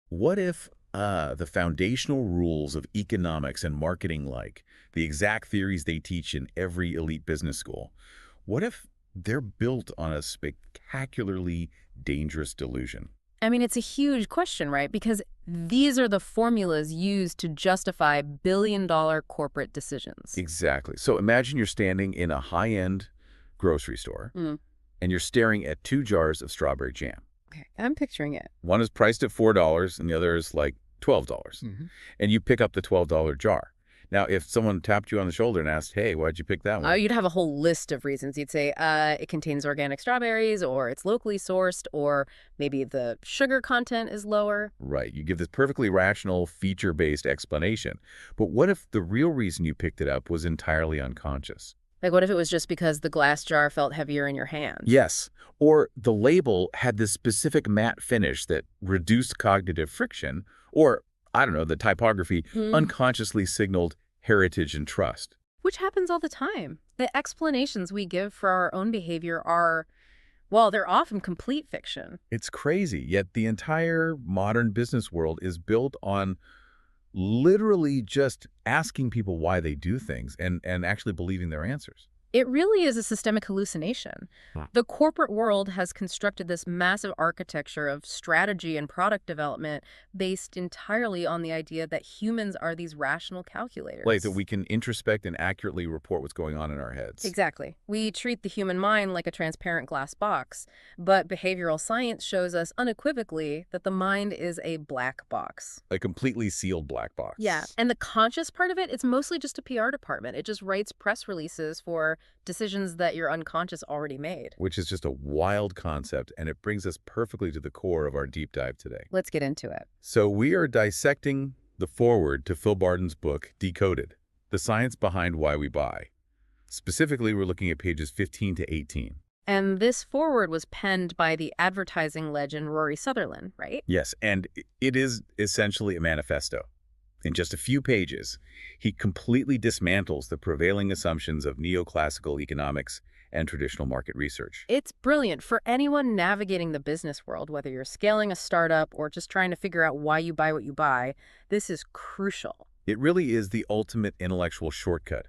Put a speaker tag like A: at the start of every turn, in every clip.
A: What if the foundational rules of economics and marketing, like the exact theories they teach in every elite business school, what if they're built on a spectacularly dangerous delusion?
B: I mean, it's a huge question, right? Because these are the formulas used to justify billion-dollar corporate decisions.
A: Exactly. So imagine you're standing in a high-end grocery store
B: Mm,
A: and you're staring at two jars of strawberry jam.
B: okay, I'm picturing it.
A: One is priced at $4 and the other is like $12. And you pick up the $12 jar. Now, if someone tapped you on the shoulder and asked, hey, why'd you pick that one?
B: You'd have a whole list of reasons. You'd say, it contains organic strawberries, or it's locally sourced, or maybe the sugar content is lower.
A: Right. You give this perfectly rational, feature-based explanation. But what if the real reason you picked it up was entirely unconscious?
B: Like, what if it was just because the glass jar felt heavier in your hand?
A: Yes. Or the label had this specific matte finish that reduced cognitive friction, or, I don't know, the typography
B: Mm.
A: unconsciously signaled heritage and trust.
B: Which happens all the time. The explanations we give for our own behavior are, well, they're often complete fiction.
A: It's crazy, yet the entire modern business world is built on literally just asking people why they do things and actually believing their answers.
B: It really is a systemic hallucination. The corporate world has constructed this massive architecture of strategy and product development based entirely on the idea that humans are these rational
A: Like that
B: calculators.
A: we can introspect and accurately report what's going on in our heads.
B: Exactly. We treat the human mind like a transparent glass box, but behavioral science shows us unequivocally that the mind is a black box.
A: A completely sealed black
B: Yeah,
A: box,
B: and the conscious part of it, it's mostly just a PR department. It just writes press releases for decisions that your unconscious already made.
A: which is just a wild concept, and it brings us perfectly to the core of our deep dive today.
B: Let's get into it.
A: So we are dissecting the foreword to Phil Barton's book, Decoded, The Science Behind Why We Buy. Specifically, we're looking at pages 15 to 18.
B: And this foreword was penned by the advertising legend Rory Sutherland, right?
A: Yes, and it is essentially a manifesto. In just a few pages, he completely dismantles the prevailing assumptions of neoclassical economics and traditional market research.
B: It's brilliant for anyone navigating the business world, whether you're scaling a startup or just trying to figure out why you buy what you buy. This is crucial.
A: It really is the ultimate intellectual shortcut.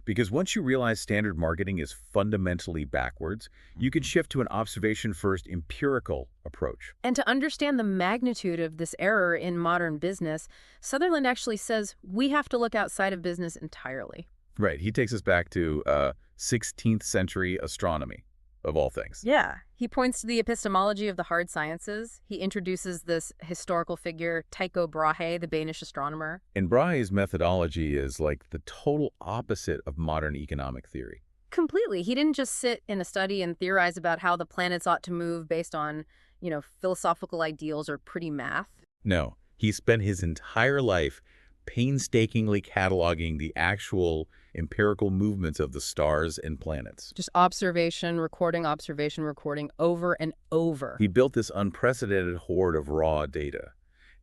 A: Because once you realize standard marketing is fundamentally backwards, you can shift to an observation-first empirical approach.
B: And to understand the magnitude of this error in modern business, Sutherland actually says we have to look outside of business entirely.
A: Right, he takes us back to 16th century astronomy, of all things.
B: Yeah. He points to the epistemology of the hard sciences. He introduces this historical figure, Tycho Brahe, the Danish astronomer.
A: And Brahe's methodology is like the total opposite of modern economic theory.
B: Completely. He didn't just sit in a study and theorize about how the planets ought to move based on, philosophical ideals or pretty math.
A: No, he spent his entire life painstakingly cataloging the actual empirical movements of the stars and planets.
B: Just observation, recording over and over.
A: He built this unprecedented hoard of raw data.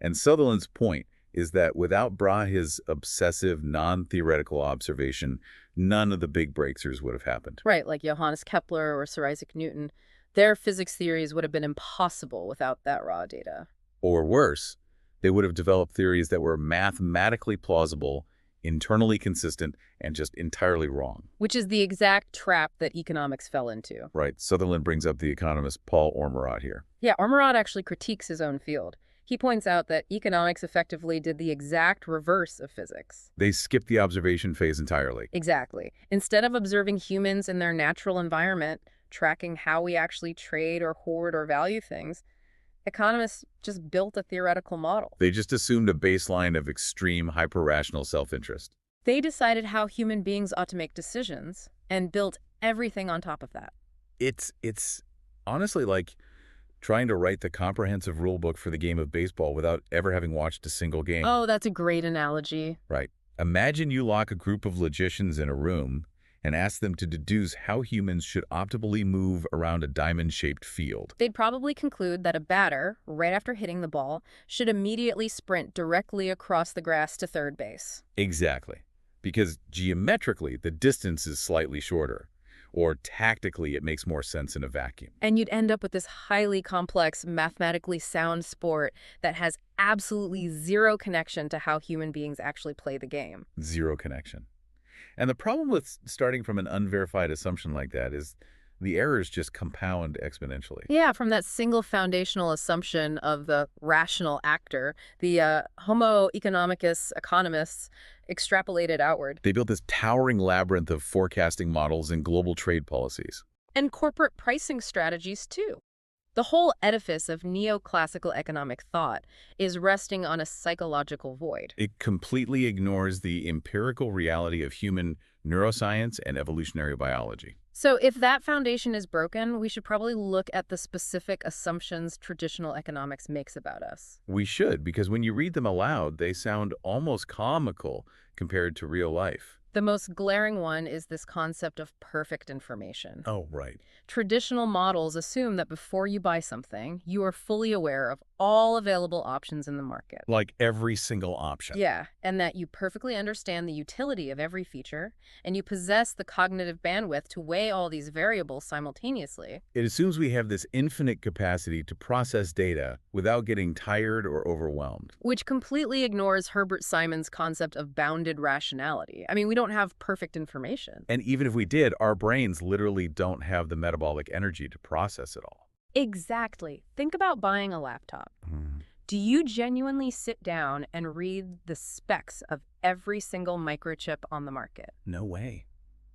A: And Sutherland's point is that without Brahe's obsessive, non-theoretical observation, none of the big breakthroughs would have happened.
B: Right, like Johannes Kepler or Sir Isaac Newton. Their physics theories would have been impossible without that raw data.
A: Or worse, they would have developed theories that were mathematically plausible, internally consistent, and just entirely wrong.
B: Which is the exact trap that economics fell into.
A: Right. Sutherland brings up the economist Paul Ormerod here.
B: Yeah, Ormerod actually critiques his own field. He points out that economics effectively did the exact reverse of physics.
A: They skip the observation phase entirely.
B: Exactly. Instead of observing humans in their natural environment, tracking how we actually trade or hoard or value things, economists just built a theoretical model.
A: They just assumed a baseline of extreme, hyper-rational self-interest.
B: They decided how human beings ought to make decisions and built everything on top of that.
A: It's honestly like trying to write the comprehensive rule book for the game of baseball without ever having watched a single game.
B: Oh, that's a great analogy.
A: Right. Imagine you lock a group of logicians in a room and ask them to deduce how humans should optimally move around a diamond-shaped field.
B: They'd probably conclude that a batter, right after hitting the ball, should immediately sprint directly across the grass to third base.
A: Exactly. Because geometrically, the distance is slightly shorter. or tactically it makes more sense in a vacuum.
B: And you'd end up with this highly complex, mathematically sound sport that has absolutely zero connection to how human beings actually play the game.
A: Zero connection. And the problem with starting from an unverified assumption like that is the errors just compound exponentially.
B: Yeah, from that single foundational assumption of the rational actor, the Homo economicus economists extrapolated outward.
A: They built this towering labyrinth of forecasting models and global trade policies.
B: And corporate pricing strategies, too. The whole edifice of neoclassical economic thought is resting on a psychological void.
A: It completely ignores the empirical reality of human neuroscience and evolutionary biology.
B: So if that foundation is broken, we should probably look at the specific assumptions traditional economics makes about us.
A: We should, because when you read them aloud, they sound almost comical compared to real life.
B: The most glaring one is this concept of perfect information.
A: Oh, right.
B: Traditional models assume that before you buy something, you are fully aware of all available options in the market.
A: Like every single option.
B: Yeah, and that you perfectly understand the utility of every feature, and you possess the cognitive bandwidth to weigh all these variables simultaneously.
A: It assumes we have this infinite capacity to process data without getting tired or overwhelmed.
B: Which completely ignores Herbert Simon's concept of bounded rationality. I mean, we don't have perfect information.
A: And even if we did, our brains literally don't have the metabolic energy to process it all.
B: Exactly. Think about buying a laptop. Do you genuinely sit down and read the specs of every single microchip on the market?
A: No way.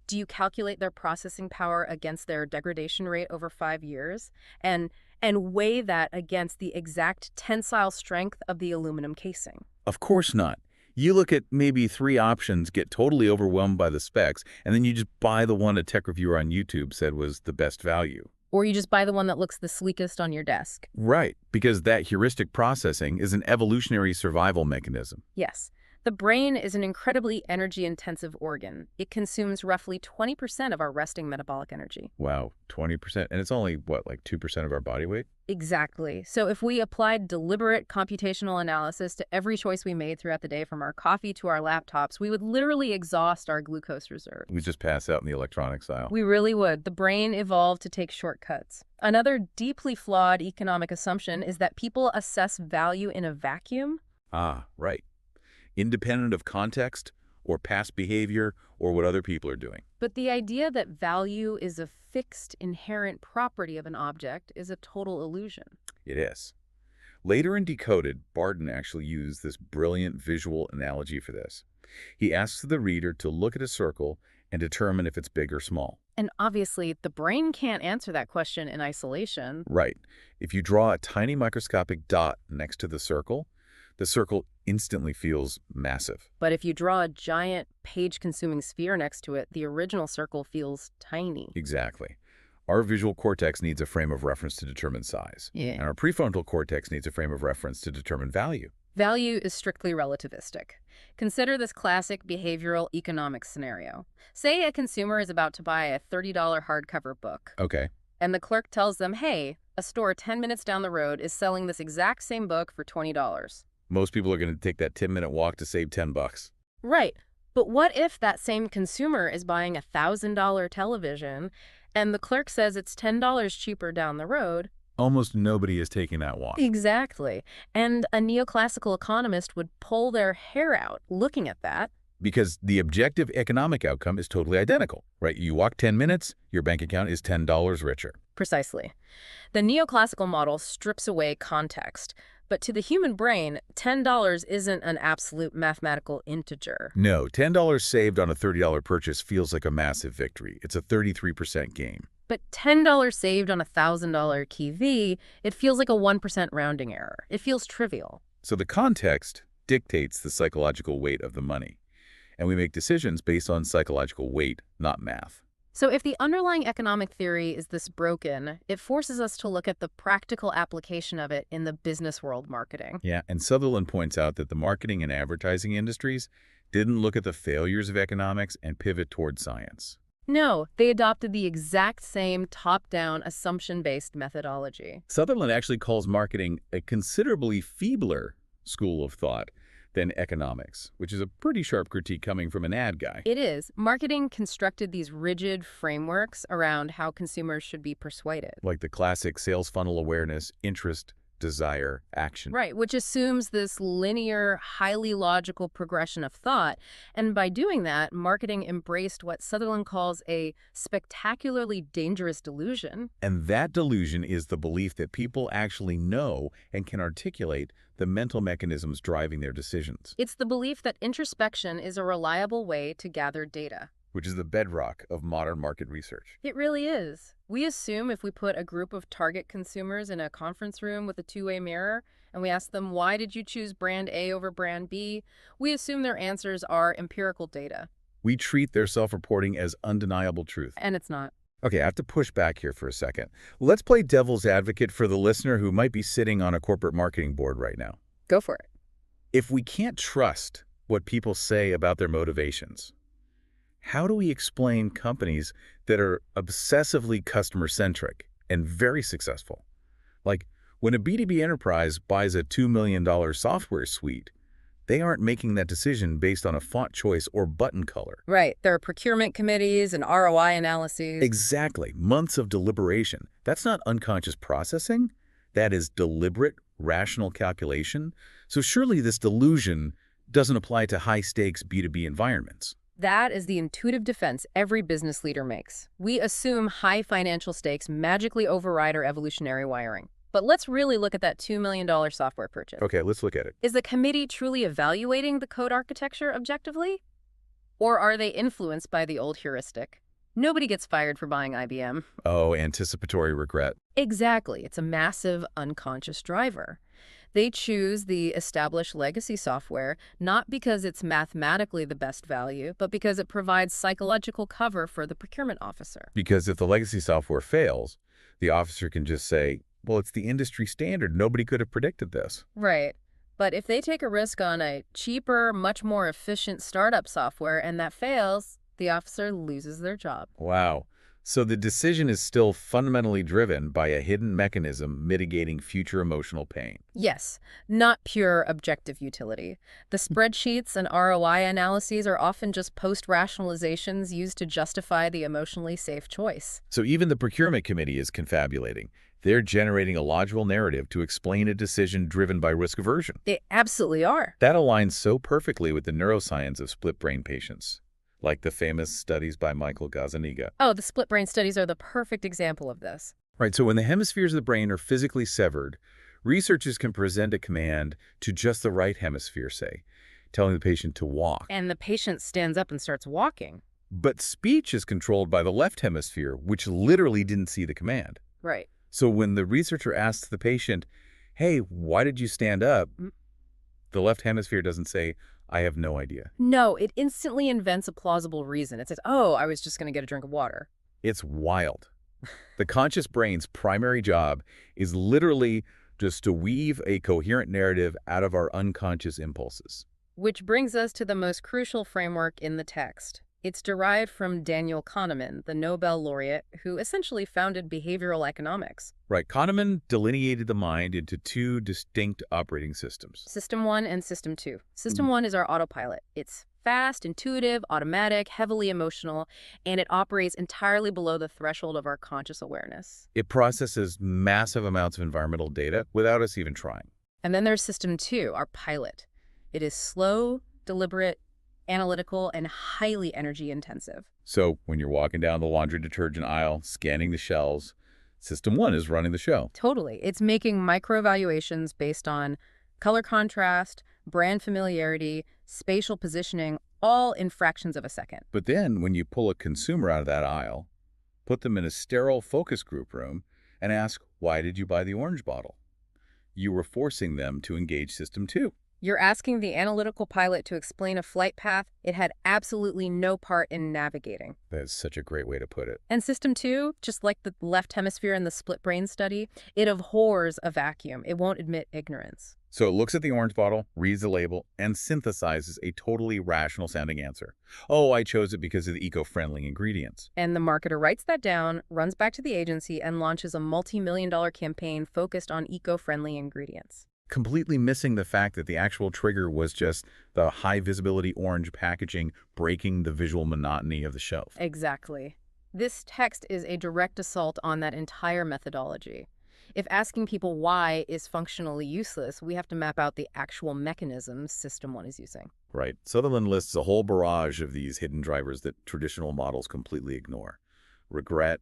B: Do you calculate their processing power against their degradation rate over 5 years and weigh that against the exact tensile strength of the aluminum casing?
A: Of course not. You look at maybe 3 options, get totally overwhelmed by the specs, and then you just buy the one a tech reviewer on YouTube said was the best value.
B: Or you just buy the one that looks the sleekest on your desk.
A: Right, because that heuristic processing is an evolutionary survival mechanism.
B: Yes. The brain is an incredibly energy-intensive organ. It consumes roughly 20% of our resting metabolic energy.
A: Wow, 20%. And it's only, what, like 2% of our body weight?
B: Exactly. So if we applied deliberate computational analysis to every choice we made throughout the day, from our coffee to our laptops, we would literally exhaust our glucose reserve.
A: We just pass out in the electronics aisle.
B: We really would. The brain evolved to take shortcuts. Another deeply flawed economic assumption is that people assess value in a vacuum.
A: Ah, right. Independent of context or past behavior or what other people are doing.
B: But the idea that value is a fixed, inherent property of an object is a total illusion.
A: It is. Later in Decoded, Barton actually used this brilliant visual analogy for this. He asks the reader to look at a circle and determine if it's big or small.
B: And obviously, the brain can't answer that question in isolation.
A: Right. If you draw a tiny microscopic dot next to the circle instantly feels massive.
B: But if you draw a giant page-consuming sphere next to it, the original circle feels tiny.
A: Exactly. Our visual cortex needs a frame of reference to determine size.
B: Yeah.
A: And our prefrontal cortex needs a frame of reference to determine value.
B: Value is strictly relativistic. Consider this classic behavioral economics scenario. Say a consumer is about to buy a $30 hardcover book.
A: Okay.
B: And the clerk tells them, hey, a store 10 minutes down the road is selling this exact same book for $20.
A: Most people are going to take that 10-minute walk to save $10.
B: Right. But what if that same consumer is buying a $1,000 television and the clerk says it's $10 cheaper down the road?
A: Almost nobody is taking that walk.
B: Exactly. And a neoclassical economist would pull their hair out looking at that.
A: Because the objective economic outcome is totally identical, right? You walk 10 minutes, your bank account is $10 richer.
B: Precisely. The neoclassical model strips away context. But to the human brain, $10 isn't an absolute mathematical integer.
A: No, $10 saved on a $30 purchase feels like a massive victory. It's a 33% gain.
B: But $10 saved on a $1,000 TV, it feels like a 1% rounding error. It feels trivial.
A: So the context dictates the psychological weight of the money. And we make decisions based on psychological weight, not math.
B: So if the underlying economic theory is this broken, it forces us to look at the practical application of it in the business world marketing.
A: Yeah, and Sutherland points out that the marketing and advertising industries didn't look at the failures of economics and pivot toward science.
B: No, they adopted the exact same top-down, assumption-based methodology.
A: Sutherland actually calls marketing a considerably feebler school of thought Then economics, which is a pretty sharp critique coming from an ad guy.
B: It is. Marketing constructed these rigid frameworks around how consumers should be persuaded.
A: Like the classic sales funnel: awareness, interest, desire, action.
B: Right, which assumes this linear, highly logical progression of thought. And by doing that, marketing embraced what Sutherland calls a spectacularly dangerous delusion.
A: And that delusion is the belief that people actually know and can articulate the mental mechanisms driving their decisions,
B: It's the belief that introspection is a reliable way to gather data.
A: which is the bedrock of modern market research.
B: It really is. We assume if we put a group of target consumers in a conference room with a two-way mirror and we ask them, why did you choose brand A over brand B? We assume their answers are empirical data.
A: We treat their self-reporting as undeniable truth.
B: And it's not.
A: Okay, I have to push back here for a second. Let's play devil's advocate for the listener who might be sitting on a corporate marketing board right now.
B: Go for it.
A: If we can't trust what people say about their motivations, how do we explain companies that are obsessively customer-centric and very successful? Like, when a B2B enterprise buys a $2 million software suite, they aren't making that decision based on a font choice or button color.
B: Right. There are procurement committees and ROI analyses.
A: Exactly. Months of deliberation. That's not unconscious processing. That is deliberate, rational calculation. So surely this delusion doesn't apply to high-stakes B2B environments.
B: That is the intuitive defense every business leader makes. We assume high financial stakes magically override our evolutionary wiring. But let's really look at that $2 million software purchase.
A: Okay, let's look at it.
B: Is the committee truly evaluating the code architecture objectively? Or are they influenced by the old heuristic? Nobody gets fired for buying IBM.
A: Oh, anticipatory regret.
B: Exactly. It's a massive unconscious driver. They choose the established legacy software not because it's mathematically the best value, but because it provides psychological cover for the procurement officer.
A: Because if the legacy software fails, the officer can just say, well, it's the industry standard. Nobody could have predicted this.
B: Right. But if they take a risk on a cheaper, much more efficient startup software and that fails, the officer loses their job.
A: Wow. So the decision is still fundamentally driven by a hidden mechanism mitigating future emotional pain.
B: Yes, not pure objective utility. The spreadsheets and ROI analyses are often just post-rationalizations used to justify the emotionally safe choice.
A: So even the procurement committee is confabulating. They're generating a logical narrative to explain a decision driven by risk aversion.
B: They absolutely are.
A: That aligns so perfectly with the neuroscience of split brain patients, like the famous studies by Michael Gazzaniga.
B: Oh, the split brain studies are the perfect example of this.
A: Right, so when the hemispheres of the brain are physically severed, researchers can present a command to just the right hemisphere, say, telling the patient to walk.
B: And the patient stands up and starts walking.
A: But speech is controlled by the left hemisphere, which literally didn't see the command.
B: Right.
A: So when the researcher asks the patient, hey, why did you stand up? The left hemisphere doesn't say, I have no idea.
B: No, it instantly invents a plausible reason. It says, oh, I was just going to get a drink of water.
A: It's wild. The conscious brain's primary job is literally just to weave a coherent narrative out of our unconscious impulses.
B: Which brings us to the most crucial framework in the text. It's derived from Daniel Kahneman, the Nobel laureate, who essentially founded behavioral economics.
A: Right. Kahneman delineated the mind into two distinct operating systems.
B: System 1 and System 2. System 1 is our autopilot. It's fast, intuitive, automatic, heavily emotional, and it operates entirely below the threshold of our conscious awareness.
A: It processes massive amounts of environmental data without us even trying.
B: And then there's System 2, our pilot. It is slow, deliberate, analytical, and highly energy intensive.
A: So when you're walking down the laundry detergent aisle, scanning the shelves, System 1 is running the show.
B: Totally. It's making micro-evaluations based on color contrast, brand familiarity, spatial positioning, all in fractions of a second.
A: But then when you pull a consumer out of that aisle, put them in a sterile focus group room, and ask, why did you buy the orange bottle? You were forcing them to engage System 2.
B: You're asking the analytical pilot to explain a flight path it had absolutely no part in navigating.
A: That's such a great way to put it.
B: And System 2, just like the left hemisphere in the split brain study, it abhors a vacuum. It won't admit ignorance.
A: So it looks at the orange bottle, reads the label, and synthesizes a totally rational-sounding answer. Oh, I chose it because of the eco-friendly ingredients.
B: And the marketer writes that down, runs back to the agency, and launches a multi-million-dollar campaign focused on eco-friendly ingredients.
A: completely missing the fact that the actual trigger was just the high-visibility orange packaging breaking the visual monotony of the shelf.
B: Exactly. This text is a direct assault on that entire methodology. If asking people why is functionally useless, we have to map out the actual mechanisms System 1 is using.
A: Right. Sutherland lists a whole barrage of these hidden drivers that traditional models completely ignore. Regret,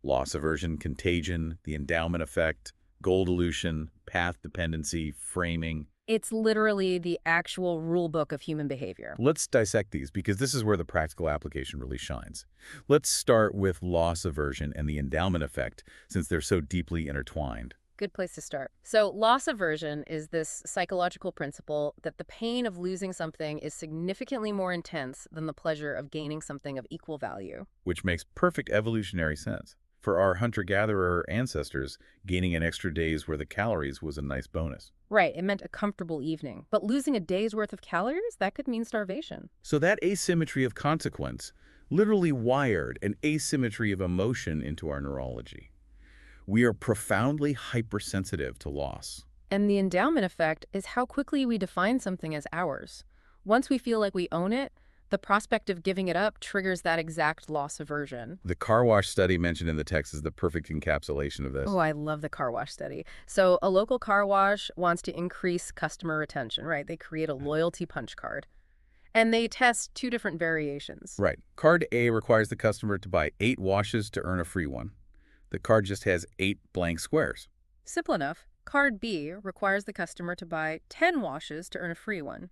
A: loss aversion, contagion, the endowment effect, goal dilution, path dependency, framing.
B: It's literally the actual rule book of human behavior.
A: Let's dissect these because this is where the practical application really shines. Let's start with loss aversion and the endowment effect since they're so deeply intertwined.
B: Good place to start. So, loss aversion is this psychological principle that the pain of losing something is significantly more intense than the pleasure of gaining something of equal value.
A: Which makes perfect evolutionary sense. For our hunter-gatherer ancestors, gaining an extra day's worth of calories was a nice bonus.
B: Right, it meant a comfortable evening. But losing a day's worth of calories, that could mean starvation.
A: So that asymmetry of consequence literally wired an asymmetry of emotion into our neurology. We are profoundly hypersensitive to loss.
B: And the endowment effect is how quickly we define something as ours. Once we feel like we own it, the prospect of giving it up triggers that exact loss aversion.
A: The car wash study mentioned in the text is the perfect encapsulation of this.
B: Oh, I love the car wash study. So a local car wash wants to increase customer retention, right? They create a loyalty punch card. And they test two different variations.
A: Right. Card A requires the customer to buy 8 washes to earn a free one. The card just has 8 blank squares.
B: Simple enough. Card B requires the customer to buy 10 washes to earn a free one.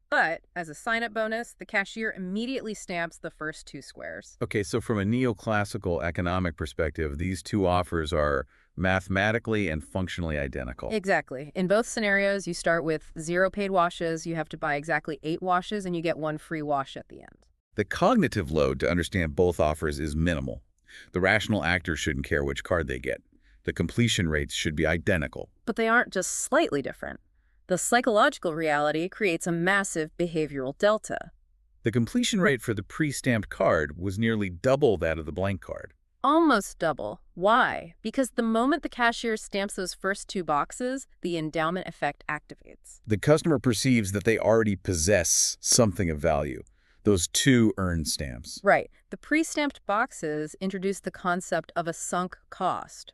B: But, as a sign-up bonus, the cashier immediately stamps the first 2 squares.
A: Okay, so from a neoclassical economic perspective, these two offers are mathematically and functionally identical.
B: Exactly. In both scenarios, you start with 0 paid washes, you have to buy exactly 8 washes, and you get 1 free wash at the end.
A: The cognitive load to understand both offers is minimal. The rational actor shouldn't care which card they get. The completion rates should be identical.
B: But they aren't just slightly different. The psychological reality creates a massive behavioral delta.
A: The completion rate for the pre-stamped card was nearly double that of the blank card.
B: Almost double. Why? Because the moment the cashier stamps those first 2 boxes, the endowment effect activates.
A: The customer perceives that they already possess something of value, those 2 earned stamps.
B: Right. The pre-stamped boxes introduce the concept of a sunk cost.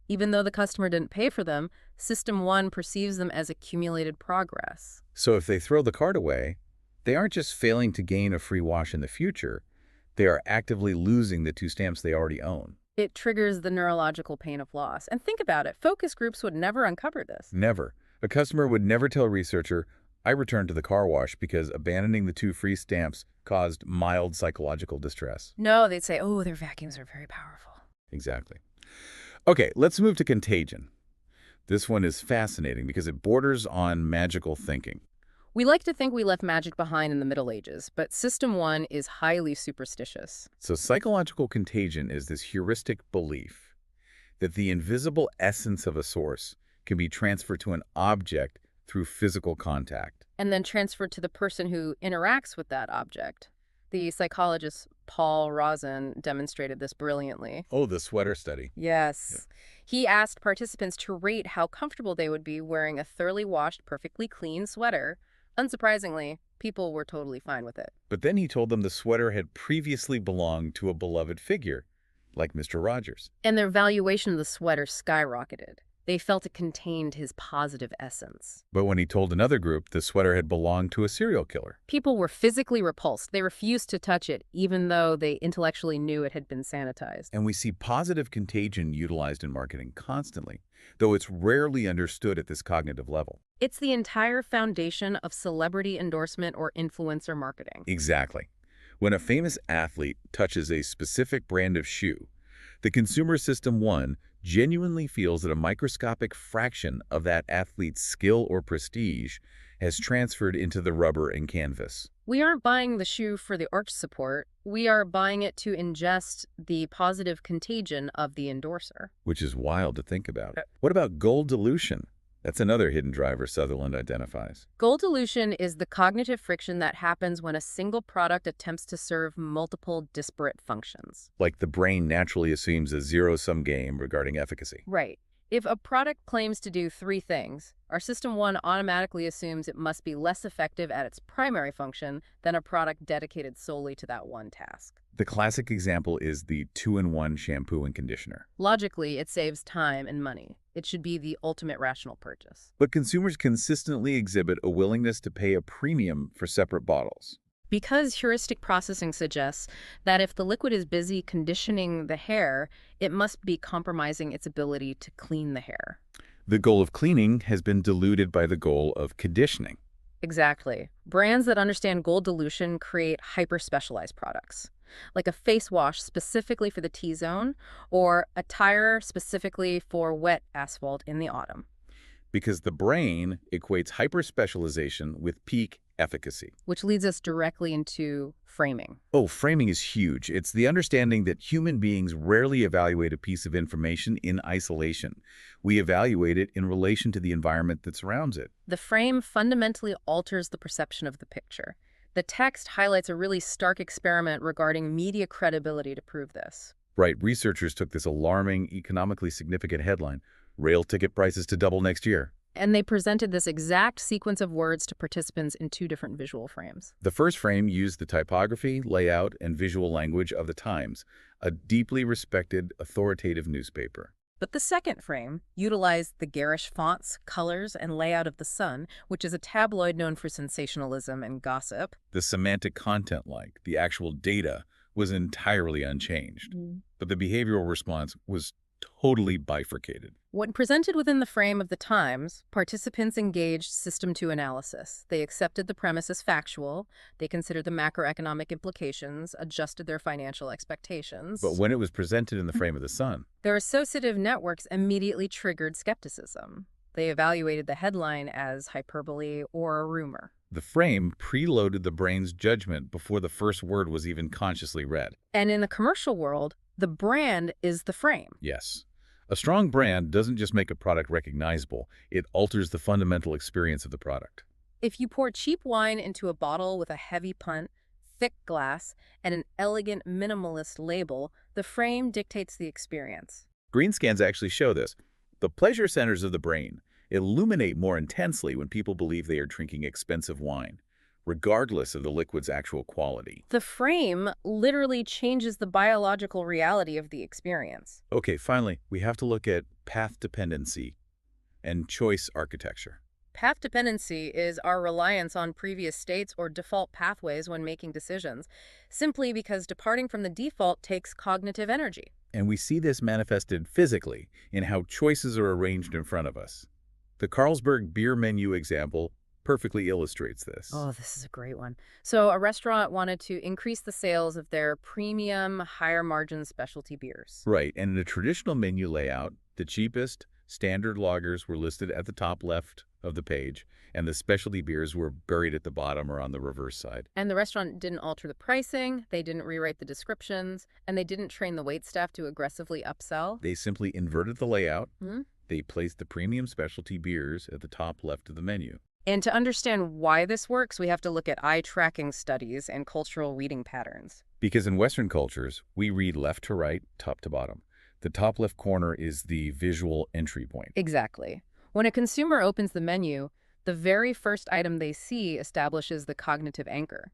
B: Even though the customer didn't pay for them, System 1 perceives them as accumulated progress.
A: So if they throw the card away, they aren't just failing to gain a free wash in the future, they are actively losing the 2 stamps they already own.
B: It triggers the neurological pain of loss. And think about it, focus groups would never uncover this.
A: Never. A customer would never tell a researcher, I returned to the car wash because abandoning the 2 free stamps caused mild psychological distress.
B: No, they'd say, oh, their vacuums are very powerful.
A: Exactly. Okay, let's move to contagion. This one is fascinating because it borders on magical thinking.
B: We like to think we left magic behind in the Middle Ages, but System 1 is highly superstitious.
A: So psychological contagion is this heuristic belief that the invisible essence of a source can be transferred to an object through physical contact.
B: And then transferred to the person who interacts with that object. The psychologist Paul Rozin demonstrated this brilliantly.
A: Oh, the sweater study.
B: Yes.
A: Yeah.
B: He asked participants to rate how comfortable they would be wearing a thoroughly washed, perfectly clean sweater. Unsurprisingly, people were totally fine with it.
A: But then he told them the sweater had previously belonged to a beloved figure, like Mr. Rogers.
B: And their valuation of the sweater skyrocketed. They felt it contained his positive essence.
A: But when he told another group the sweater had belonged to a serial killer.
B: People were physically repulsed. They refused to touch it, even though they intellectually knew it had been sanitized.
A: And we see positive contagion utilized in marketing constantly, though it's rarely understood at this cognitive level.
B: It's the entire foundation of celebrity endorsement or influencer marketing.
A: Exactly. When a famous athlete touches a specific brand of shoe, the consumer System 1 genuinely feels that a microscopic fraction of that athlete's skill or prestige has transferred into the rubber and canvas.
B: We aren't buying the shoe for the arch support. We are buying it to ingest the positive contagion of the endorser.
A: Which is wild to think about. What about goal dilution? That's another hidden driver Sutherland identifies.
B: Goal dilution is the cognitive friction that happens when a single product attempts to serve multiple disparate functions.
A: Like the brain naturally assumes a zero-sum game regarding efficacy.
B: Right. If a product claims to do three things, our system one automatically assumes it must be less effective at its primary function than a product dedicated solely to that one task.
A: The classic example is the two-in-one shampoo and conditioner.
B: Logically, it saves time and money. It should be the ultimate rational purchase.
A: But consumers consistently exhibit a willingness to pay a premium for separate bottles.
B: Because heuristic processing suggests that if the liquid is busy conditioning the hair, it must be compromising its ability to clean the hair.
A: The goal of cleaning has been diluted by the goal of conditioning.
B: Exactly. Brands that understand gold dilution create hyper-specialized products, like a face wash specifically for the T-zone or a tire specifically for wet asphalt in the autumn.
A: Because the brain equates hyperspecialization with peak efficacy.
B: Which leads us directly into framing.
A: Oh, framing is huge. It's the understanding that human beings rarely evaluate a piece of information in isolation. We evaluate it in relation to the environment that surrounds it.
B: The frame fundamentally alters the perception of the picture. The text highlights a really stark experiment regarding media credibility to prove this.
A: Right, researchers took this alarming, economically significant headline, rail ticket prices to double next year.
B: And they presented this exact sequence of words to participants in two different visual frames.
A: The first frame used the typography, layout, and visual language of the Times, a deeply respected, authoritative newspaper.
B: But the second frame utilized the garish fonts, colors, and layout of The Sun, which is a tabloid known for sensationalism and gossip.
A: The semantic content, the actual data, was entirely unchanged. But the behavioral response was totally bifurcated.
B: When presented within the frame of the Times, participants engaged System 2 analysis. They accepted the premise as factual, they considered the macroeconomic implications, adjusted their financial expectations.
A: But when it was presented in the frame of the Sun,
B: their associative networks immediately triggered skepticism. They evaluated the headline as hyperbole or a rumor.
A: the frame preloaded the brain's judgment before the first word was even consciously read.
B: And in the commercial world, the brand is the frame.
A: Yes. A strong brand doesn't just make a product recognizable, it alters the fundamental experience of the product.
B: If you pour cheap wine into a bottle with a heavy punt, thick glass, and an elegant minimalist label, the frame dictates the experience.
A: Green scans actually show this. The pleasure centers of the brain illuminate more intensely when people believe they are drinking expensive wine, regardless of the liquid's actual quality.
B: The frame literally changes the biological reality of the experience.
A: Okay, finally, we have to look at path dependency and choice architecture.
B: Path dependency is our reliance on previous states or default pathways when making decisions, simply because departing from the default takes cognitive energy.
A: And we see this manifested physically in how choices are arranged in front of us. The Carlsberg beer menu example perfectly illustrates this.
B: Oh, this is a great one. So a restaurant wanted to increase the sales of their premium, higher margin specialty beers.
A: Right, and in a traditional menu layout, the cheapest standard lagers were listed at the top left of the page, and the specialty beers were buried at the bottom or on the reverse side.
B: And the restaurant didn't alter the pricing, they didn't rewrite the descriptions, and they didn't train the waitstaff to aggressively upsell.
A: They simply inverted the layout.
B: Hmm?
A: They placed the premium specialty beers at the top left of the menu.
B: And to understand why this works, we have to look at eye tracking studies and cultural reading patterns.
A: Because in Western cultures, we read left to right, top to bottom. The top left corner is the visual entry point.
B: Exactly. When a consumer opens the menu, the very first item they see establishes the cognitive anchor.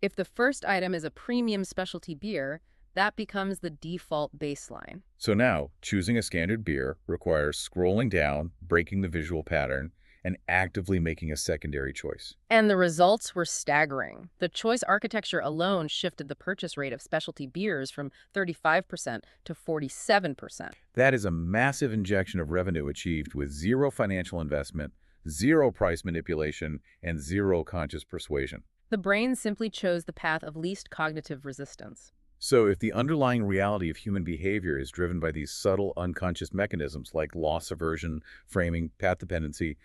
B: If the first item is a premium specialty beer, that becomes the default baseline.
A: So now, choosing a standard beer requires scrolling down, breaking the visual pattern, and actively making a secondary choice.
B: And the results were staggering. The choice architecture alone shifted the purchase rate of specialty beers from 35% to 47%.
A: That is a massive injection of revenue achieved with zero financial investment, zero price manipulation, and zero conscious persuasion.
B: The brain simply chose the path of least cognitive resistance.
A: So if the underlying reality of human behavior is driven by these subtle unconscious mechanisms like loss aversion, framing, path dependency,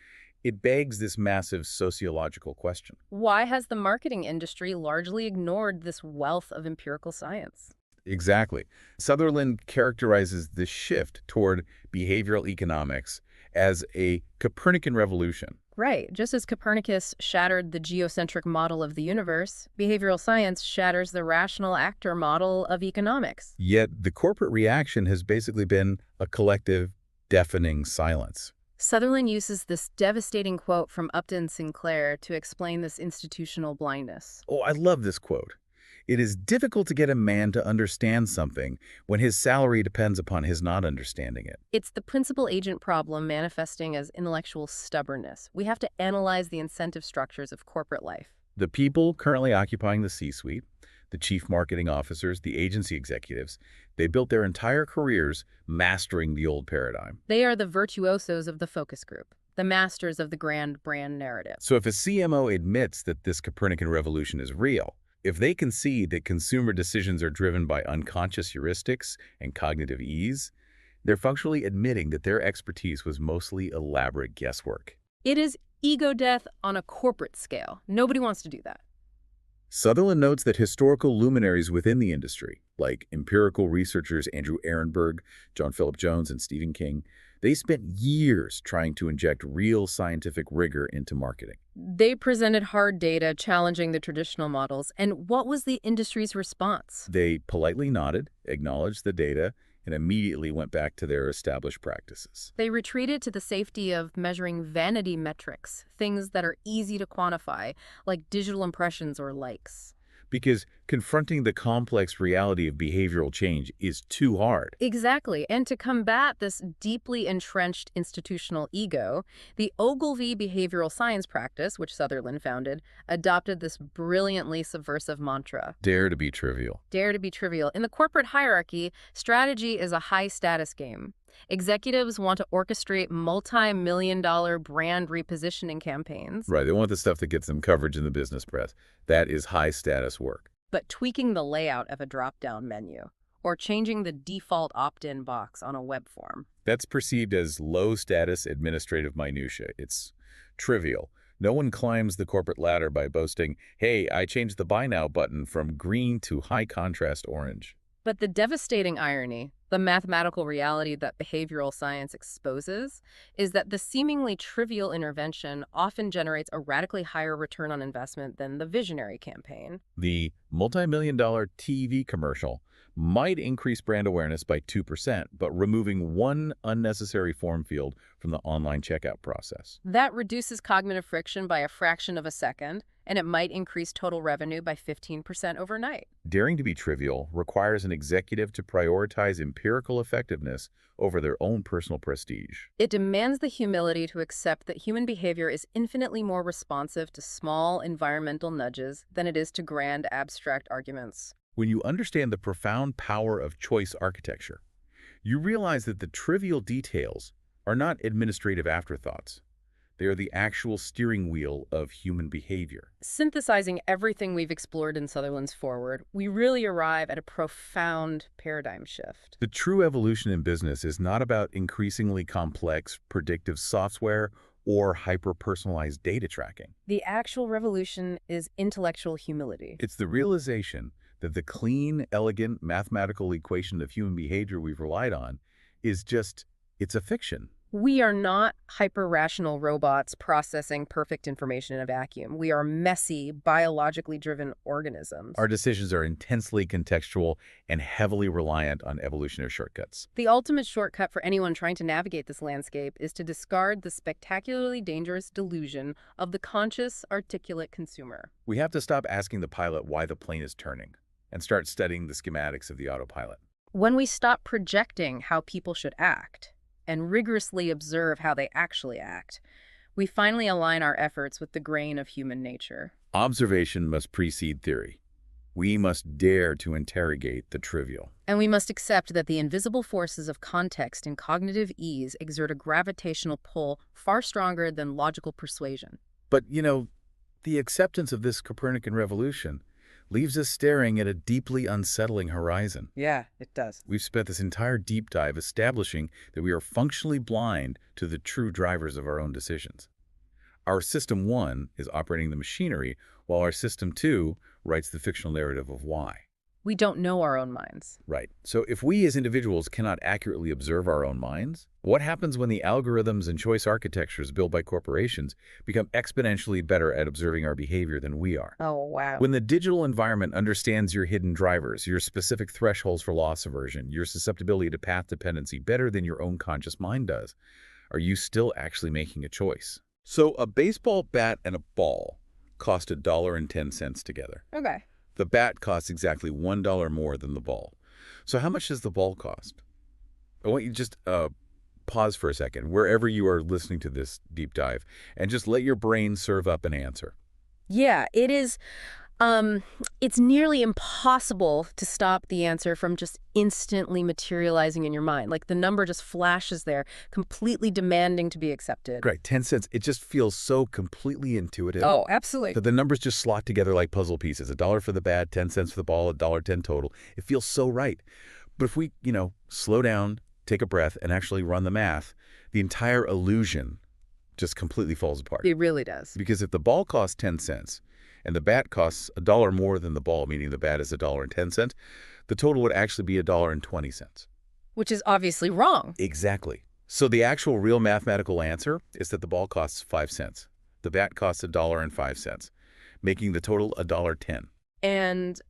A: it begs this massive sociological question.
B: Why has the marketing industry largely ignored this wealth of empirical science?
A: Exactly. Sutherland characterizes this shift toward behavioral economics as a Copernican revolution.
B: Right. Just as Copernicus shattered the geocentric model of the universe, behavioral science shatters the rational actor model of economics.
A: Yet the corporate reaction has basically been a collective deafening silence.
B: Sutherland uses this devastating quote from Upton Sinclair to explain this institutional blindness.
A: Oh, I love this quote. It is difficult to get a man to understand something when his salary depends upon his not understanding it.
B: It's the principal agent problem manifesting as intellectual stubbornness. We have to analyze the incentive structures of corporate life.
A: The people currently occupying the C-suite, the chief marketing officers, the agency executives, they built their entire careers mastering the old paradigm.
B: They are the virtuosos of the focus group, the masters of the grand brand narrative.
A: So if a CMO admits that this Copernican revolution is real, if they concede that consumer decisions are driven by unconscious heuristics and cognitive ease, they're functionally admitting that their expertise was mostly elaborate guesswork.
B: It is ego death on a corporate scale. Nobody wants to do that.
A: Sutherland notes that historical luminaries within the industry, like empirical researchers Andrew Ehrenberg, John Philip Jones, and Stephen King, they spent years trying to inject real scientific rigor into marketing.
B: They presented hard data challenging the traditional models, and what was the industry's response?
A: They politely nodded, acknowledged the data, and immediately went back to their established practices.
B: They retreated to the safety of measuring vanity metrics, things that are easy to quantify, like digital impressions or likes.
A: Because confronting the complex reality of behavioral change is too hard.
B: Exactly. And to combat this deeply entrenched institutional ego, the Ogilvy behavioral science practice, which Sutherland founded, adopted this brilliantly subversive mantra.
A: Dare to be trivial.
B: Dare to be trivial. In the corporate hierarchy, strategy is a high-status game. Executives want to orchestrate multi-million-dollar brand repositioning campaigns.
A: Right, they want the stuff that gets them coverage in the business press. That is high-status work.
B: But tweaking the layout of a drop-down menu or changing the default opt-in box on a web form.
A: That's perceived as low-status administrative minutia. It's trivial. No one climbs the corporate ladder by boasting, hey, I changed the buy now button from green to high-contrast orange.
B: But the devastating irony, the mathematical reality that behavioral science exposes, is that the seemingly trivial intervention often generates a radically higher return on investment than the visionary campaign.
A: The multi-million-dollar TV commercial might increase brand awareness by 2%, but removing one unnecessary form field from the online checkout process.
B: That reduces cognitive friction by a fraction of a second, and it might increase total revenue by 15% overnight.
A: Daring to be trivial requires an executive to prioritize empirical effectiveness over their own personal prestige.
B: It demands the humility to accept that human behavior is infinitely more responsive to small environmental nudges than it is to grand abstract arguments.
A: When you understand the profound power of choice architecture, you realize that the trivial details are not administrative afterthoughts. They are the actual steering wheel of human behavior.
B: Synthesizing everything we've explored in Sutherland's Forward, we really arrive at a profound paradigm shift.
A: The true evolution in business is not about increasingly complex predictive software or hyper-personalized data tracking.
B: The actual revolution is intellectual humility.
A: It's the realization that the clean, elegant, mathematical equation of human behavior we've relied on is just, it's a fiction.
B: We are not hyper-rational robots processing perfect information in a vacuum. We are messy, biologically driven organisms.
A: Our decisions are intensely contextual and heavily reliant on evolutionary shortcuts.
B: The ultimate shortcut for anyone trying to navigate this landscape is to discard the spectacularly dangerous delusion of the conscious, articulate consumer.
A: We have to stop asking the pilot why the plane is turning and start studying the schematics of the autopilot.
B: When we stop projecting how people should act and rigorously observe how they actually act, we finally align our efforts with the grain of human nature.
A: Observation must precede theory. We must dare to interrogate the trivial.
B: And we must accept that the invisible forces of context and cognitive ease exert a gravitational pull far stronger than logical persuasion.
A: But, the acceptance of this Copernican revolution leaves us staring at a deeply unsettling horizon.
B: Yeah, it does.
A: We've spent this entire deep dive establishing that we are functionally blind to the true drivers of our own decisions. Our System 1 is operating the machinery, while our System 2 writes the fictional narrative of why.
B: We don't know our own minds.
A: Right. So if we as individuals cannot accurately observe our own minds, what happens when the algorithms and choice architectures built by corporations become exponentially better at observing our behavior than we are?
B: Oh, wow.
A: When the digital environment understands your hidden drivers, your specific thresholds for loss aversion, your susceptibility to path dependency better than your own conscious mind does, are you still actually making a choice? So a baseball bat and a ball cost $1.10 together.
B: Okay.
A: The bat costs exactly $1 more than the ball. So how much does the ball cost? I want you to just pause for a second, wherever you are listening to this deep dive, and just let your brain serve up an answer.
B: Yeah, it is. It's nearly impossible to stop the answer from just instantly materializing in your mind. Like the number just flashes there, completely demanding to be accepted.
A: Right, 10 cents, it just feels so completely intuitive.
B: Oh, absolutely.
A: That the numbers just slot together like puzzle pieces. $1 for the bat, 10 cents for the ball, $1.10 total. It feels so right. But if we, slow down, take a breath, and actually run the math, the entire illusion just completely falls apart.
B: It really does.
A: Because if the ball costs 10 cents and the bat costs $1 more than the ball, meaning the bat is $1.10, the total would actually be $1.20.
B: Which is obviously wrong.
A: Exactly. So the actual real mathematical answer is that the ball costs 5 cents. The bat costs $1.05, making the total $1.10.
B: And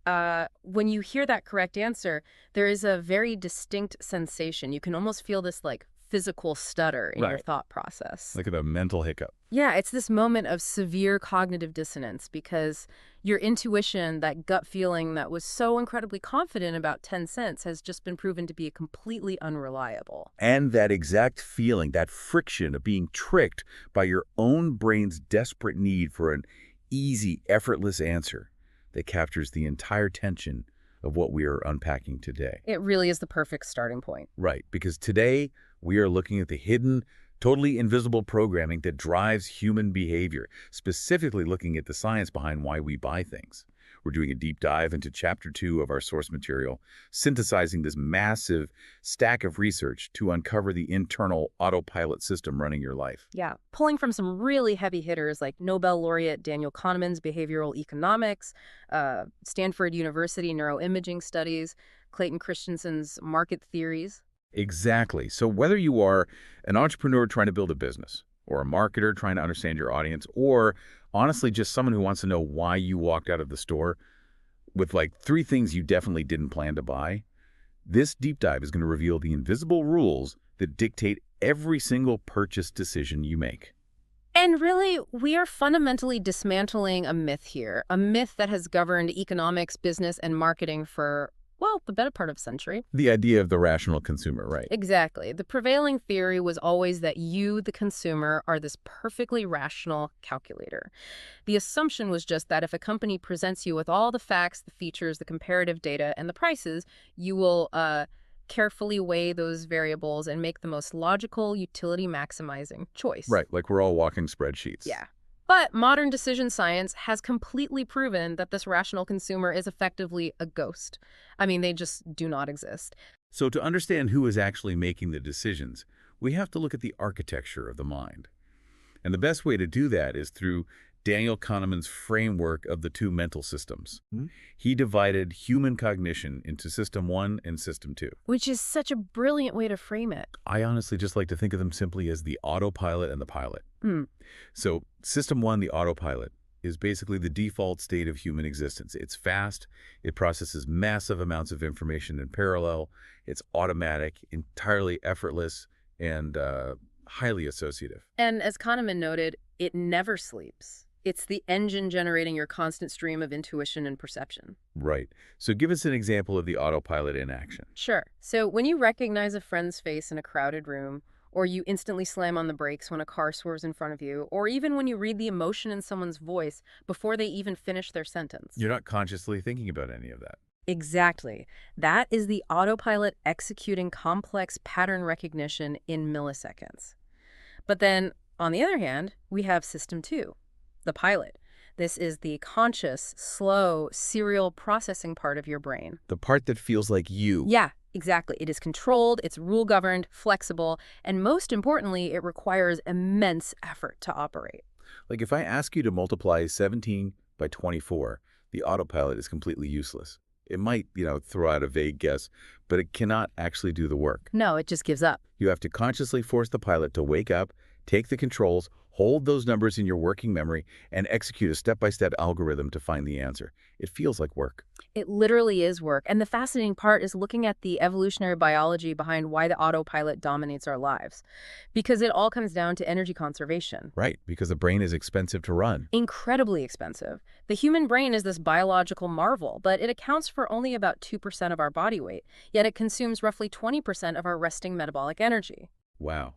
B: when you hear that correct answer, there is a very distinct sensation. You can almost feel this like physical stutter in your
A: Right.
B: thought process.
A: Like a mental hiccup.
B: Yeah, it's this moment of severe cognitive dissonance because your intuition, that gut feeling that was so incredibly confident about 10 cents has just been proven to be completely unreliable.
A: And that exact feeling, that friction of being tricked by your own brain's desperate need for an easy, effortless answer that captures the entire tension of what we are unpacking today.
B: It really is the perfect starting point.
A: Right, because today we are looking at the hidden, totally invisible programming that drives human behavior, specifically looking at the science behind why we buy things. We're doing a deep dive into Chapter 2 of our source material, synthesizing this massive stack of research to uncover the internal autopilot system running your life.
B: Yeah, pulling from some really heavy hitters like Nobel laureate Daniel Kahneman's behavioral economics, Stanford University neuroimaging studies, Clayton Christensen's market theories.
A: Exactly. So whether you are an entrepreneur trying to build a business, or a marketer trying to understand your audience, or honestly just someone who wants to know why you walked out of the store with like 3 things you definitely didn't plan to buy, this deep dive is going to reveal the invisible rules that dictate every single purchase decision you make.
B: And really, we are fundamentally dismantling a myth here, a myth that has governed economics, business, and marketing for, well, the better part of a century.
A: The idea of the rational consumer, right?
B: Exactly. The prevailing theory was always that you, the consumer, are this perfectly rational calculator. The assumption was just that if a company presents you with all the facts, the features, the comparative data, and the prices, you will carefully weigh those variables and make the most logical, utility-maximizing choice.
A: Right, like we're all walking spreadsheets.
B: Yeah. But modern decision science has completely proven that this rational consumer is effectively a ghost. I mean, they just do not exist.
A: So to understand who is actually making the decisions, we have to look at the architecture of the mind. And the best way to do that is through Daniel Kahneman's framework of the 2 mental systems. He divided human cognition into System 1 and System 2.
B: Which is such a brilliant way to frame it.
A: I honestly just like to think of them simply as the autopilot and the pilot.
B: Hmm.
A: So System 1, the autopilot, is basically the default state of human existence. It's fast, it processes massive amounts of information in parallel, it's automatic, entirely effortless, and highly associative.
B: And as Kahneman noted, it never sleeps. It's the engine generating your constant stream of intuition and perception.
A: Right. So give us an example of the autopilot in action.
B: Sure. So when you recognize a friend's face in a crowded room, or you instantly slam on the brakes when a car swerves in front of you, or even when you read the emotion in someone's voice before they even finish their sentence.
A: You're not consciously thinking about any of that.
B: Exactly. That is the autopilot executing complex pattern recognition in milliseconds. But then, on the other hand, we have System 2, the pilot. This is the conscious, slow, serial processing part of your brain.
A: The part that feels like you.
B: Yeah, exactly. It is controlled, it's rule-governed, flexible, and most importantly, it requires immense effort to operate.
A: Like if I ask you to multiply 17 by 24, the autopilot is completely useless. It might, throw out a vague guess, but it cannot actually do the work.
B: No, it just gives up.
A: You have to consciously force the pilot to wake up, take the controls, hold those numbers in your working memory, and execute a step-by-step algorithm to find the answer. It feels like work.
B: It literally is work. And the fascinating part is looking at the evolutionary biology behind why the autopilot dominates our lives. Because it all comes down to energy conservation.
A: Right, because the brain is expensive to run.
B: Incredibly expensive. The human brain is this biological marvel, but it accounts for only about 2% of our body weight, yet it consumes roughly 20% of our resting metabolic energy.
A: Wow.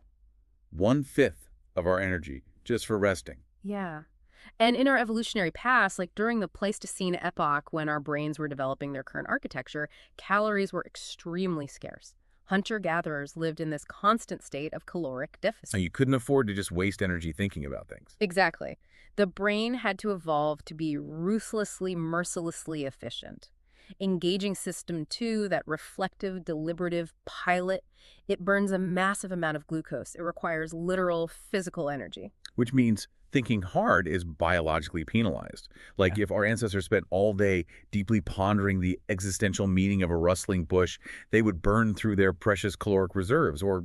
A: 1/5 of our energy just for resting.
B: Yeah. And in our evolutionary past, like during the Pleistocene epoch when our brains were developing their current architecture, calories were extremely scarce. Hunter-gatherers lived in this constant state of caloric
A: And
B: deficit.
A: you couldn't afford to just waste energy thinking about things.
B: Exactly. The brain had to evolve to be ruthlessly, mercilessly efficient. Engaging system 2, that reflective, deliberative pilot, it burns a massive amount of glucose. It requires literal physical energy.
A: Which means thinking hard is biologically penalized. Like if our ancestors spent all day deeply pondering the existential meaning of a rustling bush, they would burn through their precious caloric reserves or,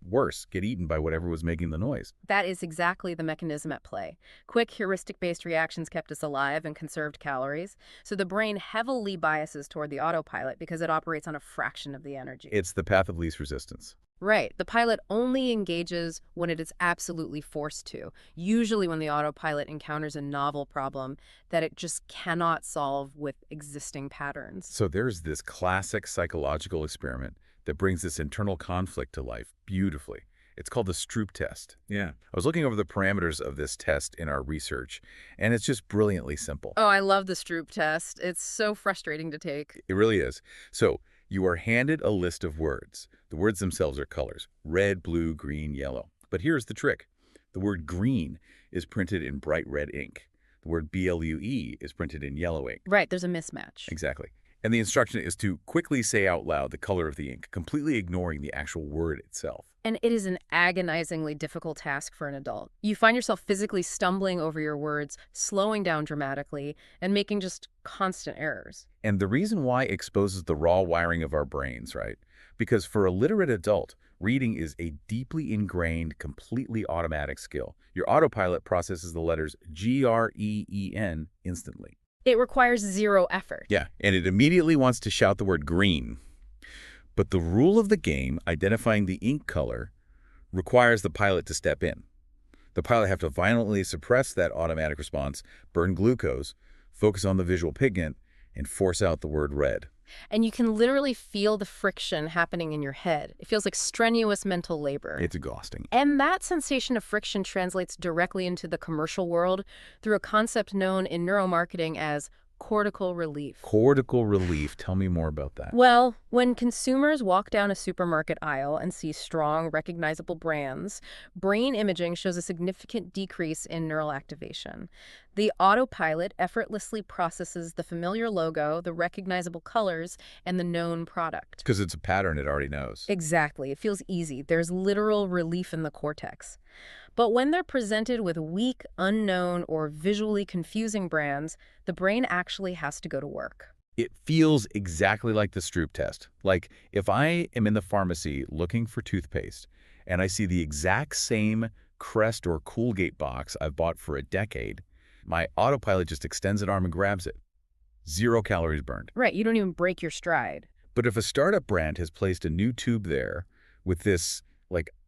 A: worse, get eaten by whatever was making the noise.
B: That is exactly the mechanism at play. Quick heuristic-based reactions kept us alive and conserved calories, so the brain heavily biases toward the autopilot because it operates on a fraction of the energy.
A: It's the path of least resistance.
B: Right. The pilot only engages when it is absolutely forced to, usually when the autopilot encounters a novel problem that it just cannot solve with existing patterns.
A: So there's this classic psychological experiment that brings this internal conflict to life beautifully. It's called the Stroop test. Yeah. I was looking over the parameters of this test in our research, and it's just brilliantly simple.
B: Oh, I love the Stroop test. It's so frustrating to take.
A: It really is. So you are handed a list of words. The words themselves are colors: red, blue, green, yellow. But here's the trick. The word green is printed in bright red ink. The word BLUE is printed in yellow ink.
B: Right, there's a mismatch.
A: Exactly. And the instruction is to quickly say out loud the color of the ink, completely ignoring the actual word itself.
B: And it is an agonizingly difficult task for an adult. You find yourself physically stumbling over your words, slowing down dramatically, and making just constant errors.
A: And the reason why exposes the raw wiring of our brains, right? Because for a literate adult, reading is a deeply ingrained, completely automatic skill. Your autopilot processes the letters GREEN instantly.
B: It requires zero effort.
A: Yeah, and it immediately wants to shout the word green. But the rule of the game, identifying the ink color, requires the pilot to step in. The pilot have to violently suppress that automatic response, burn glucose, focus on the visual pigment, and force out the word red.
B: And you can literally feel the friction happening in your head. It feels like strenuous mental labor.
A: It's exhausting.
B: And that sensation of friction translates directly into the commercial world through a concept known in neuromarketing as cortical relief.
A: Cortical relief. Tell me more about that.
B: Well, when consumers walk down a supermarket aisle and see strong, recognizable brands, brain imaging shows a significant decrease in neural activation. The autopilot effortlessly processes the familiar logo, the recognizable colors, and the known product.
A: Because it's a pattern it already knows.
B: Exactly. It feels easy. There's literal relief in the cortex. But when they're presented with weak, unknown, or visually confusing brands, the brain actually has to go to work.
A: It feels exactly like the Stroop test. Like if I am in the pharmacy looking for toothpaste and I see the exact same Crest or Colgate box I've bought for a decade, my autopilot just extends an arm and grabs it. 0 calories burned.
B: Right, you don't even break your stride.
A: But if a startup brand has placed a new tube there with this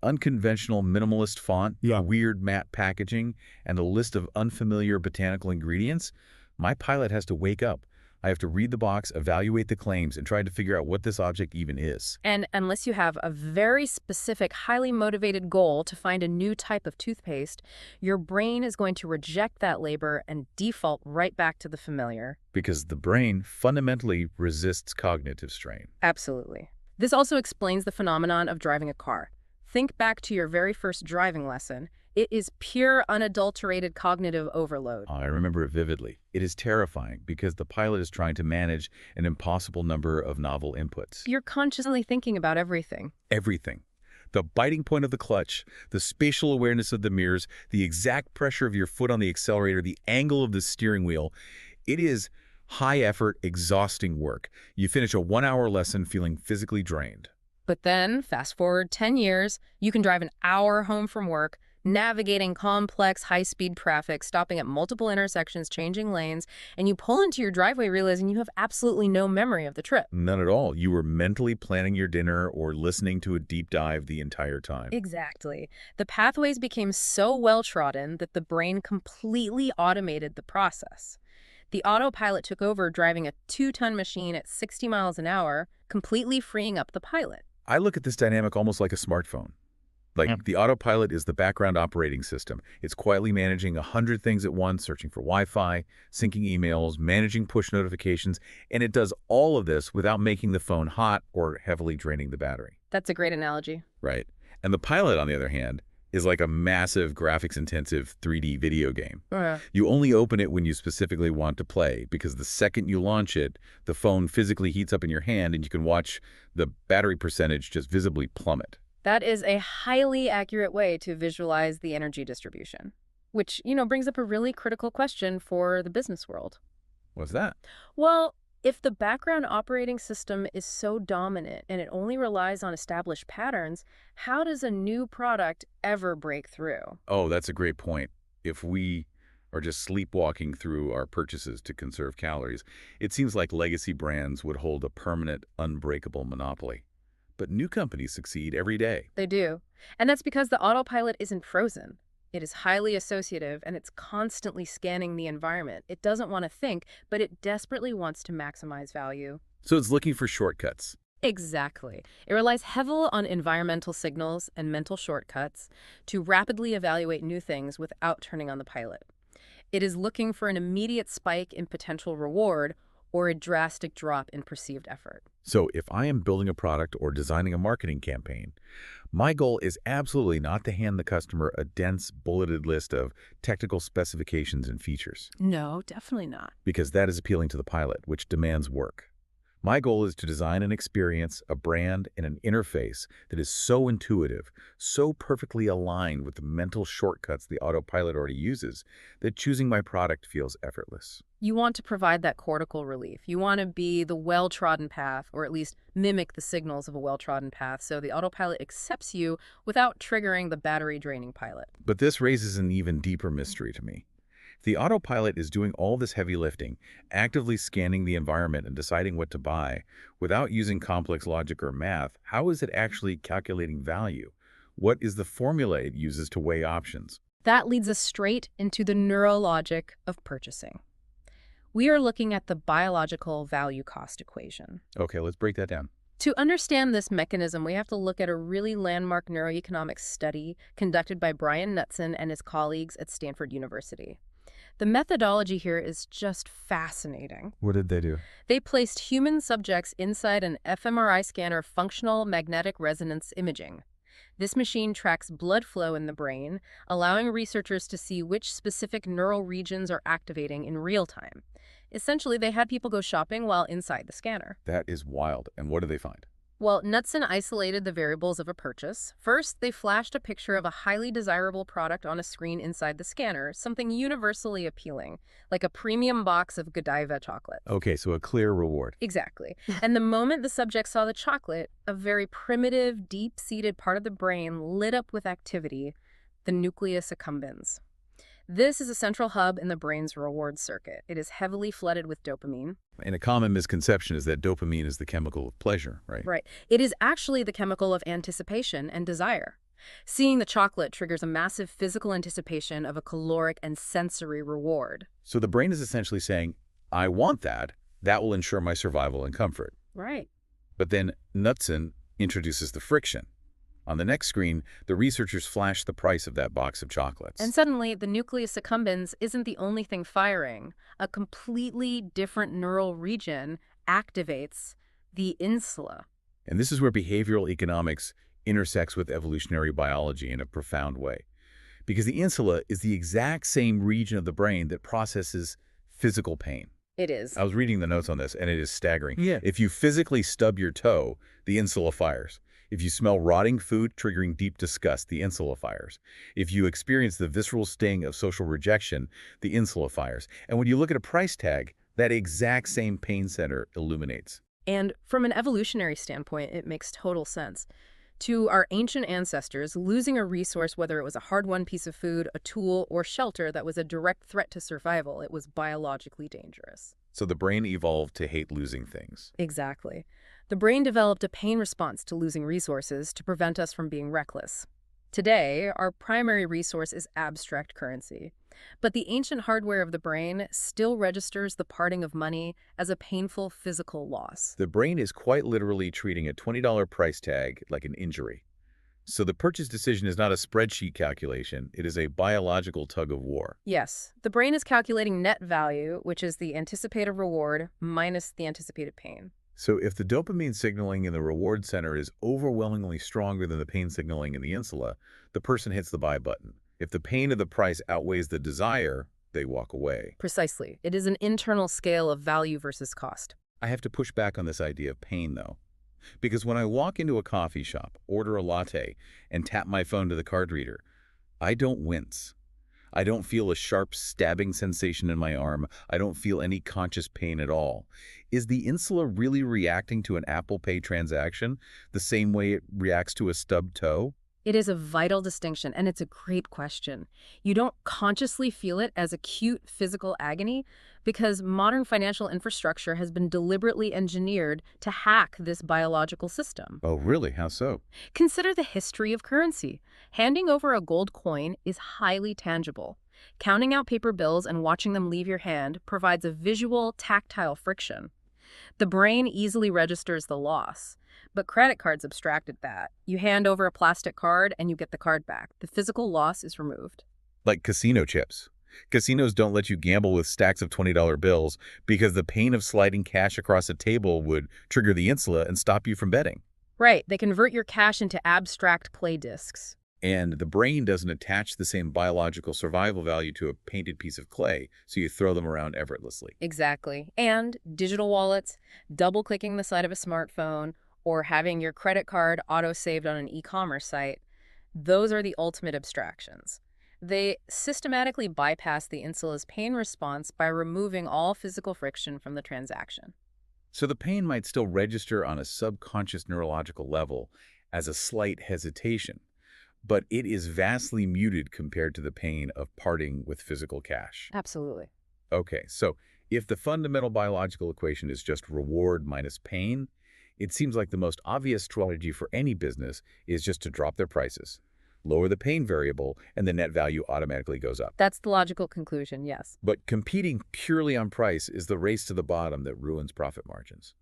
A: unconventional minimalist font, weird matte packaging, and a list of unfamiliar botanical ingredients, my pilot has to wake up. I have to read the box, evaluate the claims, and try to figure out what this object even is.
B: And unless you have a very specific, highly motivated goal to find a new type of toothpaste, your brain is going to reject that labor and default right back to the familiar.
A: Because the brain fundamentally resists cognitive strain.
B: Absolutely. This also explains the phenomenon of driving a car. Think back to your very first driving lesson. It is pure, unadulterated cognitive overload.
A: I remember it vividly. It is terrifying because the pilot is trying to manage an impossible number of novel inputs.
B: You're consciously thinking about everything.
A: Everything. The biting point of the clutch, the spatial awareness of the mirrors, the exact pressure of your foot on the accelerator, the angle of the steering wheel. It is High effort, exhausting work. You finish a 1-hour lesson feeling physically drained.
B: But then, fast forward 10 years, you can drive an hour home from work, navigating complex high-speed traffic, stopping at multiple intersections, changing lanes, and you pull into your driveway realizing you have absolutely no memory of the trip.
A: None at all. You were mentally planning your dinner or listening to a deep dive the entire time.
B: Exactly. The pathways became so well-trodden that the brain completely automated the process. The autopilot took over, driving a 2-ton machine at 60 miles an hour, completely freeing up the pilot.
A: I look at this dynamic almost like a smartphone. Like the autopilot is the background operating system. It's quietly managing 100 things at once, searching for Wi-Fi, syncing emails, managing push notifications, and it does all of this without making the phone hot or heavily draining the battery.
B: That's a great analogy.
A: Right. And the pilot, on the other hand, is like a massive graphics-intensive 3D video game.
B: Yeah.
A: You only open it when you specifically want to play, because the second you launch it, the phone physically heats up in your hand and you can watch the battery percentage just visibly plummet.
B: That is a highly accurate way to visualize the energy distribution, which, brings up a really critical question for the business world.
A: What's that?
B: Well, if the background operating system is so dominant and it only relies on established patterns, how does a new product ever break through?
A: Oh, that's a great point. If we are just sleepwalking through our purchases to conserve calories, it seems like legacy brands would hold a permanent, unbreakable monopoly. But new companies succeed every day.
B: They do. And that's because the autopilot isn't frozen. It is highly associative, and it's constantly scanning the environment. It doesn't want to think, but it desperately wants to maximize value.
A: So it's looking for shortcuts.
B: Exactly. It relies heavily on environmental signals and mental shortcuts to rapidly evaluate new things without turning on the pilot. It is looking for an immediate spike in potential reward or a drastic drop in perceived effort.
A: So if I am building a product or designing a marketing campaign, my goal is absolutely not to hand the customer a dense, bulleted list of technical specifications and features,
B: No, definitely not.
A: because that is appealing to the pilot, which demands work. My goal is to design an experience, a brand, and an interface that is so intuitive, so perfectly aligned with the mental shortcuts the autopilot already uses, that choosing my product feels effortless.
B: You want to provide that cortical relief. You want to be the well-trodden path, or at least mimic the signals of a well-trodden path, so the autopilot accepts you without triggering the battery-draining pilot.
A: But this raises an even deeper mystery to me. The autopilot is doing all this heavy lifting, actively scanning the environment and deciding what to buy. Without using complex logic or math, how is it actually calculating value? What is the formula it uses to weigh options?
B: That leads us straight into the neurologic of purchasing. We are looking at the biological value cost equation.
A: Okay, let's break that down.
B: To understand this mechanism, we have to look at a really landmark neuroeconomics study conducted by Brian Knutson and his colleagues at Stanford University. The methodology here is just fascinating.
A: What did they do?
B: They placed human subjects inside an fMRI scanner, functional magnetic resonance imaging. This machine tracks blood flow in the brain, allowing researchers to see which specific neural regions are activating in real time. Essentially, they had people go shopping while inside the scanner.
A: That is wild. And what did they find?
B: Well, Knutson isolated the variables of a purchase. First, they flashed a picture of a highly desirable product on a screen inside the scanner, something universally appealing, like a premium box of Godiva chocolate.
A: Okay, so a clear reward.
B: Exactly. And the moment the subject saw the chocolate, a very primitive, deep-seated part of the brain lit up with activity, the nucleus accumbens. This is a central hub in the brain's reward circuit. It is heavily flooded with dopamine.
A: And a common misconception is that dopamine is the chemical of pleasure, right?
B: Right. It is actually the chemical of anticipation and desire. Seeing the chocolate triggers a massive physical anticipation of a caloric and sensory reward.
A: So the brain is essentially saying, I want that. That will ensure my survival and comfort.
B: Right.
A: But then Knutson introduces the friction. On the next screen, the researchers flash the price of that box of chocolates.
B: And suddenly, the nucleus accumbens isn't the only thing firing. A completely different neural region activates the insula.
A: And this is where behavioral economics intersects with evolutionary biology in a profound way. Because the insula is the exact same region of the brain that processes physical pain.
B: It is.
A: I was reading the notes on this, and it is staggering.
B: Yeah.
A: If you physically stub your toe, the insula fires. If you smell rotting food triggering deep disgust, the insula fires. If you experience the visceral sting of social rejection, the insula fires. And when you look at a price tag, That exact same pain center illuminates.
B: And from an evolutionary standpoint, it makes total sense. To our ancient ancestors, losing a resource, whether it was a hard-won piece of food, a tool, or shelter that was a direct threat to survival, it was biologically dangerous.
A: So the brain evolved to hate losing things.
B: Exactly. The brain developed a pain response to losing resources to prevent us from being reckless. Today, our primary resource is abstract currency. But the ancient hardware of the brain still registers the parting of money as a painful physical loss.
A: The brain is quite literally treating a $20 price tag like an injury. So the purchase decision is not a spreadsheet calculation, it is a biological tug of war.
B: Yes, the brain is calculating net value, which is the anticipated reward minus the anticipated pain.
A: So if the dopamine signaling in the reward center is overwhelmingly stronger than the pain signaling in the insula, the person hits the buy button. If the pain of the price outweighs the desire, they walk away.
B: Precisely. It is an internal scale of value versus cost.
A: I have to push back on this idea of pain, though. Because when I walk into a coffee shop, order a latte, and tap my phone to the card reader, I don't wince. I don't feel a sharp stabbing sensation in my arm. I don't feel any conscious pain at all. Is the insula really reacting to an Apple Pay transaction the same way it reacts to a stubbed toe?
B: It is a vital distinction, and it's a great question. You don't consciously feel it as acute physical agony because modern financial infrastructure has been deliberately engineered to hack this biological system.
A: Oh, really? How so?
B: Consider the history of currency. Handing over a gold coin is highly tangible. Counting out paper bills and watching them leave your hand provides a visual, tactile friction. The brain easily registers the loss. But credit cards abstracted that. You hand over a plastic card and you get the card back. The physical loss is removed.
A: Like casino chips. Casinos don't let you gamble with stacks of $20 bills because the pain of sliding cash across a table would trigger the insula and stop you from betting.
B: Right, they convert your cash into abstract play discs.
A: And the brain doesn't attach the same biological survival value to a painted piece of clay, so you throw them around effortlessly.
B: Exactly. And digital wallets, double-clicking the side of a smartphone, or having your credit card auto-saved on an e-commerce site, those are the ultimate abstractions. They systematically bypass the insula's pain response by removing all physical friction from the transaction.
A: So the pain might still register on a subconscious neurological level as a slight hesitation, but it is vastly muted compared to the pain of parting with physical cash.
B: Absolutely.
A: Okay, so if the fundamental biological equation is just reward minus pain, it seems like the most obvious strategy for any business is just to drop their prices, lower the pain variable, and the net value automatically goes up.
B: That's the logical conclusion, yes.
A: But competing purely on price is the race to the bottom that ruins profit margins.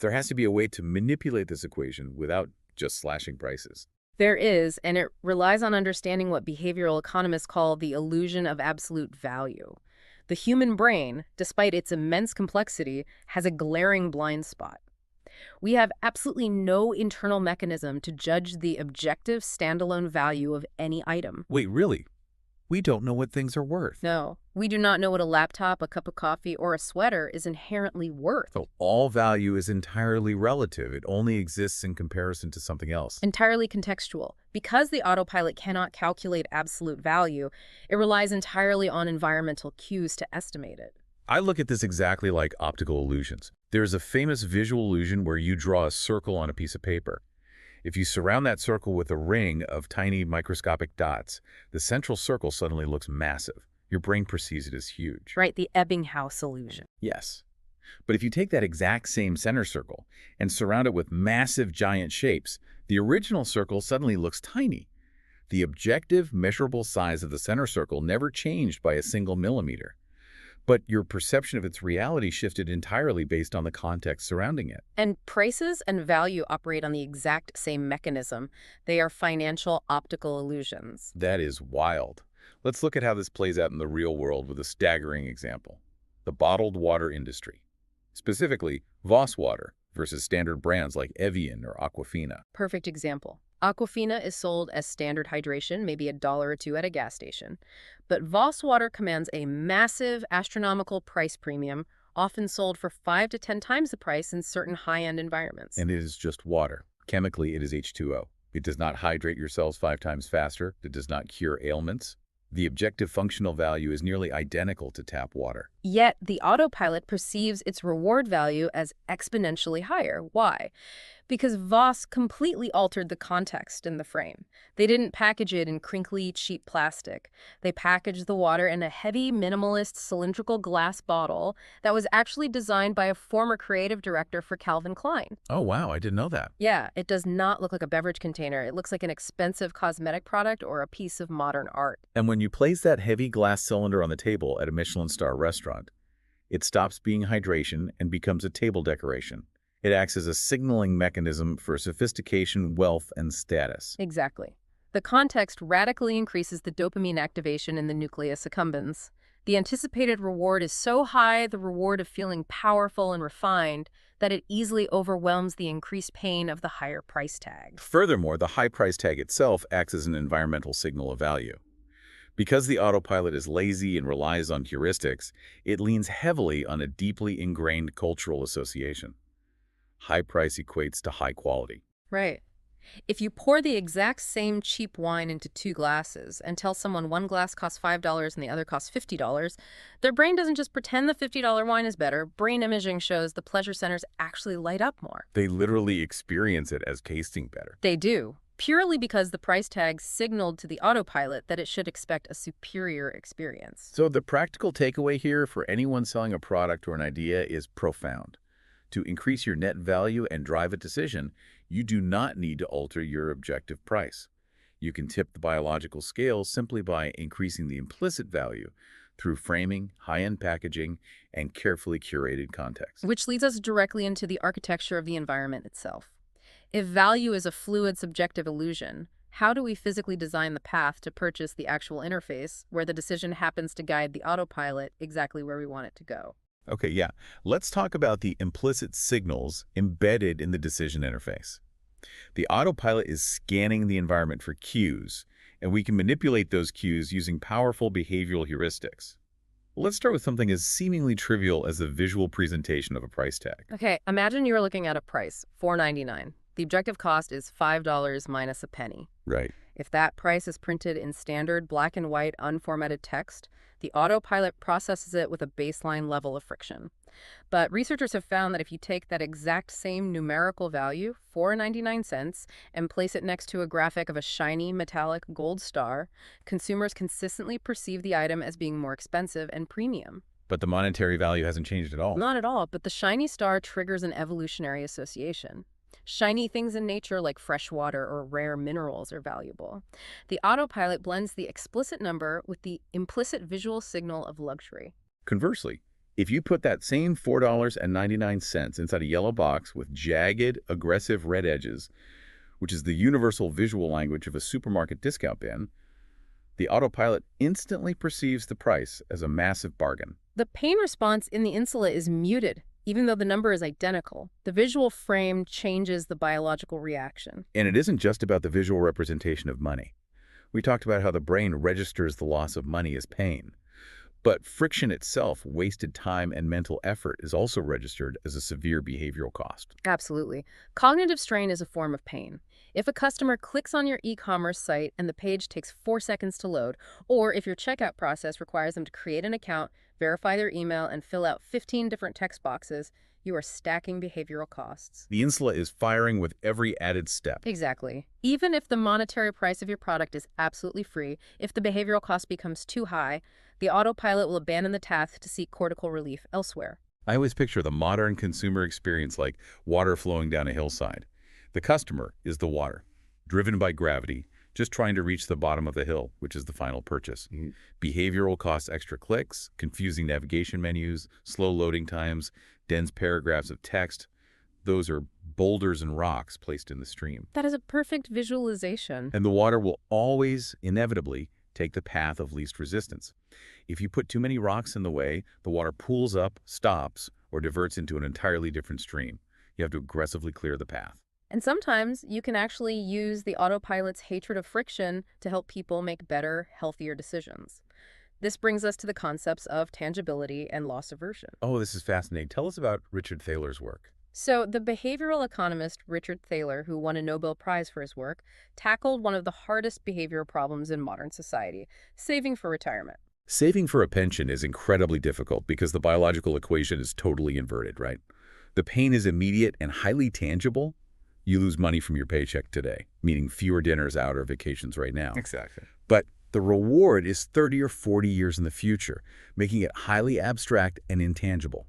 A: There has to be a way to manipulate this equation without just slashing prices.
B: There is, and it relies on understanding what behavioral economists call the illusion of absolute value. The human brain, despite its immense complexity, has a glaring blind spot. We have absolutely no internal mechanism to judge the objective standalone value of any item.
A: Wait, really? We don't know what things are worth.
B: No, we do not know what a laptop, a cup of coffee, or a sweater is inherently worth.
A: So all value is entirely relative. It only exists in comparison to something else.
B: Entirely contextual. Because the autopilot cannot calculate absolute value, it relies entirely on environmental cues to estimate it.
A: I look at this exactly like optical illusions. There's a famous visual illusion where you draw a circle on a piece of paper. If you surround that circle with a ring of tiny microscopic dots, the central circle suddenly looks massive. Your brain perceives it as huge.
B: Right, the Ebbinghaus illusion.
A: Yes. But if you take that exact same center circle and surround it with massive giant shapes, the original circle suddenly looks tiny. The objective, measurable size of the center circle never changed by a single millimeter. But your perception of its reality shifted entirely based on the context surrounding it.
B: And prices and value operate on the exact same mechanism. They are financial optical illusions.
A: That is wild. Let's look at how this plays out in the real world with a staggering example. The bottled water industry. Specifically, Voss water versus standard brands like Evian or Aquafina.
B: Perfect example. Aquafina is sold as standard hydration, maybe $1 or $2 at a gas station. But Voss water commands a massive astronomical price premium, often sold for 5 to 10 times the price in certain high-end environments.
A: And it is just water. Chemically, it is H2O. It does not hydrate your cells 5 times faster. It does not cure ailments. The objective functional value is nearly identical to tap water.
B: Yet the autopilot perceives its reward value as exponentially higher. Why? Because Voss completely altered the context in the frame. They didn't package it in crinkly, cheap plastic. They packaged the water in a heavy, minimalist, cylindrical glass bottle that was actually designed by a former creative director for Calvin Klein.
A: Oh, wow, I didn't know that.
B: Yeah, it does not look like a beverage container. It looks like an expensive cosmetic product or a piece of modern art.
A: And when you place that heavy glass cylinder on the table at a Michelin star restaurant, it stops being hydration and becomes a table decoration. It acts as a signaling mechanism for sophistication, wealth, and status.
B: Exactly. The context radically increases the dopamine activation in the nucleus accumbens. The anticipated reward is so high, the reward of feeling powerful and refined, that it easily overwhelms the increased pain of the higher price tag.
A: Furthermore, the high price tag itself acts as an environmental signal of value. Because the autopilot is lazy and relies on heuristics, it leans heavily on a deeply ingrained cultural association. High price equates to high quality.
B: Right. If you pour the exact same cheap wine into two glasses and tell someone one glass costs $5 and the other costs $50, their brain doesn't just pretend the $50 wine is better. Brain imaging shows the pleasure centers actually light up more.
A: They literally experience it as tasting better.
B: They do, purely because the price tag signaled to the autopilot that it should expect a superior experience.
A: So the practical takeaway here for anyone selling a product or an idea is profound. To increase your net value and drive a decision, you do not need to alter your objective price. You can tip the biological scale simply by increasing the implicit value through framing, high-end packaging, and carefully curated context.
B: Which leads us directly into the architecture of the environment itself. If value is a fluid, subjective illusion, how do we physically design the path to purchase the actual interface where the decision happens to guide the autopilot exactly where we want it to go?
A: Okay, yeah. Let's talk about the implicit signals embedded in the decision interface. The autopilot is scanning the environment for cues, and we can manipulate those cues using powerful behavioral heuristics. Let's start with something as seemingly trivial as the visual presentation of a price tag.
B: Okay, imagine you're looking at a price, $4.99. The objective cost is $5 minus a penny.
A: Right.
B: If that price is printed in standard black and white unformatted text, the autopilot processes it with a baseline level of friction. But researchers have found that if you take that exact same numerical value, 4.99 cents, and place it next to a graphic of a shiny metallic gold star, consumers consistently perceive the item as being more expensive and premium.
A: But the monetary value hasn't changed at all.
B: Not at all, but the shiny star triggers an evolutionary association. Shiny things in nature like fresh water or rare minerals are valuable. The autopilot blends the explicit number with the implicit visual signal of luxury.
A: Conversely, if you put that same $4.99 inside a yellow box with jagged, aggressive red edges, which is the universal visual language of a supermarket discount bin, the autopilot instantly perceives the price as a massive bargain.
B: The pain response in the insula is muted, even though the number is identical. The visual frame changes the biological reaction.
A: And it isn't just about the visual representation of money. We talked about how the brain registers the loss of money as pain. But friction itself, wasted time and mental effort, is also registered as a severe behavioral cost.
B: Absolutely. Cognitive strain is a form of pain. If a customer clicks on your e-commerce site and the page takes 4 seconds to load, or if your checkout process requires them to create an account, verify their email, and fill out 15 different text boxes, you are stacking behavioral costs.
A: The insula is firing with every added step.
B: Exactly. Even if the monetary price of your product is absolutely free, if the behavioral cost becomes too high, the autopilot will abandon the task to seek cortical relief elsewhere.
A: I always picture the modern consumer experience like water flowing down a hillside. The customer is the water, driven by gravity, just trying to reach the bottom of the hill, which is the final purchase. Behavioral costs extra clicks, confusing navigation menus, slow loading times, dense paragraphs of text. Those are boulders and rocks placed in the stream.
B: That is a perfect visualization.
A: And the water will always, inevitably, take the path of least resistance. If you put too many rocks in the way, the water pools up, stops, or diverts into an entirely different stream. You have to aggressively clear the path.
B: And sometimes you can actually use the autopilot's hatred of friction to help people make better, healthier decisions. This brings us to the concepts of tangibility and loss aversion.
A: Oh, this is fascinating. Tell us about Richard Thaler's work.
B: So, the behavioral economist Richard Thaler, who won a Nobel Prize for his work, tackled one of the hardest behavioral problems in modern society, saving for retirement.
A: Saving for a pension is incredibly difficult because the biological equation is totally inverted, right? The pain is immediate and highly tangible. You lose money from your paycheck today, meaning fewer dinners out or vacations right now.
C: Exactly.
A: But the reward is 30 or 40 years in the future, making it highly abstract and intangible.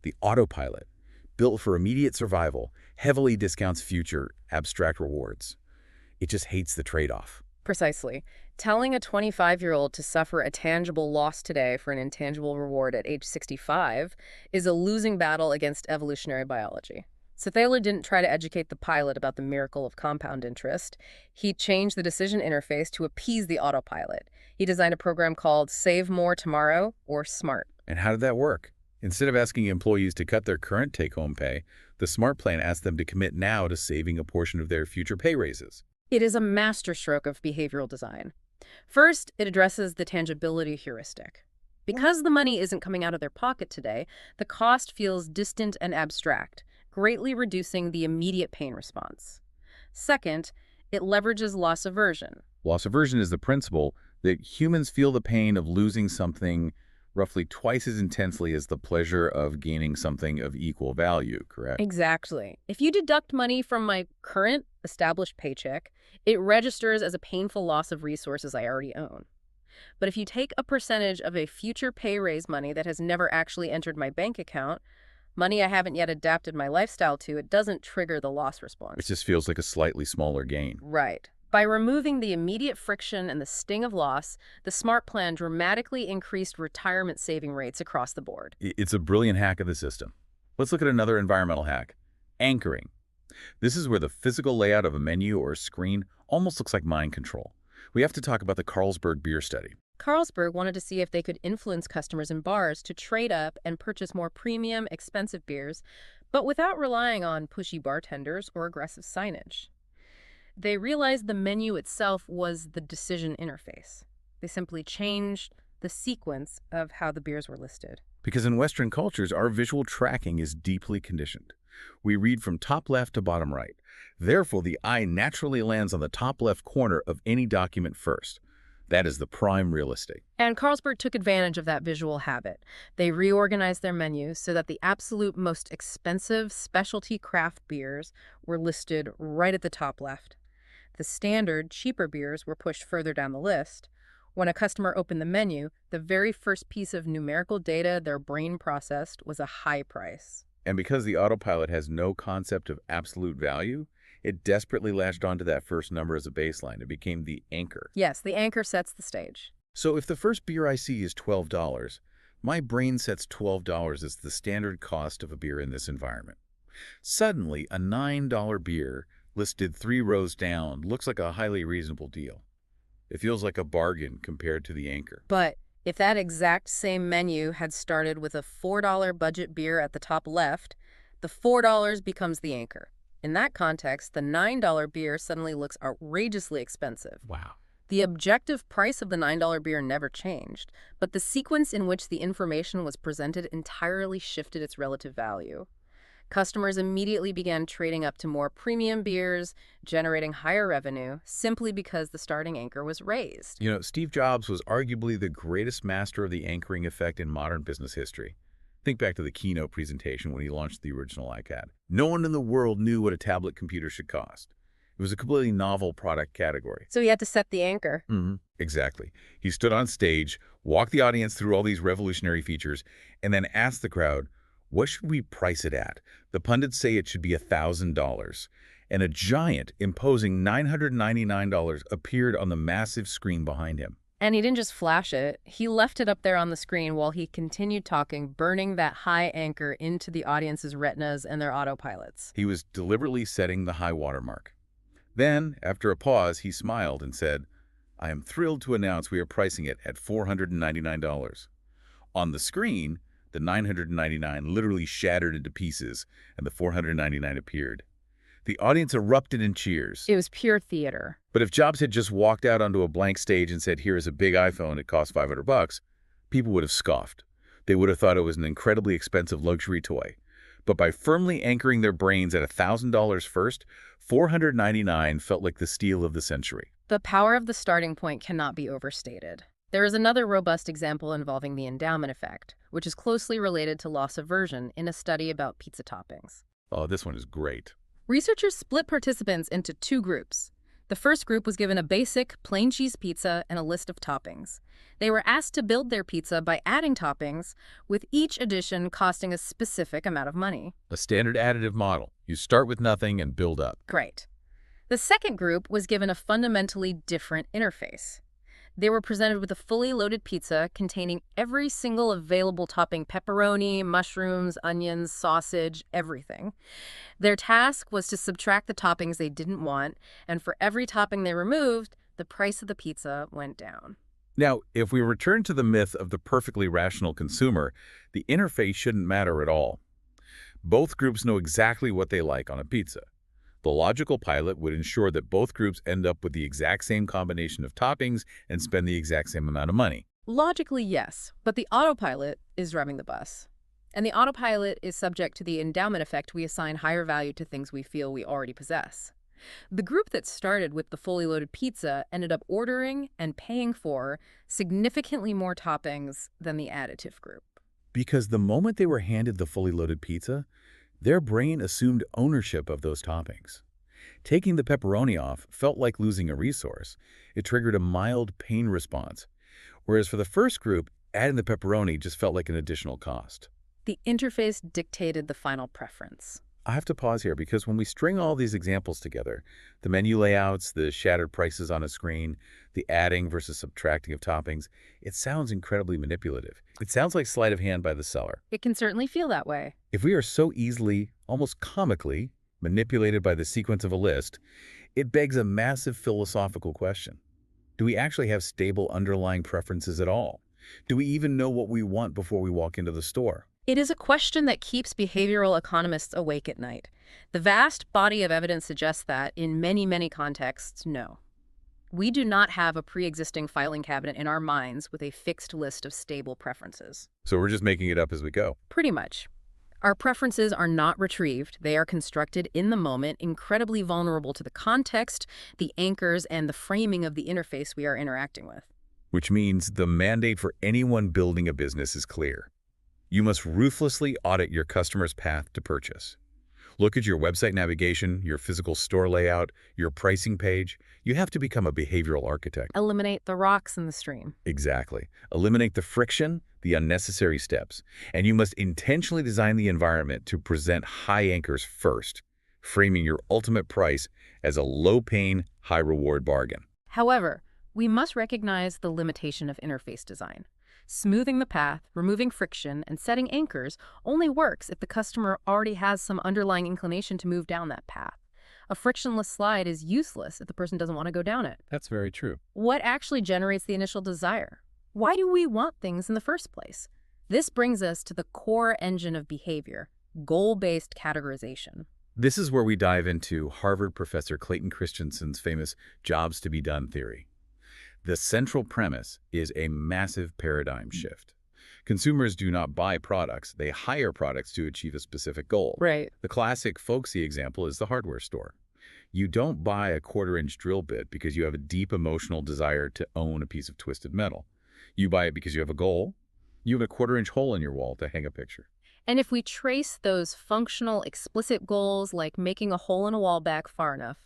A: The autopilot, built for immediate survival, heavily discounts future abstract rewards. It just hates the trade-off.
B: Precisely. Telling a 25-year-old to suffer a tangible loss today for an intangible reward at age 65 is a losing battle against evolutionary biology. So Thaler didn't try to educate the pilot about the miracle of compound interest. He changed the decision interface to appease the autopilot. He designed a program called Save More Tomorrow, or SMART.
A: And how did that work? Instead of asking employees to cut their current take-home pay, the SMART plan asked them to commit now to saving a portion of their future pay raises.
B: It is a masterstroke of behavioral design. First, it addresses the tangibility heuristic. Because the money isn't coming out of their pocket today, the cost feels distant and abstract, greatly reducing the immediate pain response. Second, it leverages loss aversion.
A: Loss aversion is the principle that humans feel the pain of losing something roughly twice as intensely as the pleasure of gaining something of equal value, correct?
B: Exactly. If you deduct money from my current established paycheck, it registers as a painful loss of resources I already own. But if you take a percentage of a future pay raise money that has never actually entered my bank account, money I haven't yet adapted my lifestyle to, it doesn't trigger the loss response.
A: It just feels like a slightly smaller gain.
B: Right. By removing the immediate friction and the sting of loss, the SMART plan dramatically increased retirement saving rates across the board.
A: It's a brilliant hack of the system. Let's look at another environmental hack, anchoring. This is where the physical layout of a menu or a screen almost looks like mind control. We have to talk about the Carlsberg beer study.
B: Carlsberg wanted to see if they could influence customers in bars to trade up and purchase more premium, expensive beers, but without relying on pushy bartenders or aggressive signage. They realized the menu itself was the decision interface. They simply changed the sequence of how the beers were listed.
A: Because in Western cultures, our visual tracking is deeply conditioned. We read from top left to bottom right. Therefore, the eye naturally lands on the top left corner of any document first. That is the prime real estate.
B: And Carlsberg took advantage of that visual habit. They reorganized their menus so that the absolute most expensive specialty craft beers were listed right at the top left. The standard, cheaper beers were pushed further down the list. When a customer opened the menu, the very first piece of numerical data their brain processed was a high price.
A: And because the autopilot has no concept of absolute value, it desperately latched onto that first number as a baseline. It became the anchor.
B: Yes, the anchor sets the stage.
A: So if the first beer I see is $12, my brain sets $12 as the standard cost of a beer in this environment. Suddenly, a $9 beer listed 3 rows down looks like a highly reasonable deal. It feels like a bargain compared to the anchor.
B: But if that exact same menu had started with a $4 budget beer at the top left, the $4 becomes the anchor. In that context, the $9 beer suddenly looks outrageously expensive.
A: Wow.
B: The objective price of the $9 beer never changed, but the sequence in which the information was presented entirely shifted its relative value. Customers immediately began trading up to more premium beers, generating higher revenue, simply because the starting anchor was raised.
A: You know, Steve Jobs was arguably the greatest master of the anchoring effect in modern business history. Think back to the keynote presentation when he launched the original iPad. No one in the world knew what a tablet computer should cost. It was a completely novel product category.
B: So he had to set the anchor.
A: Exactly. He stood on stage, walked the audience through all these revolutionary features, and then asked the crowd, what should we price it at? The pundits say it should be $1,000. And a giant, imposing $999 appeared on the massive screen behind him.
B: And he didn't just flash it. He left it up there on the screen while he continued talking, burning that high anchor into the audience's retinas and their autopilots.
A: He was deliberately setting the high watermark. Then, after a pause, he smiled and said, I am thrilled to announce we are pricing it at $499. On the screen, the $999 literally shattered into pieces, and the $499 appeared. The audience erupted in cheers.
B: It was pure theater.
A: But if Jobs had just walked out onto a blank stage and said, here is a big iPhone, it costs $500, people would have scoffed. They would have thought it was an incredibly expensive luxury toy. But by firmly anchoring their brains at $1,000 first, $499 felt like the steal of the century.
B: The power of the starting point cannot be overstated. There is another robust example involving the endowment effect, which is closely related to loss aversion in a study about pizza toppings.
A: Oh, this one is great.
B: Researchers split participants into two groups. The first group was given a basic, plain cheese pizza and a list of toppings. They were asked to build their pizza by adding toppings, with each addition costing a specific amount of money.
A: A standard additive model. You start with nothing and build up.
B: Great. The second group was given a fundamentally different interface. They were presented with a fully loaded pizza containing every single available topping: pepperoni, mushrooms, onions, sausage, everything. Their task was to subtract the toppings they didn't want, and for every topping they removed, the price of the pizza went down.
A: Now, if we return to the myth of the perfectly rational consumer, the interface shouldn't matter at all. Both groups know exactly what they like on a pizza. The logical pilot would ensure that both groups end up with the exact same combination of toppings and spend the exact same amount of money.
B: Logically, yes, but the autopilot is driving the bus. And the autopilot is subject to the endowment effect. We assign higher value to things we feel we already possess. The group that started with the fully loaded pizza ended up ordering and paying for significantly more toppings than the additive group.
A: Because the moment they were handed the fully loaded pizza, their brain assumed ownership of those toppings. Taking the pepperoni off felt like losing a resource. It triggered a mild pain response. Whereas for the first group, adding the pepperoni just felt like an additional cost.
B: The interface dictated the final preference.
A: I have to pause here because when we string all these examples together, the menu layouts, the shattered prices on a screen, the adding versus subtracting of toppings, it sounds incredibly manipulative. It sounds like sleight of hand by the seller.
B: It can certainly feel that way.
A: If we are so easily, almost comically, manipulated by the sequence of a list, it begs a massive philosophical question. Do we actually have stable underlying preferences at all? Do we even know what we want before we walk into the store?
B: It is a question that keeps behavioral economists awake at night. The vast body of evidence suggests that, in many, many contexts, no. We do not have a pre-existing filing cabinet in our minds with a fixed list of stable preferences.
A: So we're just making it up as we go.
B: Pretty much. Our preferences are not retrieved. They are constructed in the moment, incredibly vulnerable to the context, the anchors, and the framing of the interface we are interacting with.
A: Which means the mandate for anyone building a business is clear. You must ruthlessly audit your customer's path to purchase. Look at your website navigation, your physical store layout, your pricing page. You have to become a behavioral architect.
B: Eliminate the rocks in the stream.
A: Exactly. Eliminate the friction, the unnecessary steps. And you must intentionally design the environment to present high anchors first, framing your ultimate price as a low-pain, high-reward bargain.
B: However, we must recognize the limitation of interface design. Smoothing the path, removing friction, and setting anchors only works if the customer already has some underlying inclination to move down that path. A frictionless slide is useless if the person doesn't want to go down it.
A: That's very true.
B: What actually generates the initial desire? Why do we want things in the first place? This brings us to the core engine of behavior, goal-based categorization.
A: This is where we dive into Harvard professor Clayton Christensen's famous jobs to be done theory. The central premise is a massive paradigm shift. Consumers do not buy products, they hire products to achieve a specific goal.
B: Right.
A: The classic folksy example is the hardware store. You don't buy a quarter-inch drill bit because you have a deep emotional desire to own a piece of twisted metal. You buy it because you have a goal. You have a quarter-inch hole in your wall to hang a picture.
B: And if we trace those functional, explicit goals like making a hole in a wall back far enough,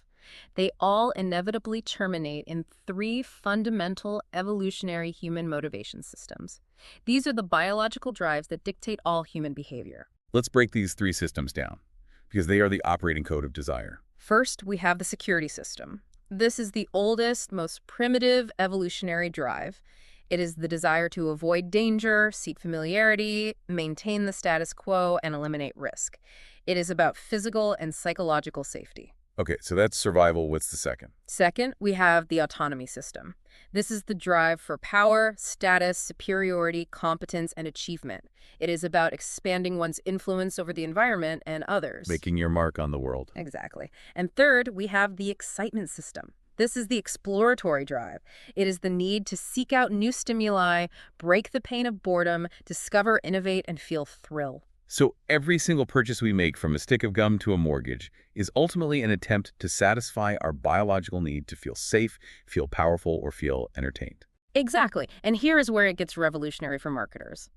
B: they all inevitably terminate in three fundamental evolutionary human motivation systems. These are the biological drives that dictate all human behavior.
A: Let's break these three systems down, because they are the operating code of desire.
B: First, we have the security system. This is the oldest, most primitive evolutionary drive. It is the desire to avoid danger, seek familiarity, maintain the status quo, and eliminate risk. It is about physical and psychological safety.
A: Okay, so that's survival. What's the second?
B: Second, we have the autonomy system. This is the drive for power, status, superiority, competence, and achievement. It is about expanding one's influence over the environment and others.
A: Making your mark on the world.
B: Exactly. And third, we have the excitement system. This is the exploratory drive. It is the need to seek out new stimuli, break the pain of boredom, discover, innovate, and feel thrill.
A: So every single purchase we make, from a stick of gum to a mortgage, is ultimately an attempt to satisfy our biological need to feel safe, feel powerful, or feel entertained.
B: Exactly. And here is where it gets revolutionary for marketers.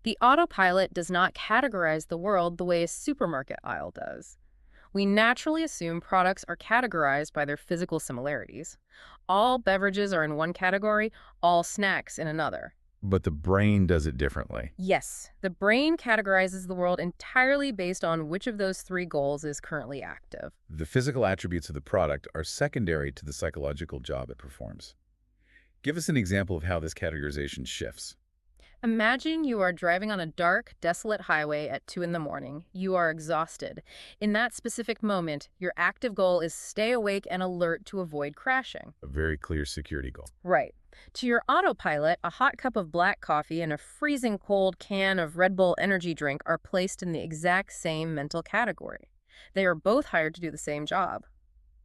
B: The autopilot does not categorize the world the way a supermarket aisle does. We naturally assume products are categorized by their physical similarities. All beverages are in one category, all snacks in another.
A: But the brain does it differently.
B: Yes, the brain categorizes the world entirely based on which of those three goals is currently active.
A: The physical attributes of the product are secondary to the psychological job it performs. Give us an example of how this categorization shifts.
B: Imagine you are driving on a dark, desolate highway at 2 in the morning. You are exhausted. In that specific moment, your active goal is stay awake and alert to avoid crashing.
A: A very clear security goal.
B: Right. To your autopilot, a hot cup of black coffee and a freezing cold can of Red Bull energy drink are placed in the exact same mental category. They are both hired to do the same job.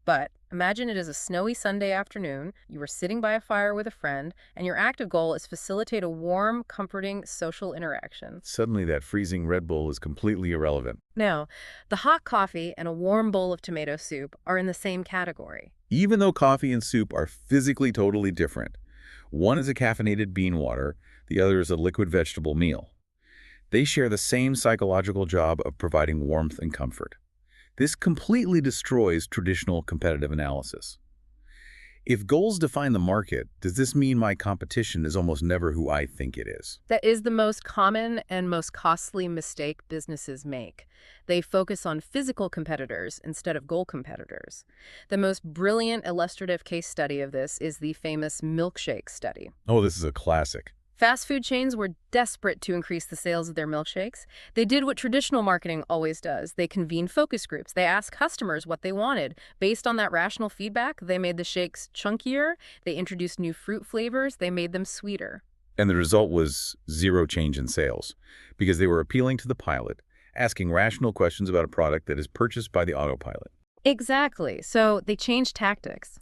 B: But imagine it is a snowy Sunday afternoon, you are sitting by a fire with a friend, and your active goal is facilitate a warm, comforting social interaction.
A: Suddenly, that freezing Red Bull is completely irrelevant.
B: Now, the hot coffee and a warm bowl of tomato soup are in the same category.
A: Even though coffee and soup are physically totally different, one is a caffeinated bean water, the other is a liquid vegetable meal. They share the same psychological job of providing warmth and comfort. This completely destroys traditional competitive analysis. If goals define the market, does this mean my competition is almost never who I think it is?
B: That is the most common and most costly mistake businesses make. They focus on physical competitors instead of goal competitors. The most brilliant illustrative case study of this is the famous milkshake study.
A: Oh, this is a classic.
B: Fast food chains were desperate to increase the sales of their milkshakes. They did what traditional marketing always does. They convened focus groups. They asked customers what they wanted. Based on that rational feedback, they made the shakes chunkier. They introduced new fruit flavors. They made them sweeter.
A: And the result was zero change in sales, because they were appealing to the pilot, asking rational questions about a product that is purchased by the autopilot.
B: Exactly. So they changed tactics.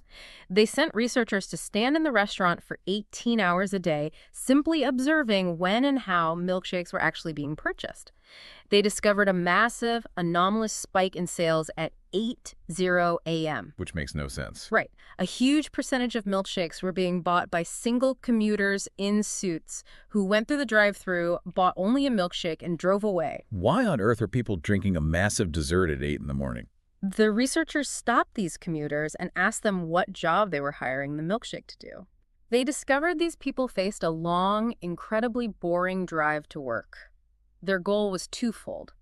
B: They sent researchers to stand in the restaurant for 18 hours a day, simply observing when and how milkshakes were actually being purchased. They discovered a massive, anomalous spike in sales at 8:00 a.m.
A: Which makes no sense.
B: Right. A huge percentage of milkshakes were being bought by single commuters in suits who went through the drive-thru, bought only a milkshake, and drove away.
A: Why on earth are people drinking a massive dessert at 8 in the morning?
B: The researchers stopped these commuters and asked them what job they were hiring the milkshake to do. They discovered these people faced a long, incredibly boring drive to work. Their goal was twofold.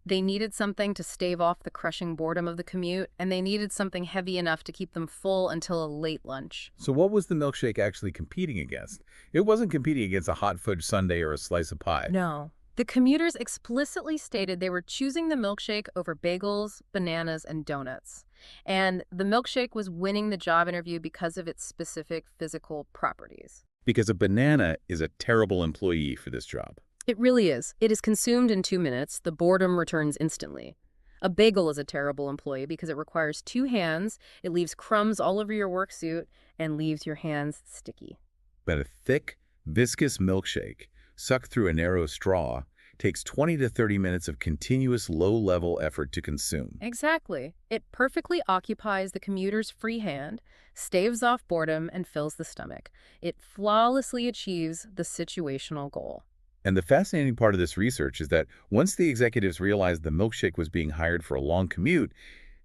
B: They needed something to stave off the crushing boredom of the commute, and they needed something heavy enough to keep them full until a late lunch.
A: So what was the milkshake actually competing against? It wasn't competing against a hot fudge sundae or a slice of pie.
B: No. The commuters explicitly stated they were choosing the milkshake over bagels, bananas, and donuts. And the milkshake was winning the job interview because of its specific physical properties.
A: Because a banana is a terrible employee for this job.
B: It really is. It is consumed in 2 minutes. The boredom returns instantly. A bagel is a terrible employee because it requires 2 hands, it leaves crumbs all over your work suit, and leaves your hands sticky.
A: But a thick, viscous milkshake, sucked through a narrow straw, takes 20 to 30 minutes of continuous low-level effort to consume.
B: Exactly. It perfectly occupies the commuter's free hand, staves off boredom, and fills the stomach. It flawlessly achieves the situational goal.
A: And the fascinating part of this research is that once the executives realized the milkshake was being hired for a long commute,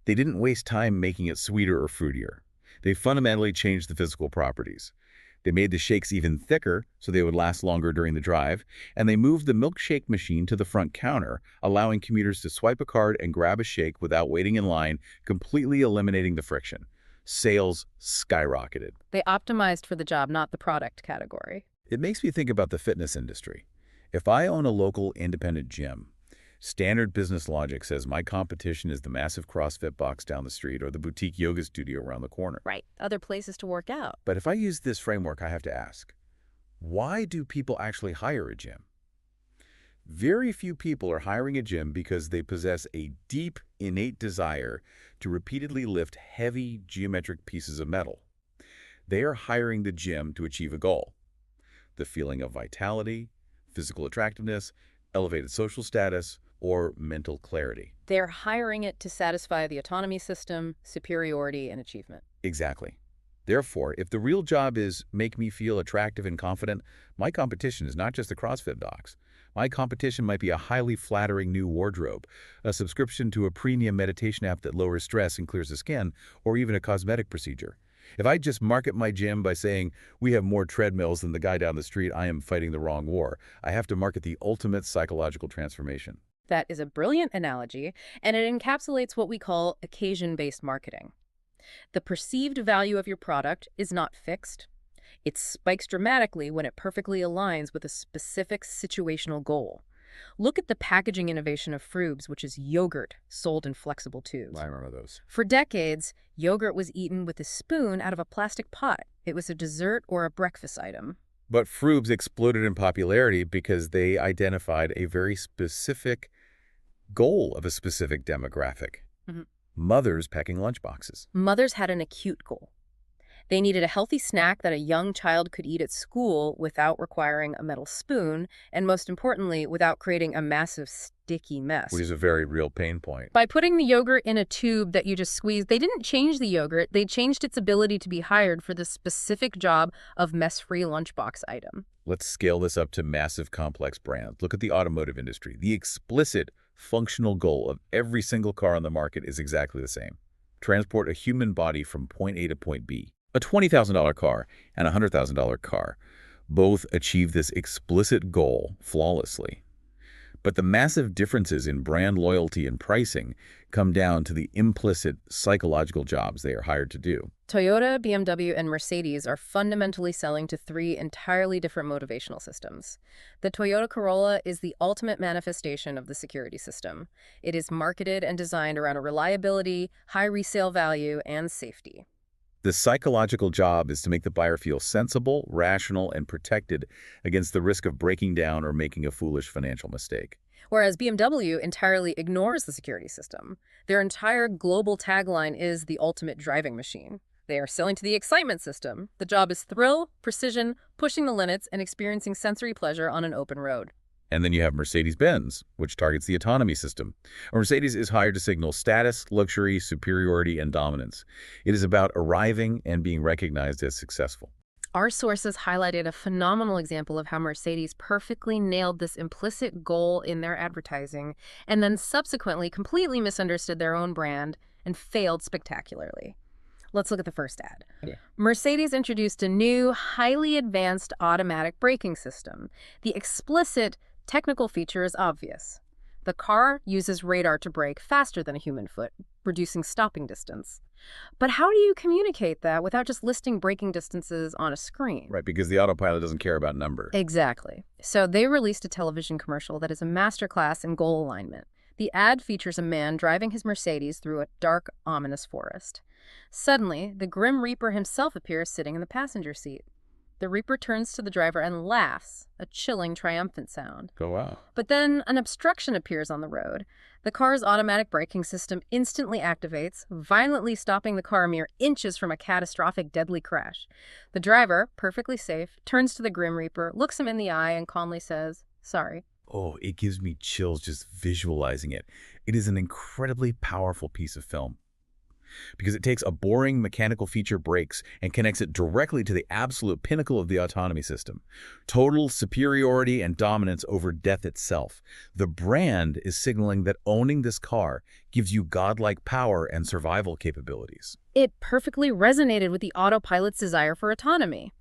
A: they didn't waste time making it sweeter or fruitier. They fundamentally changed the physical properties. They made the shakes even thicker so they would last longer during the drive, and they moved the milkshake machine to the front counter, allowing commuters to swipe a card and grab a shake without waiting in line, completely eliminating the friction. Sales skyrocketed.
B: They optimized for the job, not the product category.
A: It makes me think about the fitness industry. If I own a local independent gym, standard business logic says my competition is the massive CrossFit box down the street or the boutique yoga studio around the corner.
B: Right. Other places to work out.
A: But if I use this framework, I have to ask, why do people actually hire a gym? Very few people are hiring a gym because they possess a deep, innate desire to repeatedly lift heavy geometric pieces of metal. They are hiring the gym to achieve a goal: the feeling of vitality, physical attractiveness, elevated social status, or mental clarity.
B: They're hiring it to satisfy the autonomy system, superiority, and achievement.
A: Exactly. Therefore, if the real job is make me feel attractive and confident, my competition is not just the CrossFit docs. My competition might be a highly flattering new wardrobe, a subscription to a premium meditation app that lowers stress and clears the skin, or even a cosmetic procedure. If I just market my gym by saying, we have more treadmills than the guy down the street, I am fighting the wrong war. I have to market the ultimate psychological transformation.
B: That is a brilliant analogy, and it encapsulates what we call occasion-based marketing. The perceived value of your product is not fixed. It spikes dramatically when it perfectly aligns with a specific situational goal. Look at the packaging innovation of Frubes, which is yogurt sold in flexible tubes.
A: I remember those.
B: For decades, yogurt was eaten with a spoon out of a plastic pot. It was a dessert or a breakfast item.
A: But Frubes exploded in popularity because they identified a very specific goal of a specific demographic.
B: Mhm.
A: Mothers packing lunchboxes.
B: Mothers had an acute goal. They needed a healthy snack that a young child could eat at school without requiring a metal spoon, and most importantly, without creating a massive sticky mess.
A: Which is a very real pain point.
B: By putting the yogurt in a tube that you just squeezed, they didn't change the yogurt, they changed its ability to be hired for the specific job of mess-free lunchbox item.
A: Let's scale this up to massive complex brands. Look at the automotive industry. The explicit functional goal of every single car on the market is exactly the same. Transport a human body from point A to point B. A $20,000 car and a $100,000 car both achieve this explicit goal flawlessly. But the massive differences in brand loyalty and pricing come down to the implicit psychological jobs they are hired to do.
B: Toyota, BMW, and Mercedes are fundamentally selling to three entirely different motivational systems. The Toyota Corolla is the ultimate manifestation of the security system. It is marketed and designed around reliability, high resale value, and safety.
A: The psychological job is to make the buyer feel sensible, rational, and protected against the risk of breaking down or making a foolish financial mistake.
B: Whereas BMW entirely ignores the security system. Their entire global tagline is the ultimate driving machine. They are selling to the excitement system. The job is thrill, precision, pushing the limits, and experiencing sensory pleasure on an open road.
A: And then you have Mercedes-Benz, which targets the autonomy system. A Mercedes is hired to signal status, luxury, superiority, and dominance. It is about arriving and being recognized as successful.
B: Our sources highlighted a phenomenal example of how Mercedes perfectly nailed this implicit goal in their advertising and then subsequently completely misunderstood their own brand and failed spectacularly. Let's look at the first ad.
A: Okay.
B: Mercedes introduced a new, highly advanced automatic braking system. The explicit technical feature is obvious. The car uses radar to brake faster than a human foot, reducing stopping distance. But how do you communicate that without just listing braking distances on a screen?
A: Right, because the autopilot doesn't care about number.
B: Exactly. So they released a television commercial that is a masterclass in goal alignment. The ad features a man driving his Mercedes through a dark, ominous forest. Suddenly, the Grim Reaper himself appears sitting in the passenger seat. The Reaper turns to the driver and laughs, a chilling, triumphant sound.
A: Oh, wow.
B: But then an obstruction appears on the road. The car's automatic braking system instantly activates, violently stopping the car mere inches from a catastrophic, deadly crash. The driver, perfectly safe, turns to the Grim Reaper, looks him in the eye, and calmly says, "Sorry."
A: Oh, it gives me chills just visualizing it. It is an incredibly powerful piece of film, because it takes a boring mechanical feature brakes and connects it directly to the absolute pinnacle of the autonomy system. Total superiority and dominance over death itself. The brand is signaling that owning this car gives you godlike power and survival capabilities.
B: It perfectly resonated with the autopilot's desire for autonomy.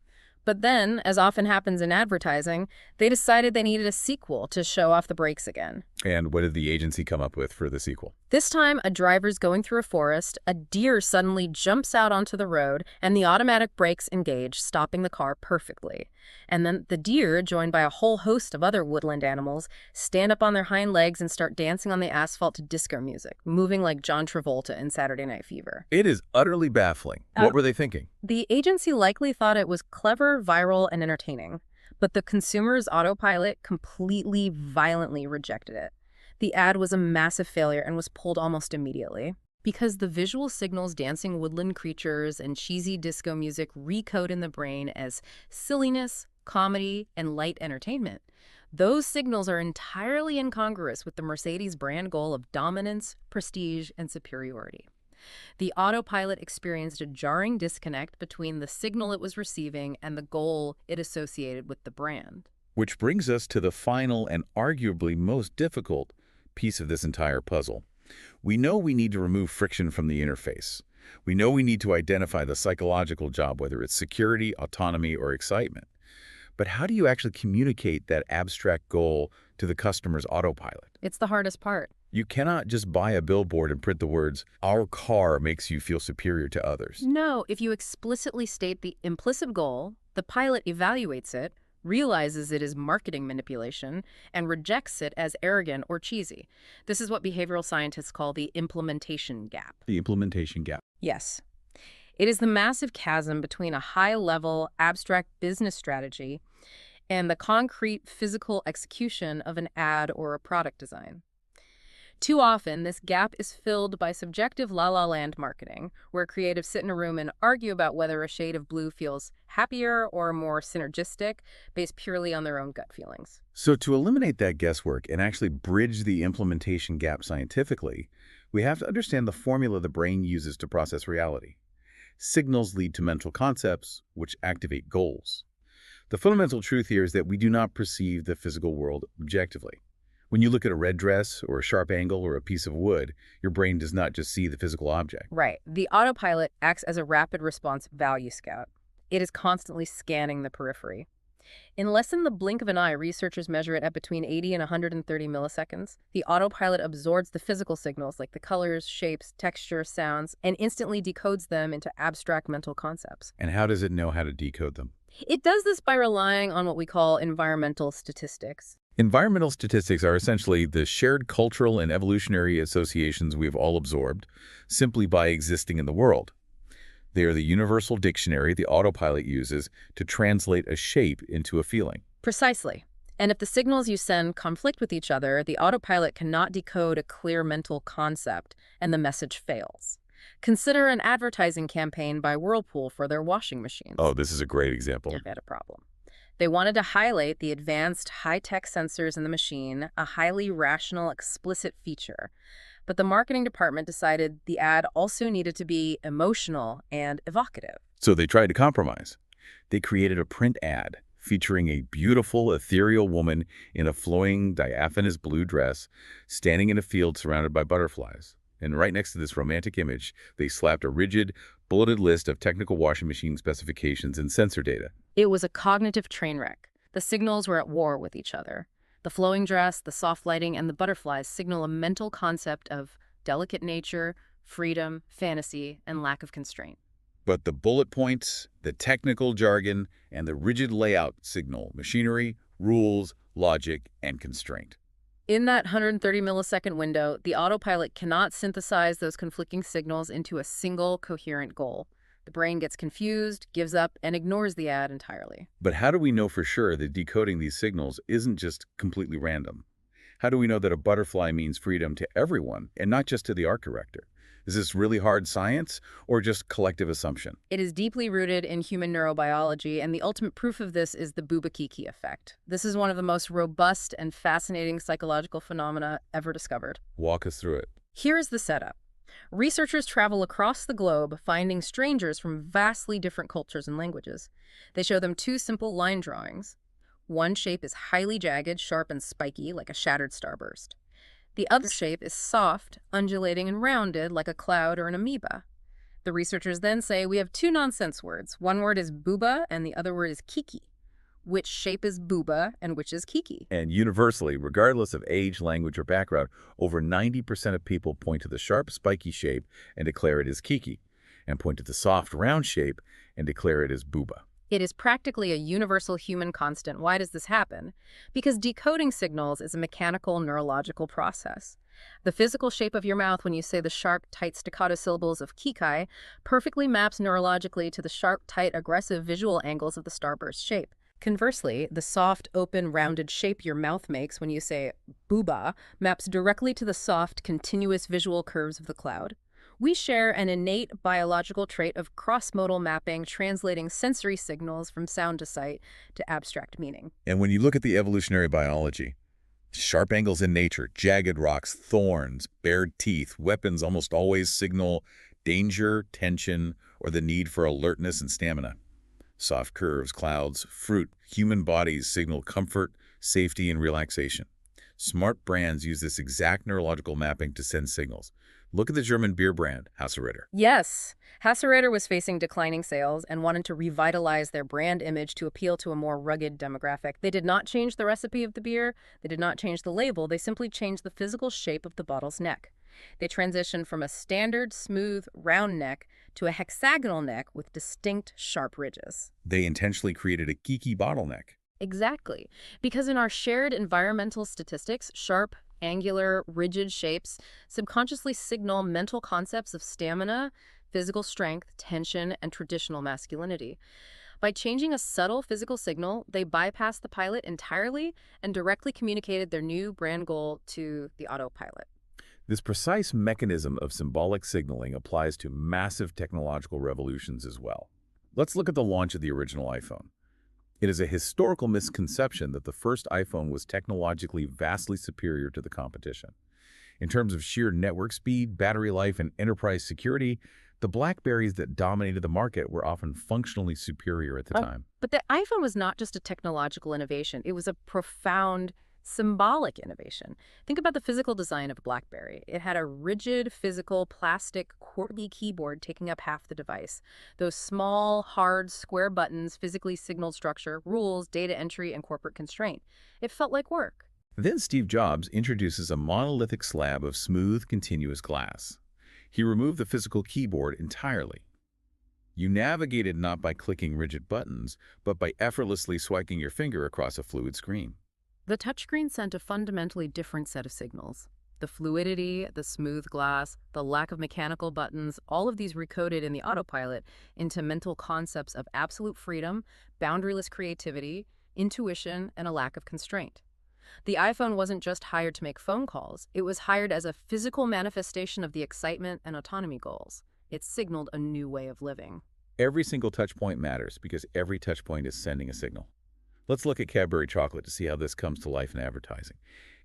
B: But then, as often happens in advertising, they decided they needed a sequel to show off the brakes again.
A: And what did the agency come up with for the sequel?
B: This time, a driver's going through a forest, a deer suddenly jumps out onto the road, and the automatic brakes engage, stopping the car perfectly. And then the deer, joined by a whole host of other woodland animals, stand up on their hind legs and start dancing on the asphalt to disco music, moving like John Travolta in Saturday Night Fever.
A: It is utterly baffling. What were they thinking?
B: The agency likely thought it was clever, viral, and entertaining. But the consumer's autopilot completely, violently rejected it. The ad was a massive failure and was pulled almost immediately. Because the visual signals dancing woodland creatures and cheesy disco music recode in the brain as silliness, comedy, and light entertainment. Those signals are entirely incongruous with the Mercedes brand goal of dominance, prestige, and superiority. The autopilot experienced a jarring disconnect between the signal it was receiving and the goal it associated with the brand.
A: Which brings us to the final and arguably most difficult piece of this entire puzzle. We know we need to remove friction from the interface. We know we need to identify the psychological job, whether it's security, autonomy, or excitement. But how do you actually communicate that abstract goal to the customer's autopilot?
B: It's the hardest part.
A: You cannot just buy a billboard and print the words, "Our car makes you feel superior to others."
B: No, if you explicitly state the implicit goal, the pilot evaluates it, realizes it is marketing manipulation, and rejects it as arrogant or cheesy. This is what behavioral scientists call the implementation gap.
A: The implementation gap.
B: Yes. It is the massive chasm between a high-level, abstract business strategy and the concrete physical execution of an ad or a product design. Too often, this gap is filled by subjective la-la land marketing, where creatives sit in a room and argue about whether a shade of blue feels happier or more synergistic, based purely on their own gut feelings.
A: So to eliminate that guesswork and actually bridge the implementation gap scientifically, we have to understand the formula the brain uses to process reality. Signals lead to mental concepts, which activate goals. The fundamental truth here is that we do not perceive the physical world objectively. When you look at a red dress or a sharp angle or a piece of wood, your brain does not just see the physical object.
B: Right. The autopilot acts as a rapid response value scout. It is constantly scanning the periphery. In less than the blink of an eye, researchers measure it at between 80 and 130 milliseconds. The autopilot absorbs the physical signals like the colors, shapes, textures, sounds, and instantly decodes them into abstract mental concepts.
A: And how does it know how to decode them?
B: It does this by relying on what we call environmental statistics.
A: Environmental statistics are essentially the shared cultural and evolutionary associations we've all absorbed simply by existing in the world. They are the universal dictionary the autopilot uses to translate a shape into a feeling.
B: Precisely. And if the signals you send conflict with each other, the autopilot cannot decode a clear mental concept, and the message fails. Consider an advertising campaign by Whirlpool for their washing machines.
A: Oh, this is a great example.
B: You've got a problem. They wanted to highlight the advanced high-tech sensors in the machine, a highly rational, explicit feature. But the marketing department decided the ad also needed to be emotional and evocative.
A: So they tried to compromise. They created a print ad featuring a beautiful, ethereal woman in a flowing, diaphanous blue dress standing in a field surrounded by butterflies. And right next to this romantic image, they slapped a rigid, bulleted list of technical washing machine specifications and sensor data.
B: It was a cognitive train wreck. The signals were at war with each other. The flowing dress, the soft lighting, and the butterflies signal a mental concept of delicate nature, freedom, fantasy, and lack of constraint.
A: But the bullet points, the technical jargon, and the rigid layout signal machinery, rules, logic, and constraint.
B: In that 130 millisecond window, the autopilot cannot synthesize those conflicting signals into a single coherent goal. The brain gets confused, gives up, and ignores the ad entirely.
A: But how do we know for sure that decoding these signals isn't just completely random? How do we know that a butterfly means freedom to everyone and not just to the art director? Is this really hard science or just collective assumption?
B: It is deeply rooted in human neurobiology, and the ultimate proof of this is the Bubakiki effect. This is one of the most robust and fascinating psychological phenomena ever discovered.
A: Walk us through it.
B: Here is the setup. Researchers travel across the globe, finding strangers from vastly different cultures and languages. They show them two simple line drawings. One shape is highly jagged, sharp, and spiky, like a shattered starburst. The other shape is soft, undulating, and rounded, like a cloud or an amoeba. The researchers then say we have two nonsense words. One word is booba, and the other word is kiki. Which shape is booba, and which is kiki?
A: And universally, regardless of age, language, or background, over 90% of people point to the sharp, spiky shape and declare it is kiki, and point to the soft, round shape and declare it is booba.
B: It is practically a universal human constant. Why does this happen? Because decoding signals is a mechanical neurological process. The physical shape of your mouth when you say the sharp, tight staccato syllables of kikai perfectly maps neurologically to the sharp, tight, aggressive visual angles of the starburst shape. Conversely, the soft, open, rounded shape your mouth makes when you say booba maps directly to the soft, continuous visual curves of the cloud. We share an innate biological trait of cross-modal mapping, translating sensory signals from sound to sight to abstract meaning.
A: And when you look at the evolutionary biology, sharp angles in nature, jagged rocks, thorns, bared teeth, weapons almost always signal danger, tension, or the need for alertness and stamina. Soft curves, clouds, fruit, human bodies signal comfort, safety, and relaxation. Smart brands use this exact neurological mapping to send signals. Look at the German beer brand, Hasseröder.
B: Yes, Hasseröder was facing declining sales and wanted to revitalize their brand image to appeal to a more rugged demographic. They did not change the recipe of the beer, they did not change the label, they simply changed the physical shape of the bottle's neck. They transitioned from a standard, smooth, round neck to a hexagonal neck with distinct, sharp ridges.
A: They intentionally created a geeky bottleneck.
B: Exactly. Because in our shared environmental statistics, sharp, angular, rigid shapes subconsciously signal mental concepts of stamina, physical strength, tension, and traditional masculinity. By changing a subtle physical signal, they bypassed the pilot entirely and directly communicated their new brand goal to the autopilot.
A: This precise mechanism of symbolic signaling applies to massive technological revolutions as well. Let's look at the launch of the original iPhone. It is a historical misconception that the first iPhone was technologically vastly superior to the competition. In terms of sheer network speed, battery life, and enterprise security, the BlackBerries that dominated the market were often functionally superior at the time.
B: But the iPhone was not just a technological innovation, it was a profound symbolic innovation. Think about the physical design of a BlackBerry. It had a rigid, physical, plastic, QWERTY keyboard taking up half the device. Those small, hard, square buttons physically signaled structure, rules, data entry, and corporate constraint. It felt like work.
A: Then Steve Jobs introduces a monolithic slab of smooth, continuous glass. He removed the physical keyboard entirely. You navigated not by clicking rigid buttons, but by effortlessly swiping your finger across a fluid screen.
B: The touchscreen sent a fundamentally different set of signals. The fluidity, the smooth glass, the lack of mechanical buttons, all of these recoded in the autopilot into mental concepts of absolute freedom, boundaryless creativity, intuition, and a lack of constraint. The iPhone wasn't just hired to make phone calls, it was hired as a physical manifestation of the excitement and autonomy goals. It signaled a new way of living.
A: Every single touch point matters because every touch point is sending a signal. Let's look at Cadbury chocolate to see how this comes to life in advertising.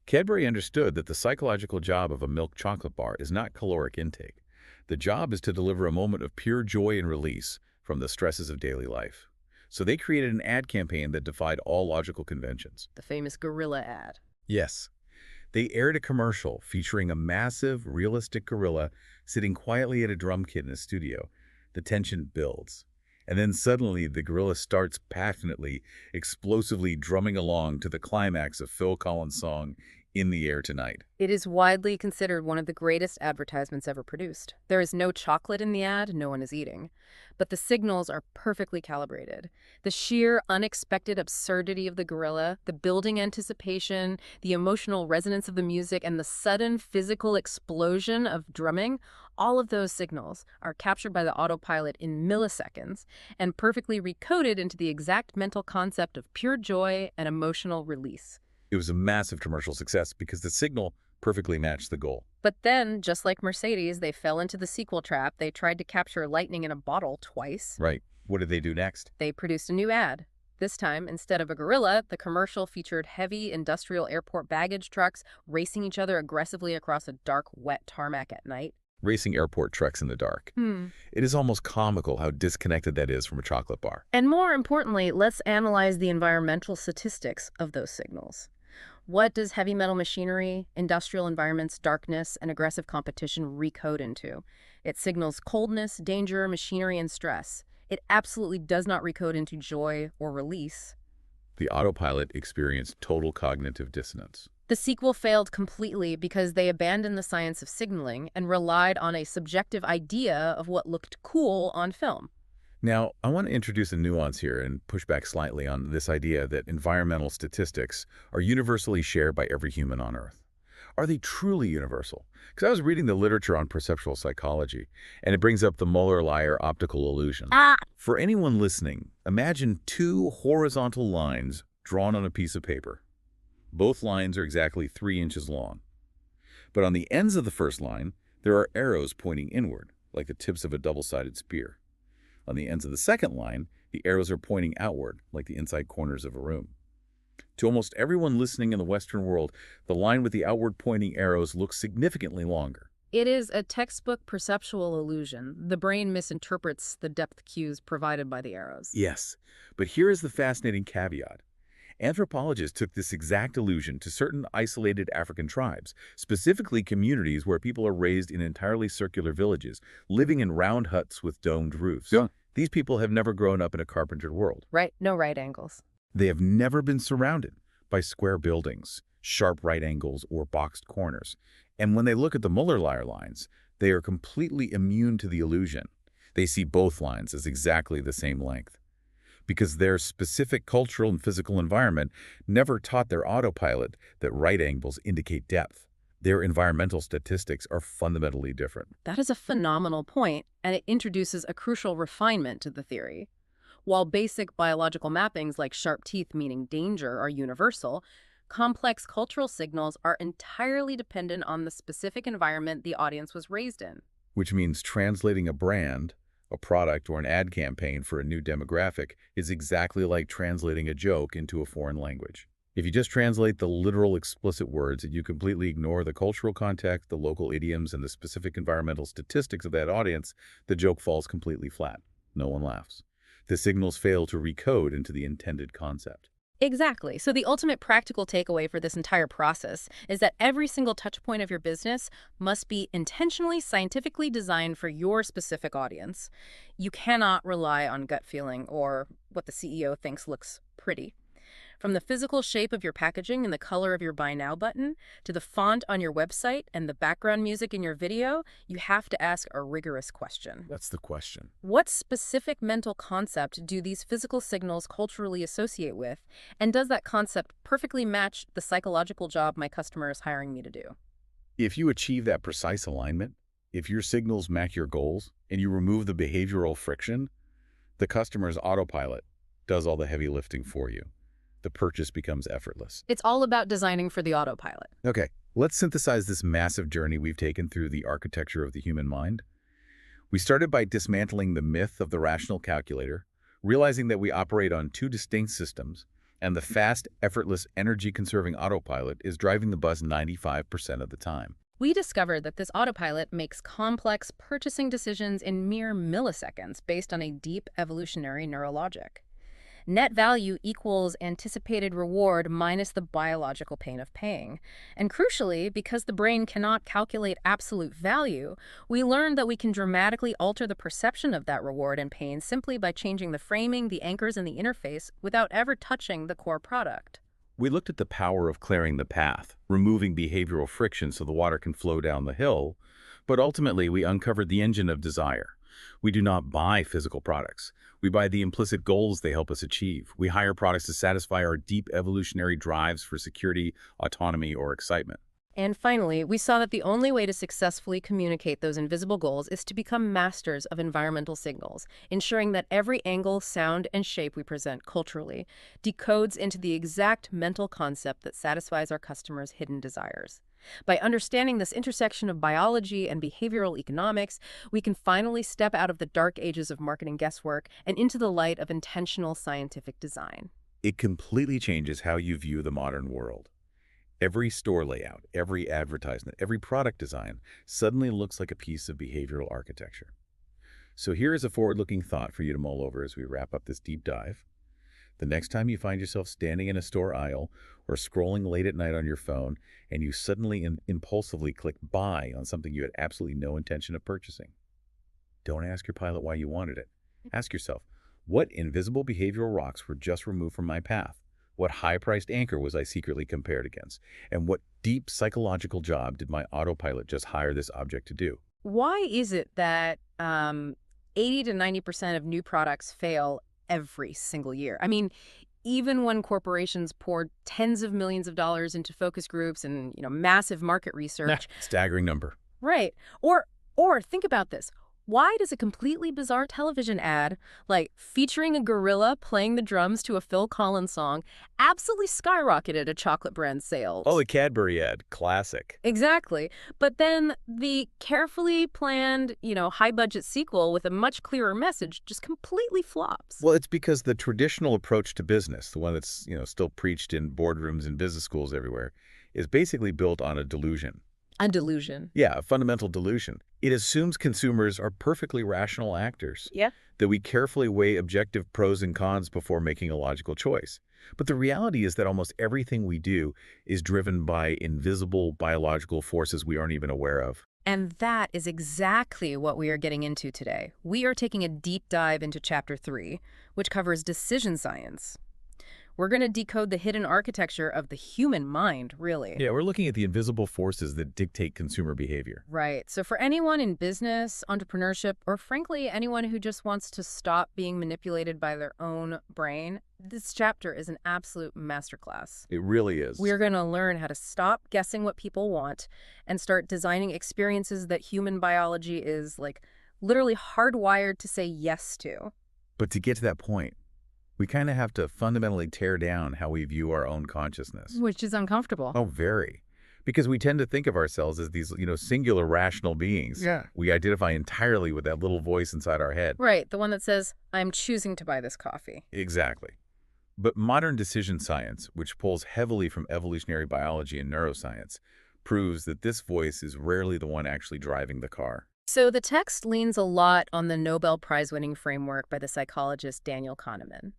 A: Cadbury understood that the psychological job of a milk chocolate bar is not caloric intake. The job is to deliver a moment of pure joy and release from the stresses of daily life. So they created an ad campaign that defied all logical conventions.
B: The famous gorilla ad.
A: Yes. They aired a commercial featuring a massive, realistic gorilla sitting quietly at a drum kit in a studio. The tension builds. And then suddenly the gorilla starts passionately, explosively drumming along to the climax of Phil Collins' song, In the Air Tonight.
B: It is widely considered one of the greatest advertisements ever produced. There is no chocolate in the ad, no one is eating. But the signals are perfectly calibrated. The sheer, unexpected absurdity of the gorilla, the building anticipation, the emotional resonance of the music, and the sudden physical explosion of drumming, all of those signals are captured by the autopilot in milliseconds and perfectly recoded into the exact mental concept of pure joy and emotional release.
A: It was a massive commercial success because the signal perfectly matched the goal.
B: But then, just like Mercedes, they fell into the sequel trap. They tried to capture lightning in a bottle twice.
A: Right. What did they do next?
B: They produced a new ad. This time, instead of a gorilla, the commercial featured heavy industrial airport baggage trucks racing each other aggressively across a dark, wet tarmac at night.
A: Racing airport trucks in the dark. It is almost comical how disconnected that is from a chocolate bar.
B: And more importantly, let's analyze the environmental statistics of those signals. What does heavy metal machinery, industrial environments, darkness, and aggressive competition recode into? It signals coldness, danger, machinery, and stress. It absolutely does not recode into joy or release.
A: The autopilot experienced total cognitive dissonance.
B: The sequel failed completely because they abandoned the science of signaling and relied on a subjective idea of what looked cool on film.
A: Now, I want to introduce a nuance here and push back slightly on this idea that environmental statistics are universally shared by every human on Earth. Are they truly universal? Because I was reading the literature on perceptual psychology, and it brings up the Muller-Lyer optical illusion. For anyone listening, imagine two horizontal lines drawn on a piece of paper. Both lines are exactly 3 inches long. But on the ends of the first line, There are arrows pointing inward, like the tips of a double-sided spear. On the ends of the second line, the arrows are pointing outward, like the inside corners of a room. To almost everyone listening in the Western world, the line with the outward pointing arrows looks significantly longer.
B: It is a textbook perceptual illusion. The brain misinterprets the depth cues provided by the arrows.
A: Yes, but here is the fascinating caveat. Anthropologists took this exact illusion to certain isolated African tribes, specifically communities where people are raised in entirely circular villages, living in round huts with domed roofs.
C: Yeah.
A: These people have never grown up in a carpentered world.
B: Right? No right angles.
A: They have never been surrounded by square buildings, sharp right angles, or boxed corners. And when they look at the Muller-Lyer lines, they are completely immune to the illusion. They see both lines as exactly the same length, because their specific cultural and physical environment never taught their autopilot that right angles indicate depth. Their environmental statistics are fundamentally different.
B: That is a phenomenal point, and it introduces a crucial refinement to the theory. While basic biological mappings like sharp teeth meaning danger are universal, complex cultural signals are entirely dependent on the specific environment the audience was raised in.
A: Which means translating a brand, a product, or an ad campaign for a new demographic is exactly like translating a joke into a foreign language. If you just translate the literal explicit words and you completely ignore the cultural context, the local idioms, and the specific environmental statistics of that audience, the joke falls completely flat. No one laughs. The signals fail to recode into the intended concept.
B: Exactly. So the ultimate practical takeaway for this entire process is that every single touch point of your business must be intentionally, scientifically designed for your specific audience. You cannot rely on gut feeling or what the CEO thinks looks pretty. From the physical shape of your packaging and the color of your Buy Now button, to the font on your website and the background music in your video, you have to ask a rigorous question.
A: That's the question.
B: What specific mental concept do these physical signals culturally associate with, and does that concept perfectly match the psychological job my customer is hiring me to do?
A: If you achieve that precise alignment, if your signals match your goals, and you remove the behavioral friction, the customer's autopilot does all the heavy lifting for you. The purchase becomes effortless.
B: It's all about designing for the autopilot.
A: Okay, let's synthesize this massive journey we've taken through the architecture of the human mind. We started by dismantling the myth of the rational calculator, realizing that we operate on two distinct systems, and the fast, effortless, energy-conserving autopilot is driving the bus 95% of the time.
B: We discovered that this autopilot makes complex purchasing decisions in mere milliseconds based on a deep evolutionary neurologic. Net value equals anticipated reward minus the biological pain of paying. And crucially, because the brain cannot calculate absolute value, we learned that we can dramatically alter the perception of that reward and pain simply by changing the framing, the anchors, and the interface without ever touching the core product.
A: We looked at the power of clearing the path, removing behavioral friction so the water can flow down the hill, but ultimately we uncovered the engine of desire. We do not buy physical products. We buy the implicit goals they help us achieve. We hire products to satisfy our deep evolutionary drives for security, autonomy, or excitement.
B: And finally, we saw that the only way to successfully communicate those invisible goals is to become masters of environmental signals, ensuring that every angle, sound, and shape we present culturally decodes into the exact mental concept that satisfies our customers' hidden desires. By understanding this intersection of biology and behavioral economics, we can finally step out of the dark ages of marketing guesswork and into the light of intentional scientific design.
A: It completely changes how you view the modern world. Every store layout, every advertisement, every product design suddenly looks like a piece of behavioral architecture. So here is a forward-looking thought for you to mull over as we wrap up this deep dive. The next time you find yourself standing in a store aisle or scrolling late at night on your phone and you suddenly and impulsively click buy on something you had absolutely no intention of purchasing, don't ask your pilot why you wanted it. Ask yourself, what invisible behavioral rocks were just removed from my path? What high-priced anchor was I secretly compared against? And what deep psychological job did my autopilot just hire this object to do?
B: Why is it that 80 to 90% of new products fail every single year? I mean, even when corporations pour tens of millions of dollars into focus groups and, massive market research.
A: Staggering number.
B: Right. Or think about this. Why does a completely bizarre television ad, like featuring a gorilla playing the drums to a Phil Collins song, absolutely skyrocketed a chocolate brand
A: Oh,
B: sales?
A: the Cadbury ad. Classic.
B: Exactly. But then the carefully planned, high-budget sequel with a much clearer message just completely flops.
A: Well, it's because the traditional approach to business, the one that's, still preached in boardrooms and business schools everywhere, is basically built on a delusion.
B: A delusion.
A: Yeah, a fundamental delusion. It assumes consumers are perfectly rational actors,
B: Yeah.
A: that we carefully weigh objective pros and cons before making a logical choice. But the reality is that almost everything we do is driven by invisible biological forces we aren't even aware of.
B: And that is exactly what we are getting into today. We are taking a deep dive into Chapter 3, which covers decision science. We're going to decode the hidden architecture of the human mind, really.
A: Yeah, we're looking at the invisible forces that dictate consumer behavior.
B: Right. So for anyone in business, entrepreneurship, or frankly, anyone who just wants to stop being manipulated by their own brain, this chapter is an absolute masterclass.
A: It really is.
B: We're going to learn how to stop guessing what people want and start designing experiences that human biology is like literally hardwired to say yes to.
A: But to get to that point, we kind of have to fundamentally tear down how we view our own consciousness.
B: Which is uncomfortable.
A: Oh, very. Because we tend to think of ourselves as these, singular rational beings.
B: Yeah.
A: We identify entirely with that little voice inside our head.
B: Right, the one that says, I'm choosing to buy this coffee.
A: Exactly. But modern decision science, which pulls heavily from evolutionary biology and neuroscience, proves that this voice is rarely the one actually driving the car.
B: So the text leans a lot on the Nobel Prize-winning framework by the psychologist Daniel Kahneman.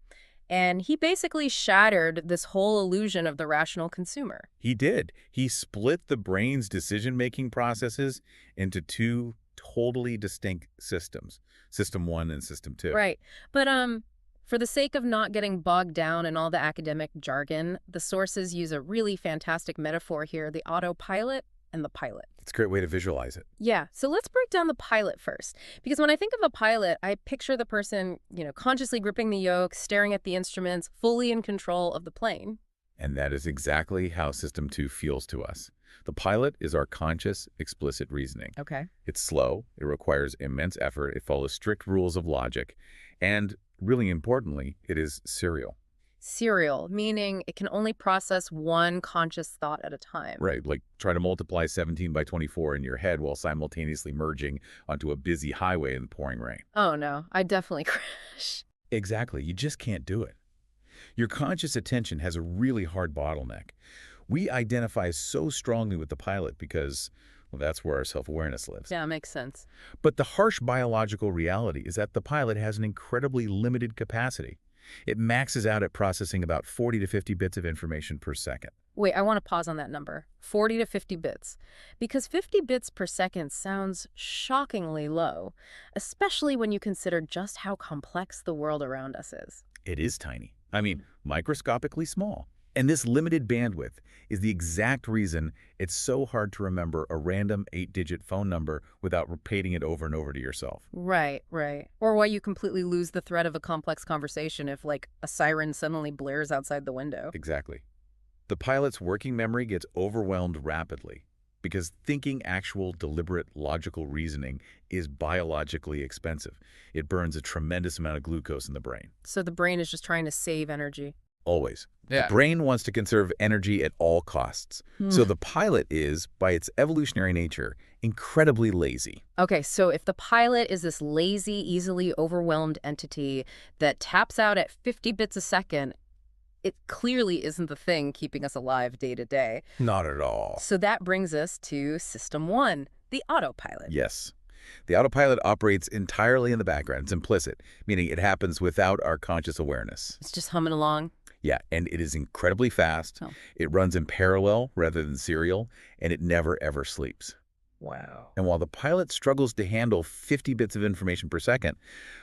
B: And he basically shattered this whole illusion of the rational consumer.
A: He did. He split the brain's decision-making processes into two totally distinct systems, System 1 and System 2.
B: Right. But for the sake of not getting bogged down in all the academic jargon, the sources use a really fantastic metaphor here, the autopilot and the pilot.
A: It's a great way to visualize it.
B: Yeah, so let's break down the pilot first. Because when I think of a pilot, I picture the person, consciously gripping the yoke, staring at the instruments, fully in control of the plane.
A: And that is exactly how System 2 feels to us. The pilot is our conscious, explicit reasoning.
B: Okay.
A: It's slow, it requires immense effort, it follows strict rules of logic, and, really importantly, it is serial.
B: Serial, meaning it can only process one conscious thought at a time.
A: Right, like try to multiply 17 by 24 in your head while simultaneously merging onto a busy highway in the pouring rain.
B: Oh no, I definitely crash.
A: Exactly, you just can't do it. Your conscious attention has a really hard bottleneck. We identify so strongly with the pilot because, well, that's where our self-awareness lives.
B: Yeah, makes sense.
A: But the harsh biological reality is that the pilot has an incredibly limited capacity. It maxes out at processing about 40 to 50 bits of information per second.
B: Wait, I want to pause on that number, 40 to 50 bits. Because 50 bits per second sounds shockingly low, especially when you consider just how complex the world around us is.
A: It is tiny. I mean, microscopically small. And this limited bandwidth is the exact reason it's so hard to remember a random 8-digit phone number without repeating it over and over to yourself.
B: Right, right. Or why you completely lose the thread of a complex conversation if, like, a siren suddenly blares outside the window.
A: Exactly. The pilot's working memory gets overwhelmed rapidly because thinking actual, deliberate, logical reasoning is biologically expensive. It burns a tremendous amount of glucose in the brain.
B: So the brain is just trying to save energy.
A: Always.
B: Yeah.
A: The brain wants to conserve energy at all costs. So the pilot is, by its evolutionary nature, incredibly lazy.
B: Okay, so if the pilot is this lazy, easily overwhelmed entity that taps out at 50 bits a second, it clearly isn't the thing keeping us alive day to day.
A: Not at all.
B: So that brings us to System 1, the autopilot.
A: Yes. The autopilot operates entirely in the background. It's implicit, meaning it happens without our conscious awareness.
B: It's just humming along.
A: Yeah, and it is incredibly fast.
B: Oh.
A: It runs in parallel rather than serial, and it never, ever sleeps.
B: Wow.
A: And while the pilot struggles to handle 50 bits of information per second,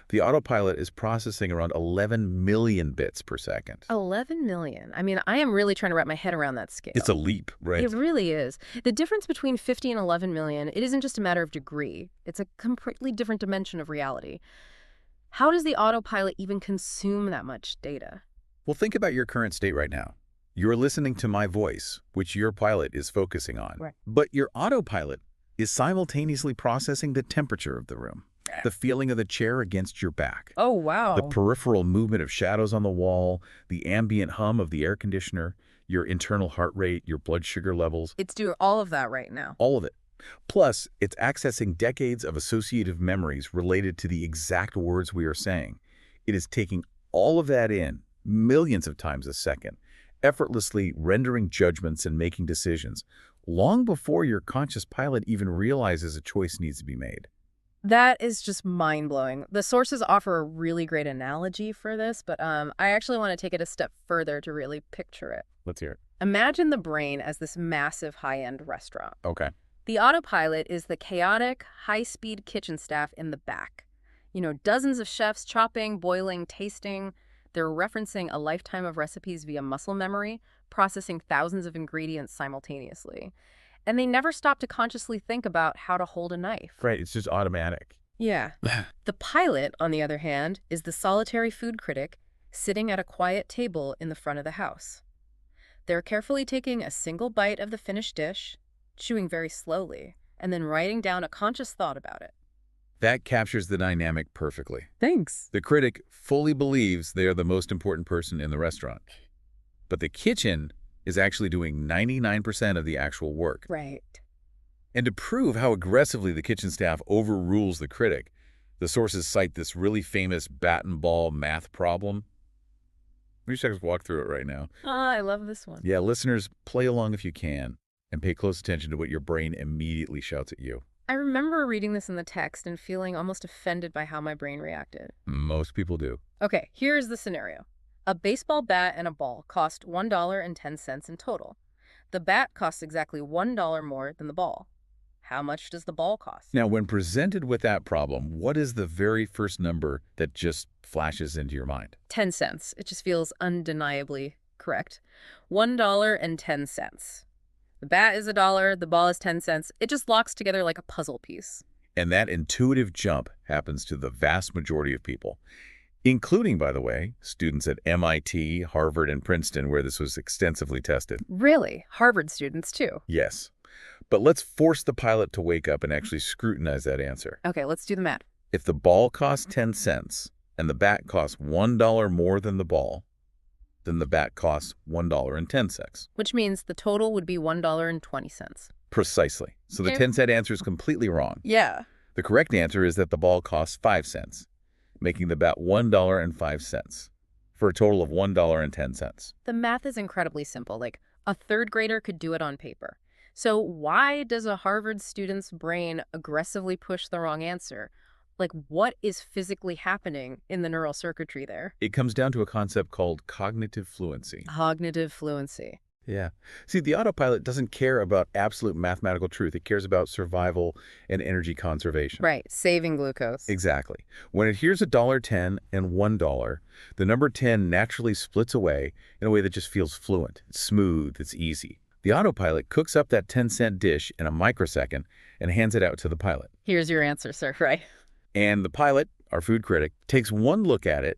A: the autopilot is processing around 11 million bits per second.
B: 11 million. I mean, I am really trying to wrap my head around that scale.
A: It's a leap, right?
B: It really is. The difference between 50 and 11 million, it isn't just a matter of degree. It's a completely different dimension of reality. How does the autopilot even consume that much data?
A: Well, think about your current state right now. You're listening to my voice, which your pilot is focusing on.
B: Right.
A: But your autopilot is simultaneously processing the temperature of the room, The feeling of the chair against your back,
B: Oh,
A: the
B: wow.
A: peripheral movement of shadows on the wall, the ambient hum of the air conditioner, your internal heart rate, your blood sugar levels,
B: It's doing all of that right now.
A: all of it. Plus, it's accessing decades of associative memories related to the exact words we are saying. It is taking all of that in millions of times a second, effortlessly rendering judgments and making decisions, long before your conscious pilot even realizes a choice needs to be made.
B: That is just mind-blowing. The sources offer a really great analogy for this, but I actually want to take it a step further to really picture it.
A: Let's hear it.
B: Imagine the brain as this massive high-end restaurant.
A: Okay.
B: The autopilot is the chaotic, high-speed kitchen staff in the back. You know, dozens of chefs chopping, boiling, tasting. They're referencing a lifetime of recipes via muscle memory, processing thousands of ingredients simultaneously. And they never stop to consciously think about how to hold a knife.
A: Right, it's just automatic.
B: Yeah. The pilot, on the other hand, is the solitary food critic sitting at a quiet table in the front of the house. They're carefully taking a single bite of the finished dish, chewing very slowly, and then writing down a conscious thought about it.
A: That captures the dynamic perfectly.
B: Thanks.
A: The critic fully believes they are the most important person in the restaurant. But the kitchen is actually doing 99% of the actual work.
B: Right.
A: And to prove how aggressively the kitchen staff overrules the critic, the sources cite this really famous bat and ball math problem. We should just walk through it right now.
B: Ah, I love this one.
A: Yeah, listeners, play along if you can, and pay close attention to what your brain immediately shouts at you.
B: I remember reading this in the text and feeling almost offended by how my brain reacted.
A: Most people do.
B: Okay, here's the scenario. A baseball bat and a ball cost $1.10 in total. The bat costs exactly $1 more than the ball. How much does the ball cost?
A: Now, when presented with that problem, what is the very first number that just flashes into your mind?
B: 10 cents. It just feels undeniably correct. $1.10. The bat is $1, the ball is 10 cents. It just locks together like a puzzle piece.
A: And that intuitive jump happens to the vast majority of people, including, by the way, students at MIT, Harvard, and Princeton, where this was extensively tested.
B: Really? Harvard students, too.
A: Yes. But let's force the pilot to wake up and actually scrutinize that answer.
B: Okay, let's do the math.
A: If the ball costs 10 cents and the bat costs $1 more than the ball, then the bat costs $1.10.
B: Which means the total would be $1.20.
A: Precisely. So the
B: Okay.
A: 10-cent answer is completely wrong.
B: Yeah.
A: The correct answer is that the ball costs 5 cents, making the bat $1.05, for a total of $1.10.
B: The math is incredibly simple. Like, a third grader could do it on paper. So why does a Harvard student's brain aggressively push the wrong answer? Like, what is physically happening in the neural circuitry there?
A: It comes down to a concept called cognitive fluency.
B: Cognitive fluency.
A: Yeah. See, the autopilot doesn't care about absolute mathematical truth. It cares about survival and energy conservation.
B: Right, saving glucose.
A: Exactly. When it hears $1.10 and $1, the number 10 naturally splits away in a way that just feels fluent. It's smooth. It's easy. The autopilot cooks up that 10-cent dish in a microsecond and hands it out to the pilot.
B: Here's your answer, sir, right?
A: And the pilot, our food critic, takes one look at it,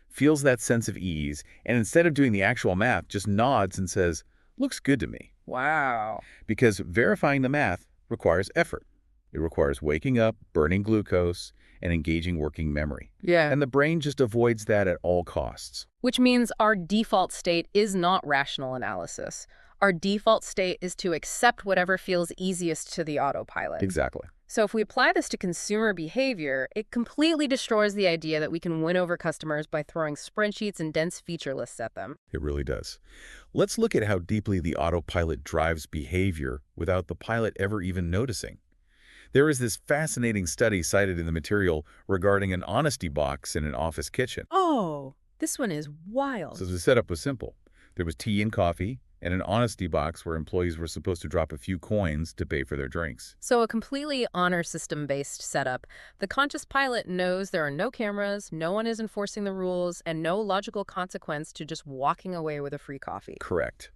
A: feels that sense of ease, and instead of doing the actual math, just nods and says, "Looks good to me."
B: Wow.
A: Because verifying the math requires effort. It requires waking up, burning glucose, and engaging working memory.
B: Yeah.
A: And the brain just avoids that at all costs.
B: Which means our default state is not rational analysis. Our default state is to accept whatever feels easiest to the autopilot.
A: Exactly.
B: So if we apply this to consumer behavior, it completely destroys the idea that we can win over customers by throwing spreadsheets and dense feature lists at them.
A: It really does. Let's look at how deeply the autopilot drives behavior without the pilot ever even noticing. There is this fascinating study cited in the material regarding an honesty box in an office kitchen.
B: Oh, this one is wild.
A: So the setup was simple. There was tea and coffee, and an honesty box where employees were supposed to drop a few coins to pay for their drinks.
B: So a completely honor system-based setup. The conscious pilot knows there are no cameras, no one is enforcing the rules, and no logical consequence to just walking away with a free coffee.
A: Correct.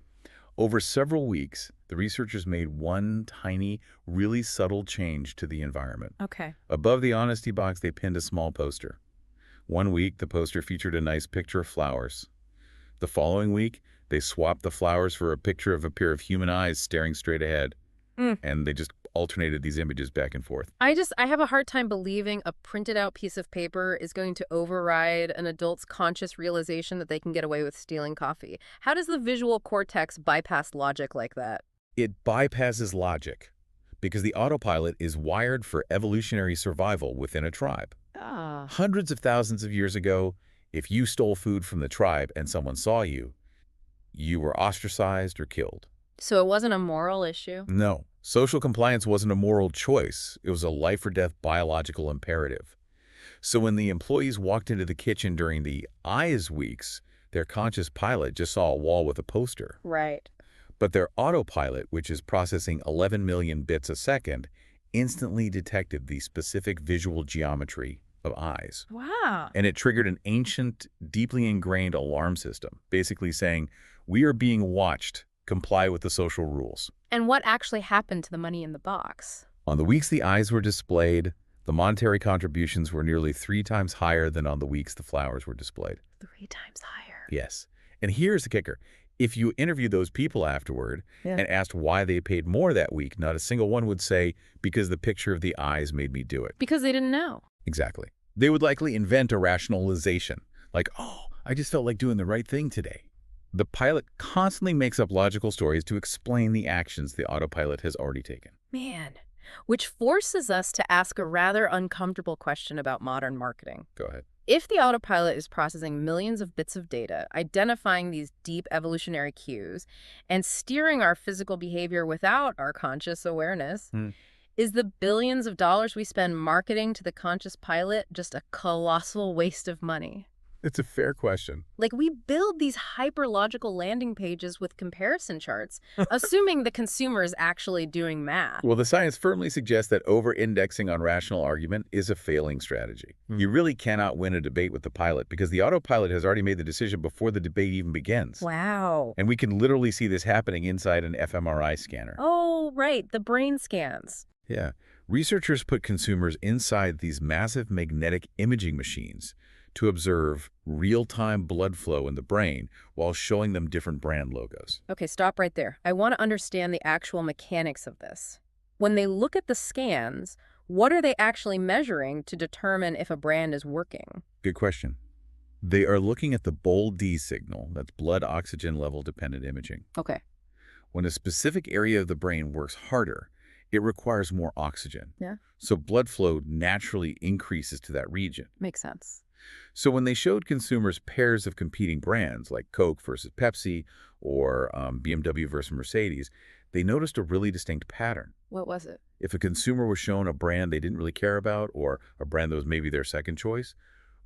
A: Over several weeks, the researchers made one tiny, really subtle change to the environment.
B: Okay.
A: Above the honesty box, they pinned a small poster. One week, the poster featured a nice picture of flowers. The following week, they swapped the flowers for a picture of a pair of human eyes staring straight ahead. And they just alternated these images back and forth.
B: I have a hard time believing a printed out piece of paper is going to override an adult's conscious realization that they can get away with stealing coffee. How does the visual cortex bypass logic like that?
A: It bypasses logic because the autopilot is wired for evolutionary survival within a tribe.
B: Ah.
A: Hundreds of thousands of years ago, if you stole food from the tribe and someone saw you, you were ostracized or killed.
B: So it wasn't a moral issue?
A: No, social compliance wasn't a moral choice. It was a life-or-death biological imperative. So when the employees walked into the kitchen during the eyes weeks, their conscious pilot just saw a wall with a poster.
B: Right.
A: But their autopilot, which is processing 11 million bits a second, instantly detected the specific visual geometry of eyes.
B: Wow.
A: And it triggered an ancient, deeply ingrained alarm system, basically saying, we are being watched. Comply with the social rules.
B: And what actually happened to the money in the box?
A: On the weeks the eyes were displayed, the monetary contributions were nearly 3 times higher than on the weeks the flowers were displayed.
B: 3 times higher.
A: Yes. And here's the kicker. If you interview those people afterward and asked why they paid more that week, not a single one would say, because the picture of the eyes made me do it.
B: Because they didn't know.
A: Exactly. They would likely invent a rationalization, like, oh, I just felt like doing the right thing today. The pilot constantly makes up logical stories to explain the actions the autopilot has already taken.
B: Man. Which forces us to ask a rather uncomfortable question about modern marketing.
A: Go ahead.
B: If the autopilot is processing millions of bits of data, identifying these deep evolutionary cues, and steering our physical behavior without our conscious awareness, is the billions of dollars we spend marketing to the conscious pilot just a colossal waste of money?
A: It's a fair question.
B: Like, we build these hyper-logical landing pages with comparison charts, assuming the consumer is actually doing math.
A: Well, the science firmly suggests that over-indexing on rational argument is a failing strategy. You really cannot win a debate with the pilot because the autopilot has already made the decision before the debate even begins.
B: Wow.
A: And we can literally see this happening inside an fMRI scanner.
B: Oh, right, the brain scans.
A: Yeah. Researchers put consumers inside these massive magnetic imaging machines to observe real-time blood flow in the brain while showing them different brand logos.
B: Okay, stop right there. I want to understand the actual mechanics of this. When they look at the scans, what are they actually measuring to determine if a brand is working?
A: Good question. They are looking at the BOLD signal, that's blood oxygen level dependent imaging.
B: Okay.
A: When a specific area of the brain works harder, it requires more oxygen.
B: Yeah.
A: So blood flow naturally increases to that region.
B: Makes sense.
A: So when they showed consumers pairs of competing brands like Coke versus Pepsi or BMW versus Mercedes, they noticed a really distinct pattern.
B: What was it?
A: If a consumer was shown a brand they didn't really care about or a brand that was maybe their second choice,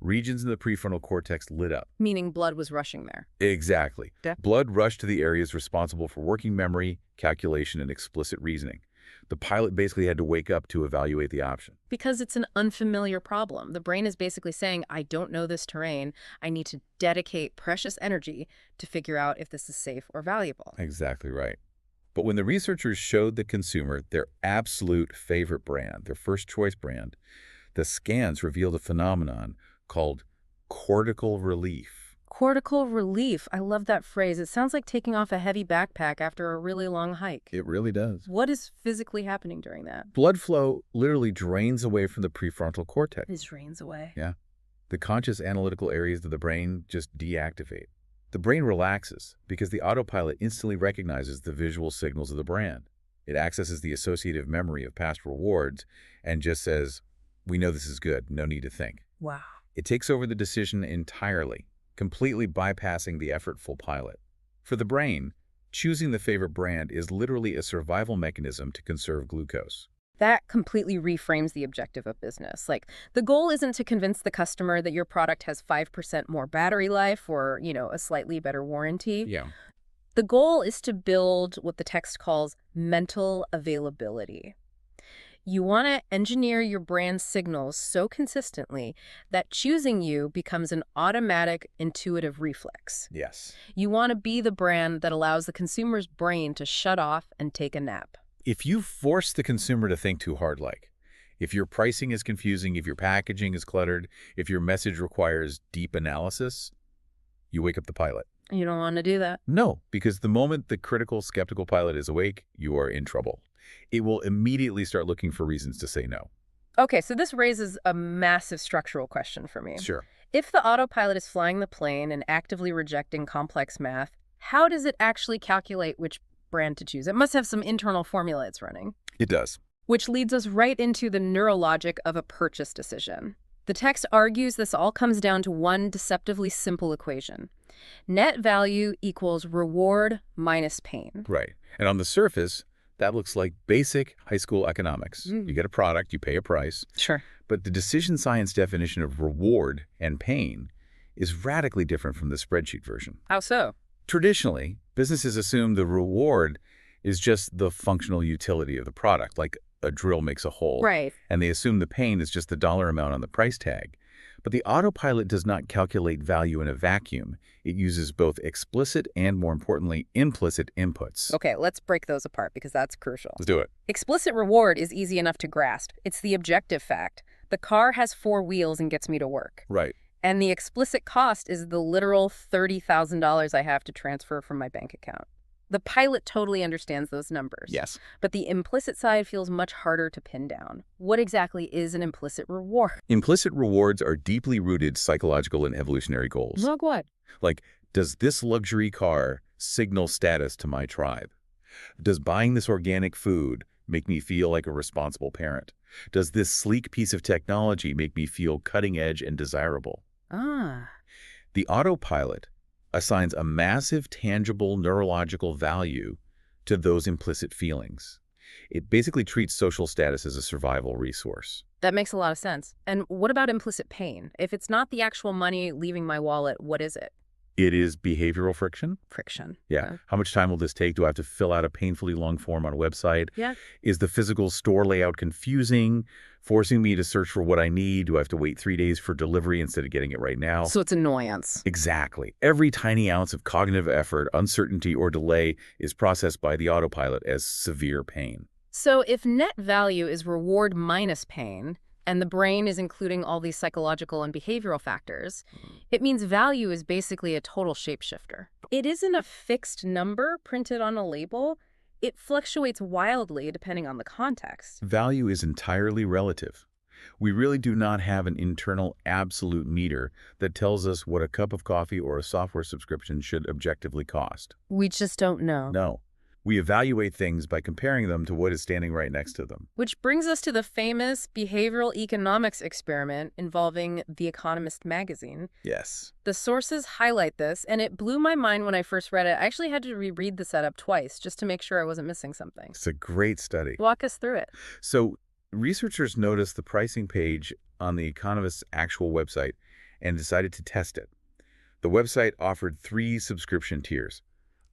A: regions in the prefrontal cortex lit up.
B: Meaning blood was rushing there.
A: Exactly.
B: Yeah.
A: Blood rushed to the areas responsible for working memory, calculation, and explicit reasoning. The pilot basically had to wake up to evaluate the option.
B: Because it's an unfamiliar problem. The brain is basically saying, I don't know this terrain. I need to dedicate precious energy to figure out if this is safe or valuable.
A: Exactly right. But when the researchers showed the consumer their absolute favorite brand, their first choice brand, the scans revealed a phenomenon called cortical relief.
B: Cortical relief. I love that phrase. It sounds like taking off a heavy backpack after a really long hike.
A: It really does.
B: What is physically happening during that?
A: Blood flow literally drains away from the prefrontal cortex.
B: It drains away.
A: Yeah. The conscious analytical areas of the brain just deactivate. The brain relaxes because the autopilot instantly recognizes the visual signals of the brand. It accesses the associative memory of past rewards and just says, we know this is good, no need to think.
B: Wow.
A: It takes over the decision entirely, completely bypassing the effortful pilot. For the brain, choosing the favorite brand is literally a survival mechanism to conserve glucose.
B: That completely reframes the objective of business. Like, the goal isn't to convince the customer that your product has 5% more battery life or, a slightly better warranty.
A: Yeah.
B: The goal is to build what the text calls mental availability. You want to engineer your brand signals so consistently that choosing you becomes an automatic, intuitive reflex.
A: Yes.
B: You want to be the brand that allows the consumer's brain to shut off and take a nap.
A: If you force the consumer to think too hard, like if your pricing is confusing, if your packaging is cluttered, if your message requires deep analysis, you wake up the pilot.
B: You don't want to do that.
A: No, because the moment the critical, skeptical pilot is awake, you are in trouble. It will immediately start looking for reasons to say no.
B: Okay, so this raises a massive structural question for me.
A: Sure.
B: If the autopilot is flying the plane and actively rejecting complex math, how does it actually calculate which brand to choose? It must have some internal formula it's running.
A: It does.
B: Which leads us right into the neurologic of a purchase decision. The text argues this all comes down to one deceptively simple equation. Net value equals reward minus pain.
A: Right. And on the surface, that looks like basic high school economics. You get a product, you pay a price.
B: Sure.
A: But the decision science definition of reward and pain is radically different from the spreadsheet version.
B: How so?
A: Traditionally, businesses assume the reward is just the functional utility of the product, like a drill makes a hole.
B: Right.
A: And they assume the pain is just the dollar amount on the price tag. But the autopilot does not calculate value in a vacuum. It uses both explicit and, more importantly, implicit inputs.
B: Okay, let's break those apart because that's crucial.
A: Let's do it.
B: Explicit reward is easy enough to grasp. It's the objective fact. The car has 4 wheels and gets me to work.
A: Right.
B: And the explicit cost is the literal $30,000 I have to transfer from my bank account. The pilot totally understands those numbers.
A: Yes.
B: But the implicit side feels much harder to pin down. What exactly is an implicit reward?
A: Implicit rewards are deeply rooted psychological and evolutionary goals.
B: Like what?
A: Like, does this luxury car signal status to my tribe? Does buying this organic food make me feel like a responsible parent? Does this sleek piece of technology make me feel cutting edge and desirable?
B: Ah.
A: The autopilot assigns a massive, tangible neurological value to those implicit feelings. It basically treats social status as a survival resource.
B: That makes a lot of sense. And what about implicit pain? If it's not the actual money leaving my wallet, what is it?
A: It is behavioral friction.
B: Friction.
A: Yeah.
B: Okay.
A: How much time will this take? Do I have to fill out a painfully long form on a website?
B: Yeah.
A: Is the physical store layout confusing, forcing me to search for what I need? Do I have to wait 3 days for delivery instead of getting it right now?
B: So it's annoyance.
A: Exactly. Every tiny ounce of cognitive effort, uncertainty, or delay is processed by the autopilot as severe pain.
B: So if net value is reward minus pain, and the brain is including all these psychological and behavioral factors, it means value is basically a total shapeshifter. It isn't a fixed number printed on a label. It fluctuates wildly depending on the context.
A: Value is entirely relative. We really do not have an internal absolute meter that tells us what a cup of coffee or a software subscription should objectively cost.
B: We just don't know.
A: No. We evaluate things by comparing them to what is standing right next to them.
B: Which brings us to the famous behavioral economics experiment involving The Economist magazine.
A: Yes.
B: The sources highlight this, and it blew my mind when I first read it. I actually had to reread the setup twice just to make sure I wasn't missing something.
A: It's a great study.
B: Walk us through it.
A: So, researchers noticed the pricing page on The Economist's actual website and decided to test it. The website offered 3 subscription tiers.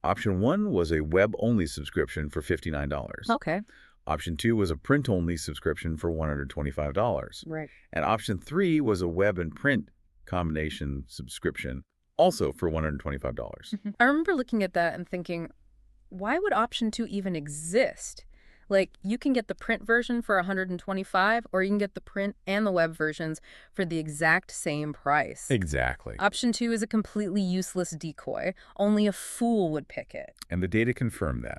A: Option 1 was a web-only subscription for $59.
B: Okay.
A: Option 2 was a print-only subscription for $125.
B: Right.
A: And option 3 was a web and print combination subscription, also for $125.
B: I remember looking at that and thinking, why would option 2 even exist? Like, you can get the print version for $125, or you can get the print and the web versions for the exact same price.
A: Exactly.
B: Option 2 is a completely useless decoy. Only a fool would pick it.
A: And the data confirm that.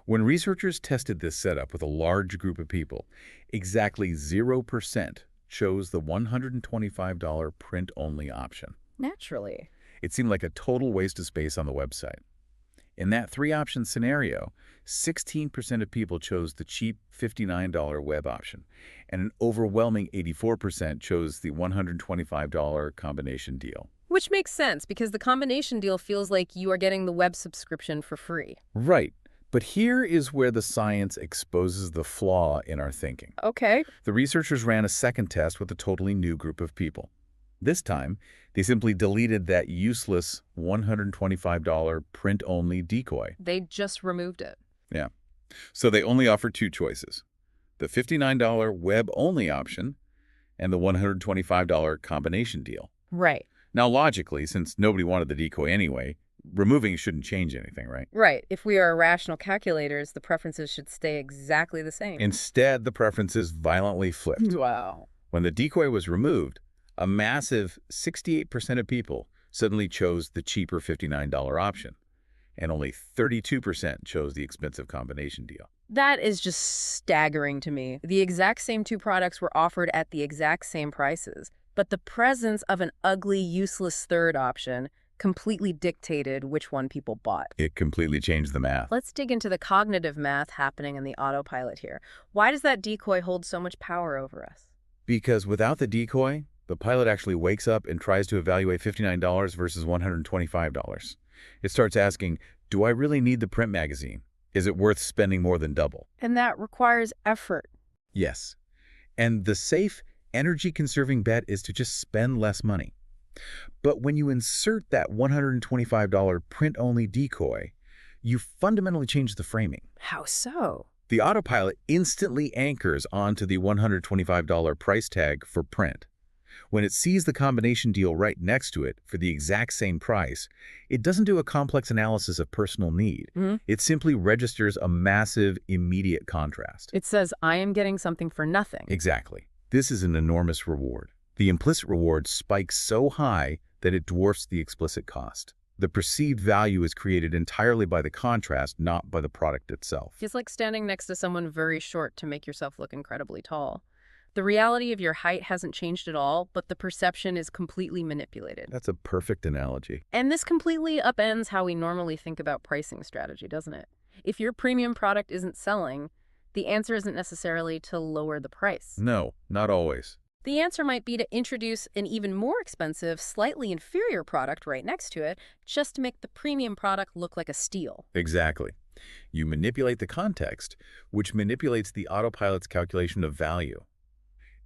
A: When researchers tested this setup with a large group of people, exactly 0% chose the $125 print-only option.
B: Naturally.
A: It seemed like a total waste of space on the website. In that 3-option scenario, 16% of people chose the cheap $59 web option, and an overwhelming 84% chose the $125 combination deal.
B: Which makes sense, because the combination deal feels like you are getting the web subscription for free.
A: Right. But here is where the science exposes the flaw in our thinking.
B: Okay.
A: The researchers ran a second test with a totally new group of people. This time, they simply deleted that useless $125 print-only decoy.
B: They just removed it.
A: Yeah. So they only offered 2 choices: the $59 web-only option and the $125 combination deal.
B: Right.
A: Now, logically, since nobody wanted the decoy anyway, removing shouldn't change anything, right?
B: Right. If we are rational calculators, the preferences should stay exactly the same.
A: Instead, the preferences violently flipped.
B: Wow.
A: When the decoy was removed, a massive 68% of people suddenly chose the cheaper $59 option, and only 32% chose the expensive combination deal.
B: That is just staggering to me. The exact same two products were offered at the exact same prices, but the presence of an ugly, useless third option completely dictated which one people bought.
A: It completely changed the math.
B: Let's dig into the cognitive math happening in the autopilot here. Why does that decoy hold so much power over us?
A: Because without the decoy, the pilot actually wakes up and tries to evaluate $59 versus $125. It starts asking, do I really need the print magazine? Is it worth spending more than double?
B: And that requires effort.
A: Yes. And the safe, energy-conserving bet is to just spend less money. But when you insert that $125 print-only decoy, you fundamentally change the framing.
B: How so?
A: The autopilot instantly anchors onto the $125 price tag for print. When it sees the combination deal right next to it for the exact same price, it doesn't do a complex analysis of personal need. It simply registers a massive, immediate contrast.
B: It says, I am getting something for nothing.
A: Exactly. This is an enormous reward. The implicit reward spikes so high that it dwarfs the explicit cost. The perceived value is created entirely by the contrast, not by the product itself.
B: It's like standing next to someone very short to make yourself look incredibly tall. The reality of your height hasn't changed at all, but the perception is completely manipulated.
A: That's a perfect analogy.
B: And this completely upends how we normally think about pricing strategy, doesn't it? If your premium product isn't selling, the answer isn't necessarily to lower the price.
A: No, not always.
B: The answer might be to introduce an even more expensive, slightly inferior product right next to it, just to make the premium product look like a steal.
A: Exactly. You manipulate the context, which manipulates the autopilot's calculation of value.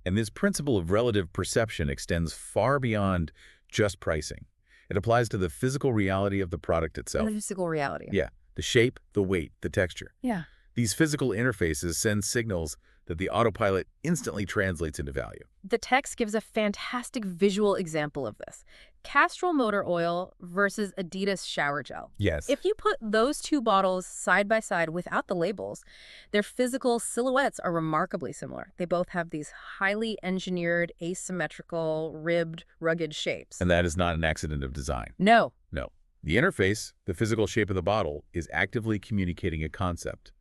A: And this principle of relative perception extends far beyond just pricing. It applies to the physical reality of the product itself.
B: The physical reality.
A: Yeah, the shape, the weight, the texture.
B: Yeah.
A: These physical interfaces send signals that the autopilot instantly translates into value.
B: The text gives a fantastic visual example of this. Castrol motor oil versus Adidas shower gel.
A: Yes.
B: If you put those two bottles side by side without the labels, their physical silhouettes are remarkably similar. They both have these highly engineered, asymmetrical, ribbed, rugged shapes.
A: And that is not an accident of design.
B: No.
A: No. The interface, the physical shape of the bottle, is actively communicating a concept.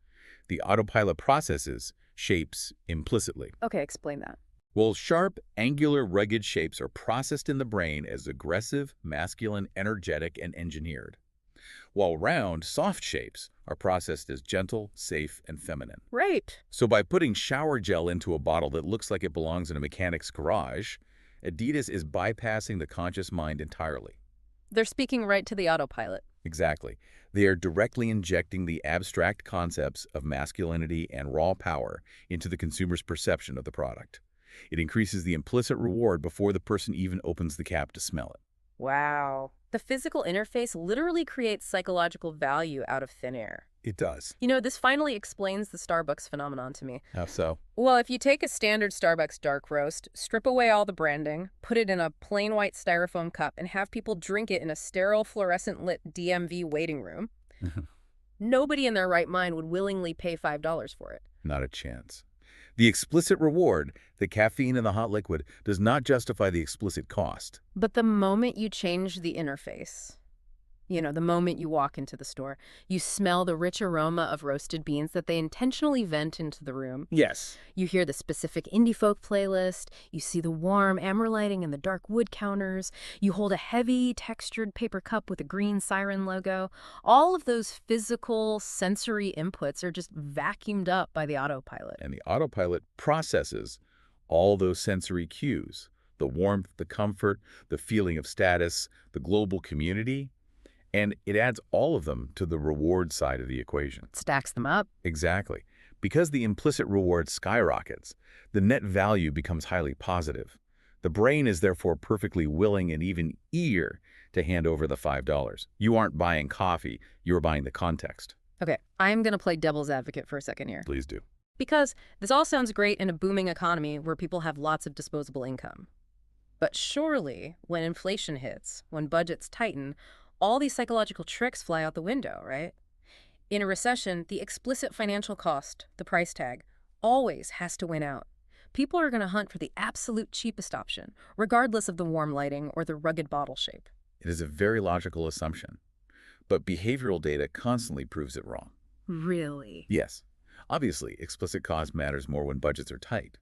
A: The autopilot processes shapes implicitly.
B: Okay, explain that.
A: Well, sharp, angular, rugged shapes are processed in the brain as aggressive, masculine, energetic, and engineered, while round, soft shapes are processed as gentle, safe, and feminine.
B: Right.
A: So by putting shower gel into a bottle that looks like it belongs in a mechanic's garage, Adidas is bypassing the conscious mind entirely.
B: They're speaking right to the autopilot.
A: Exactly. They are directly injecting the abstract concepts of masculinity and raw power into the consumer's perception of the product. It increases the implicit reward before the person even opens the cap to smell it.
B: Wow. The physical interface literally creates psychological value out of thin air.
A: It does.
B: You know, this finally explains the Starbucks phenomenon to me.
A: How so?
B: Well, if you take a standard Starbucks dark roast, strip away all the branding, put it in a plain white styrofoam cup, and have people drink it in a sterile fluorescent-lit DMV waiting room, nobody in their right mind would willingly pay $5 for it.
A: Not a chance. The explicit reward, the caffeine in the hot liquid, does not justify the explicit cost.
B: But the moment you change the interface, the moment you walk into the store, you smell the rich aroma of roasted beans that they intentionally vent into the room.
A: Yes.
B: You hear the specific indie folk playlist. You see the warm amber lighting and the dark wood counters. You hold a heavy, textured paper cup with a green siren logo. All of those physical, sensory inputs are just vacuumed up by the autopilot.
A: And the autopilot processes all those sensory cues, the warmth, the comfort, the feeling of status, the global community, and it adds all of them to the reward side of the equation.
B: Stacks them up.
A: Exactly. Because the implicit reward skyrockets, the net value becomes highly positive. The brain is therefore perfectly willing and even eager to hand over the $5. You aren't buying coffee, you're buying the context.
B: Okay, I'm going to play devil's advocate for a second here.
A: Please do.
B: Because this all sounds great in a booming economy where people have lots of disposable income. But surely, when inflation hits, when budgets tighten, all these psychological tricks fly out the window, right? In a recession, the explicit financial cost, the price tag, always has to win out. People are going to hunt for the absolute cheapest option, regardless of the warm lighting or the rugged bottle shape.
A: It is a very logical assumption, but behavioral data constantly proves it wrong.
B: Really?
A: Yes. Obviously, explicit cost matters more when budgets are tight.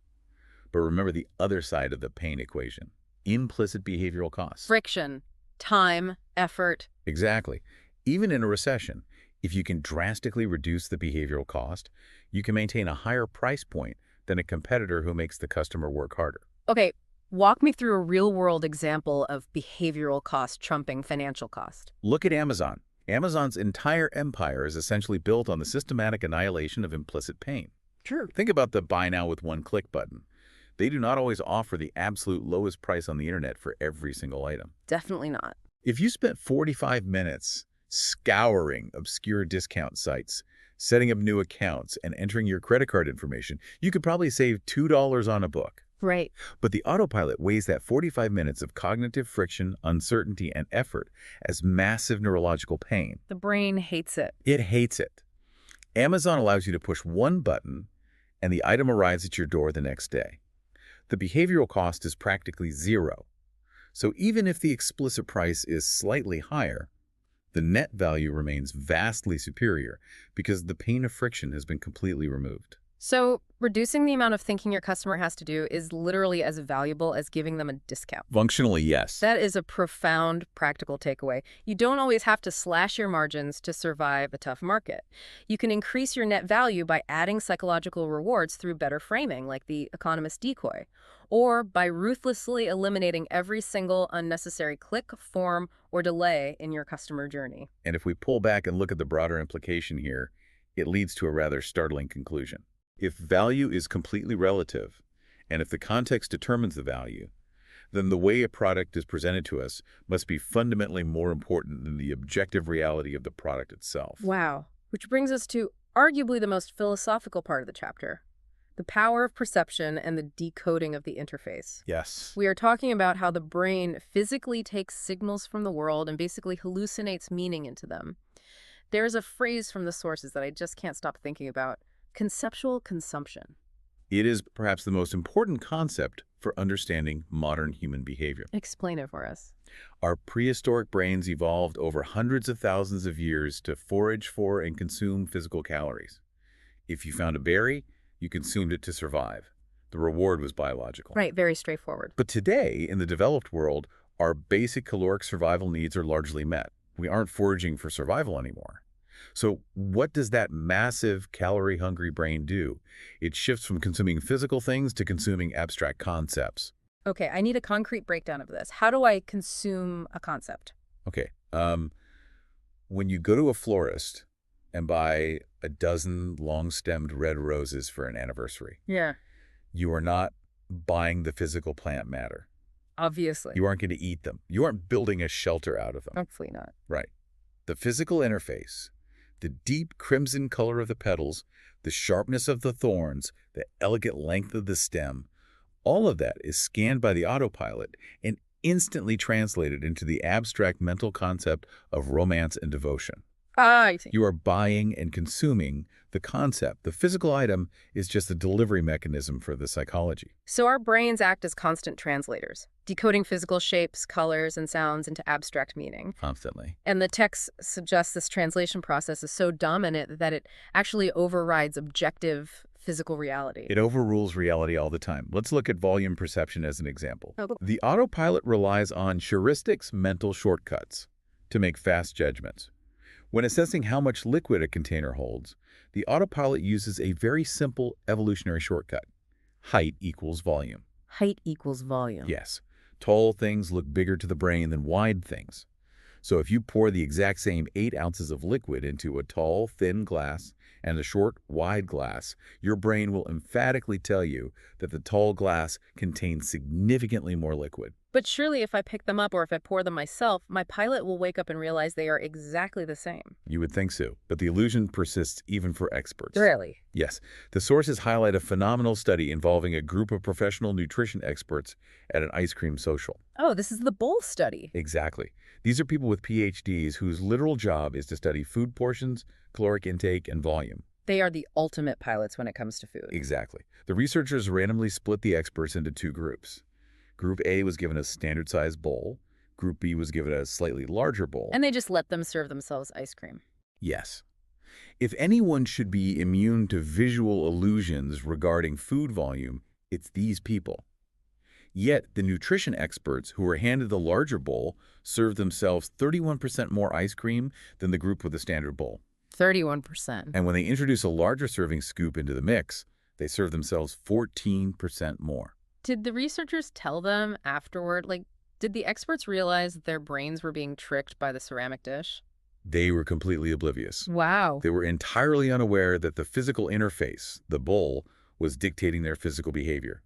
A: But remember the other side of the pain equation, implicit behavioral costs.
B: Friction, time, effort.
A: Exactly. Even in a recession, if you can drastically reduce the behavioral cost, you can maintain a higher price point than a competitor who makes the customer work harder.
B: Okay, walk me through a real-world example of behavioral cost trumping financial cost.
A: Look at Amazon. Amazon's entire empire is essentially built on the systematic annihilation of implicit pain.
B: True.
A: Think about the buy now with one click button. They do not always offer the absolute lowest price on the internet for every single item.
B: Definitely not.
A: If you spent 45 minutes scouring obscure discount sites, setting up new accounts, and entering your credit card information, you could probably save $2 on a book.
B: Right.
A: But the autopilot weighs that 45 minutes of cognitive friction, uncertainty, and effort as massive neurological pain.
B: The brain hates it.
A: It hates it. Amazon allows you to push one button, and the item arrives at your door the next day. The behavioral cost is practically zero. So even if the explicit price is slightly higher, the net value remains vastly superior because the pain of friction has been completely removed.
B: So reducing the amount of thinking your customer has to do is literally as valuable as giving them a discount.
A: Functionally, yes.
B: That is a profound practical takeaway. You don't always have to slash your margins to survive a tough market. You can increase your net value by adding psychological rewards through better framing, like the economist decoy, or by ruthlessly eliminating every single unnecessary click, form, or delay in your customer journey.
A: And if we pull back and look at the broader implication here, it leads to a rather startling conclusion. If value is completely relative, and if the context determines the value, then the way a product is presented to us must be fundamentally more important than the objective reality of the product itself.
B: Wow. Which brings us to arguably the most philosophical part of the chapter, the power of perception and the decoding of the interface.
A: Yes.
B: We are talking about how the brain physically takes signals from the world and basically hallucinates meaning into them. There's a phrase from the sources that I just can't stop thinking about: conceptual consumption.
A: It is perhaps the most important concept for understanding modern human behavior.
B: Explain it for us.
A: Our prehistoric brains evolved over hundreds of thousands of years to forage for and consume physical calories. If you found a berry, you consumed it to survive. The reward was biological.
B: Right, very straightforward.
A: But today, in the developed world, our basic caloric survival needs are largely met. We aren't foraging for survival anymore. So what does that massive calorie-hungry brain do? It shifts from consuming physical things to consuming abstract concepts.
B: Okay, I need a concrete breakdown of this. How do I consume a concept?
A: Okay, when you go to a florist and buy a dozen long-stemmed red roses for an anniversary,
B: Yeah.
A: you are not buying the physical plant matter.
B: Obviously.
A: You aren't going to eat them. You aren't building a shelter out of them.
B: Hopefully not.
A: Right. The physical interface, the deep crimson color of the petals, the sharpness of the thorns, the elegant length of the stem, all of that is scanned by the autopilot and instantly translated into the abstract mental concept of romance and devotion.
B: Ah, I see.
A: You are buying and consuming the concept. The physical item is just a delivery mechanism for the psychology.
B: So our brains act as constant translators, decoding physical shapes, colors, and sounds into abstract meaning.
A: Constantly.
B: And the text suggests this translation process is so dominant that it actually overrides objective physical reality.
A: It overrules reality all the time. Let's look at volume perception as an example.
B: Oh,
A: The autopilot relies on heuristics, mental shortcuts, to make fast judgments. When assessing how much liquid a container holds, the autopilot uses a very simple evolutionary shortcut. Height equals volume.
B: Height equals volume.
A: Yes, tall things look bigger to the brain than wide things. So if you pour the exact same 8 ounces of liquid into a tall, thin glass and a short, wide glass, your brain will emphatically tell you that the tall glass contains significantly more liquid.
B: But surely if I pick them up or if I pour them myself, my pilot will wake up and realize they are exactly the same.
A: You would think so, but the illusion persists even for experts.
B: Really?
A: Yes. The sources highlight a phenomenal study involving a group of professional nutrition experts at an ice cream social.
B: Oh, this is the bowl study.
A: Exactly. These are people with PhDs whose literal job is to study food portions, caloric intake, and volume.
B: They are the ultimate pilots when it comes to food.
A: Exactly. The researchers randomly split the experts into 2 groups. Group A was given a standard-sized bowl. Group B was given a slightly larger bowl.
B: And they just let them serve themselves ice cream.
A: Yes. If anyone should be immune to visual illusions regarding food volume, it's these people. Yet, the nutrition experts who were handed the larger bowl served themselves 31% more ice cream than the group with the standard bowl.
B: 31%.
A: And when they introduce a larger serving scoop into the mix, they serve themselves 14% more.
B: Did the researchers tell them afterward, like, did the experts realize that their brains were being tricked by the ceramic dish?
A: They were completely oblivious.
B: Wow.
A: They were entirely unaware that the physical interface, the bowl, was dictating their physical behavior.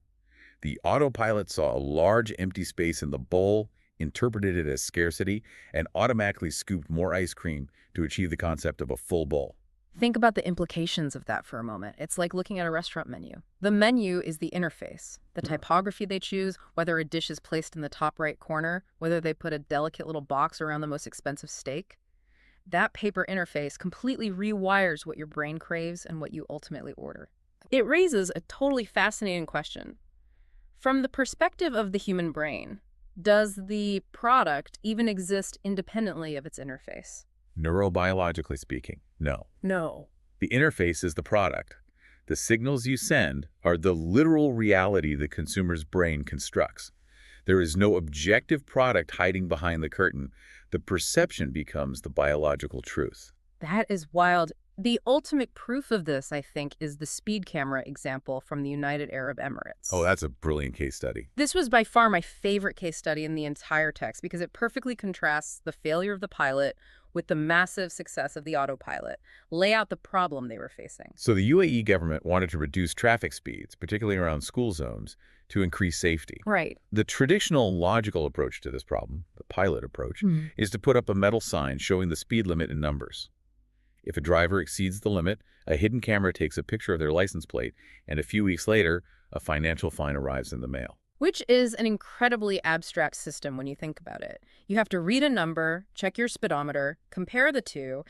A: The autopilot saw a large empty space in the bowl, interpreted it as scarcity, and automatically scooped more ice cream to achieve the concept of a full bowl.
B: Think about the implications of that for a moment. It's like looking at a restaurant menu. The menu is the interface, the typography they choose, whether a dish is placed in the top right corner, whether they put a delicate little box around the most expensive steak. That paper interface completely rewires what your brain craves and what you ultimately order. It raises a totally fascinating question. From the perspective of the human brain, does the product even exist independently of its interface?
A: Neurobiologically speaking, no.
B: No.
A: The interface is the product. The signals you send are the literal reality the consumer's brain constructs. There is no objective product hiding behind the curtain. The perception becomes the biological truth.
B: That is wild. The ultimate proof of this, I think, is the speed camera example from the United Arab Emirates.
A: Oh, that's a brilliant case study.
B: This was by far my favorite case study in the entire text because it perfectly contrasts the failure of the pilot with the massive success of the autopilot, lay out the problem they were facing.
A: So the UAE government wanted to reduce traffic speeds, particularly around school zones, to increase safety.
B: Right.
A: The traditional logical approach to this problem, the pilot approach, is to put up a metal sign showing the speed limit in numbers. If a driver exceeds the limit, a hidden camera takes a picture of their license plate, and a few weeks later, a financial fine arrives in the mail.
B: Which is an incredibly abstract system when you think about it. You have to read a number, check your speedometer, compare the two,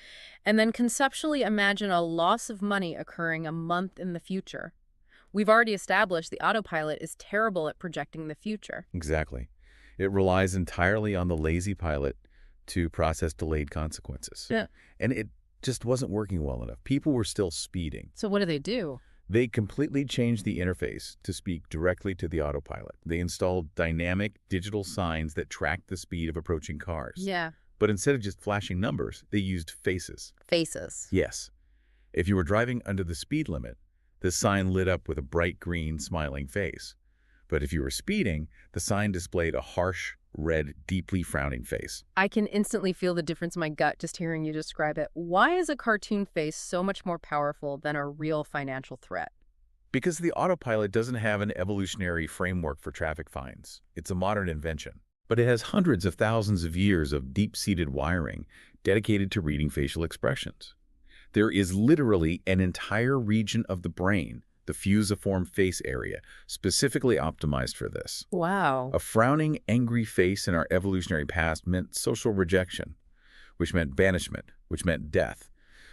B: and then conceptually imagine a loss of money occurring a month in the future. We've already established the autopilot is terrible at projecting the future.
A: Exactly. It relies entirely on the lazy pilot to process delayed consequences.
B: Yeah.
A: And it just wasn't working well enough. People were still speeding.
B: So what do?
A: They completely changed the interface to speak directly to the autopilot. They installed dynamic digital signs that tracked the speed of approaching cars.
B: Yeah.
A: But instead of just flashing numbers, they used faces.
B: Faces.
A: Yes. If you were driving under the speed limit, the sign lit up with a bright green smiling face. But if you were speeding, the sign displayed a harsh, red, deeply frowning face.
B: I can instantly feel the difference in my gut just hearing you describe it. Why is a cartoon face so much more powerful than a real financial threat?
A: Because the autopilot doesn't have an evolutionary framework for traffic fines. It's a modern invention. But it has hundreds of thousands of years of deep-seated wiring dedicated to reading facial expressions. There is literally an entire region of the brain, the fusiform face area, specifically optimized for this.
B: Wow.
A: A frowning, angry face in our evolutionary past meant social rejection, which meant banishment, which meant death.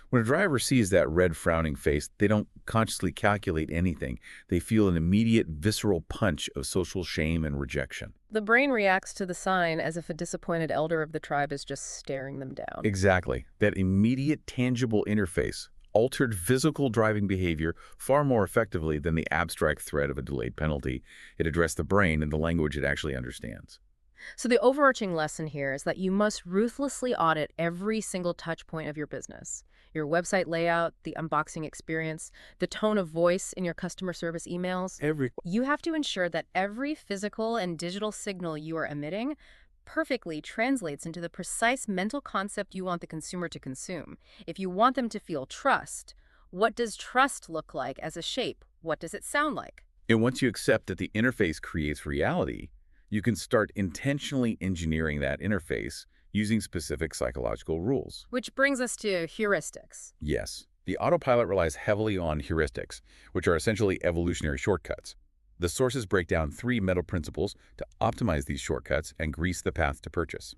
A: When a driver sees that red frowning face, they don't consciously calculate anything. They feel an immediate visceral punch of social shame and rejection.
B: The brain reacts to the sign as if a disappointed elder of the tribe is just staring them down.
A: Exactly. That immediate, tangible interface altered physical driving behavior far more effectively than the abstract threat of a delayed penalty. It addressed the brain in the language it actually understands.
B: So the overarching lesson here is that you must ruthlessly audit every single touch point of your business. Your website layout, the unboxing experience, the tone of voice in your customer service emails. You have to ensure that every physical and digital signal you are emitting perfectly translates into the precise mental concept you want the consumer to consume. If you want them to feel trust, what does trust look like as a shape? What does it sound like?
A: And once you accept that the interface creates reality, you can start intentionally engineering that interface using specific psychological rules.
B: Which brings us to heuristics.
A: Yes, the autopilot relies heavily on heuristics, which are essentially evolutionary shortcuts. The sources break down 3 meta principles to optimize these shortcuts and grease the path to purchase: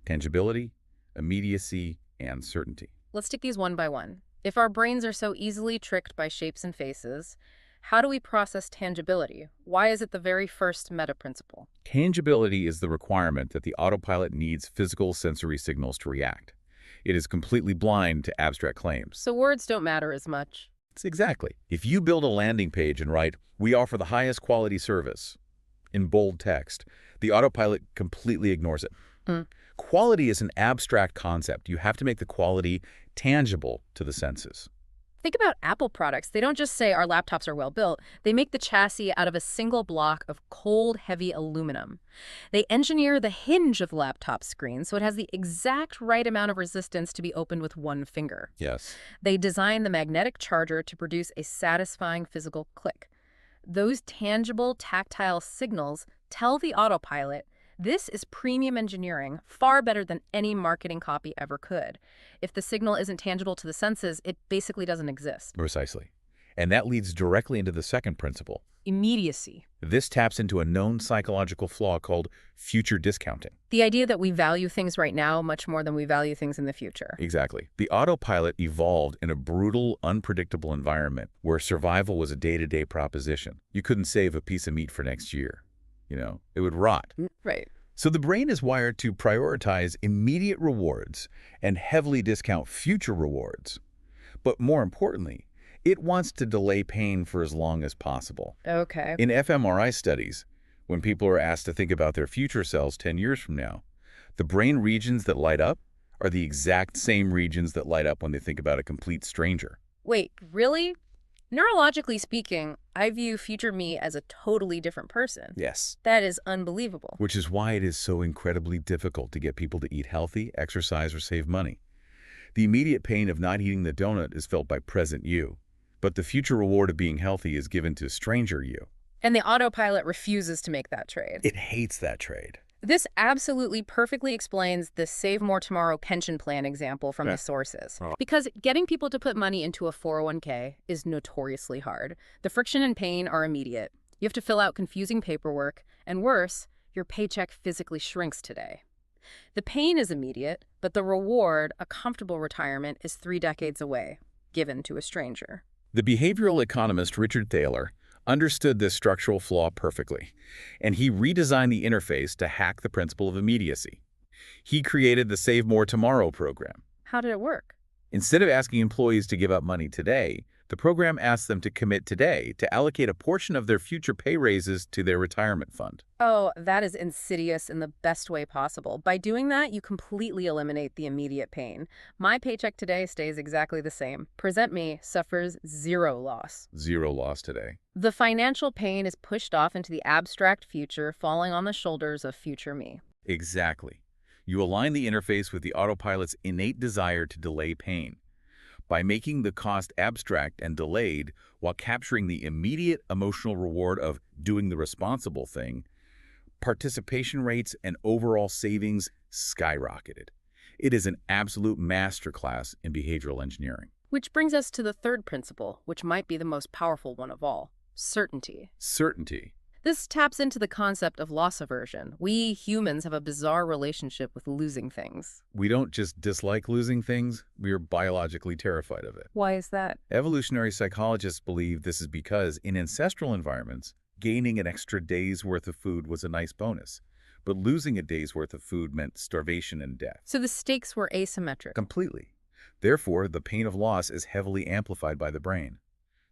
A: tangibility, immediacy, and certainty.
B: Let's take these one by one. If our brains are so easily tricked by shapes and faces, how do we process tangibility? Why is it the very first meta principle?
A: Tangibility is the requirement that the autopilot needs physical sensory signals to react. It is completely blind to abstract claims.
B: So words don't matter as much.
A: It's exactly. If you build a landing page and write, "We offer the highest quality service," in bold text, the autopilot completely ignores it.
B: Mm.
A: Quality is an abstract concept. You have to make the quality tangible to the senses.
B: Think about Apple products. They don't just say our laptops are well built. They make the chassis out of a single block of cold, heavy aluminum. They engineer the hinge of the laptop screen so it has the exact right amount of resistance to be opened with one finger.
A: Yes.
B: They design the magnetic charger to produce a satisfying physical click. Those tangible, tactile signals tell the autopilot this is premium engineering, far better than any marketing copy ever could. If the signal isn't tangible to the senses, it basically doesn't exist.
A: Precisely. And that leads directly into the second principle.
B: Immediacy.
A: This taps into a known psychological flaw called future discounting.
B: The idea that we value things right now much more than we value things in the future.
A: Exactly. The autopilot evolved in a brutal, unpredictable environment where survival was a day-to-day proposition. You couldn't save a piece of meat for next year. It would rot.
B: Right.
A: So the brain is wired to prioritize immediate rewards and heavily discount future rewards. But more importantly, it wants to delay pain for as long as possible.
B: Okay.
A: In fMRI studies, when people are asked to think about their future selves 10 years from now, the brain regions that light up are the exact same regions that light up when they think about a complete stranger.
B: Wait, really? Neurologically speaking, I view future me as a totally different person.
A: Yes.
B: That is unbelievable.
A: Which is why it is so incredibly difficult to get people to eat healthy, exercise, or save money. The immediate pain of not eating the donut is felt by present you, but the future reward of being healthy is given to stranger you.
B: And the autopilot refuses to make that trade.
A: It hates that trade.
B: This absolutely perfectly explains the Save More Tomorrow pension plan example from the sources. Because getting people to put money into a 401k is notoriously hard. The friction and pain are immediate. You have to fill out confusing paperwork, and worse, your paycheck physically shrinks today. The pain is immediate, but the reward, a comfortable retirement, is 3 decades away, given to a stranger.
A: The behavioral economist Richard Thaler understood this structural flaw perfectly, and he redesigned the interface to hack the principle of immediacy. He created the Save More Tomorrow program.
B: How did it work?
A: Instead of asking employees to give up money today, the program asks them to commit today to allocate a portion of their future pay raises to their retirement fund.
B: Oh, that is insidious in the best way possible. By doing that, you completely eliminate the immediate pain. My paycheck today stays exactly the same. Present me suffers zero loss.
A: Zero loss today.
B: The financial pain is pushed off into the abstract future, falling on the shoulders of future me.
A: Exactly. You align the interface with the autopilot's innate desire to delay pain. By making the cost abstract and delayed while capturing the immediate emotional reward of doing the responsible thing, participation rates and overall savings skyrocketed. It is an absolute masterclass in behavioral engineering.
B: Which brings us to the third principle, which might be the most powerful one of all: certainty.
A: Certainty.
B: This taps into the concept of loss aversion. We humans have a bizarre relationship with losing things.
A: We don't just dislike losing things, we are biologically terrified of it.
B: Why is that?
A: Evolutionary psychologists believe this is because in ancestral environments, gaining an extra day's worth of food was a nice bonus, but losing a day's worth of food meant starvation and death.
B: So the stakes were asymmetric.
A: Completely. Therefore, the pain of loss is heavily amplified by the brain.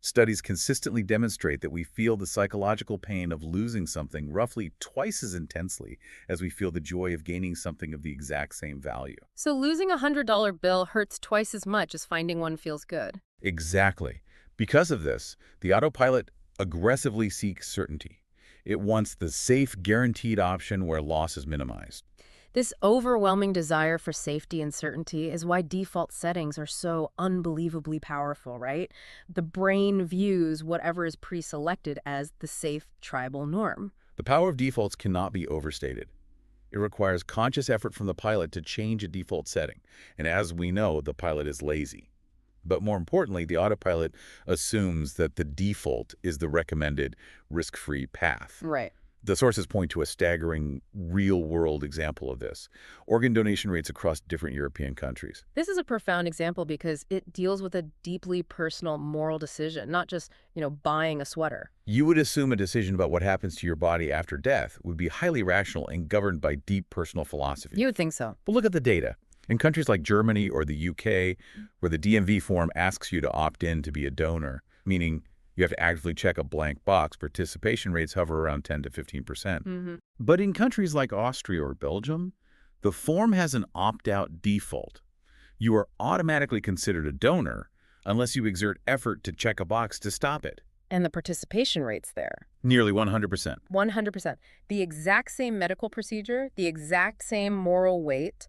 A: Studies consistently demonstrate that we feel the psychological pain of losing something roughly twice as intensely as we feel the joy of gaining something of the exact same value.
B: So losing a $100 bill hurts twice as much as finding one feels good.
A: Exactly. Because of this, the autopilot aggressively seeks certainty. It wants the safe, guaranteed option where loss is minimized.
B: This overwhelming desire for safety and certainty is why default settings are so unbelievably powerful, right? The brain views whatever is pre-selected as the safe tribal norm.
A: The power of defaults cannot be overstated. It requires conscious effort from the pilot to change a default setting, and as we know, the pilot is lazy. But more importantly, the autopilot assumes that the default is the recommended risk-free path.
B: Right.
A: The sources point to a staggering real-world example of this: organ donation rates across different European countries.
B: This is a profound example because it deals with a deeply personal moral decision, not just, buying a sweater.
A: You would assume a decision about what happens to your body after death would be highly rational and governed by deep personal philosophy.
B: You would think so.
A: But look at the data. In countries like Germany or the UK, where the DMV form asks you to opt in to be a donor, meaning you have to actively check a blank box, participation rates hover around 10 to 15%.
B: Hmm.
A: But in countries like Austria or Belgium, the form has an opt-out default. You are automatically considered a donor unless you exert effort to check a box to stop it.
B: And the participation rates there.
A: Nearly 100%.
B: 100%. The exact same medical procedure, the exact same moral weight,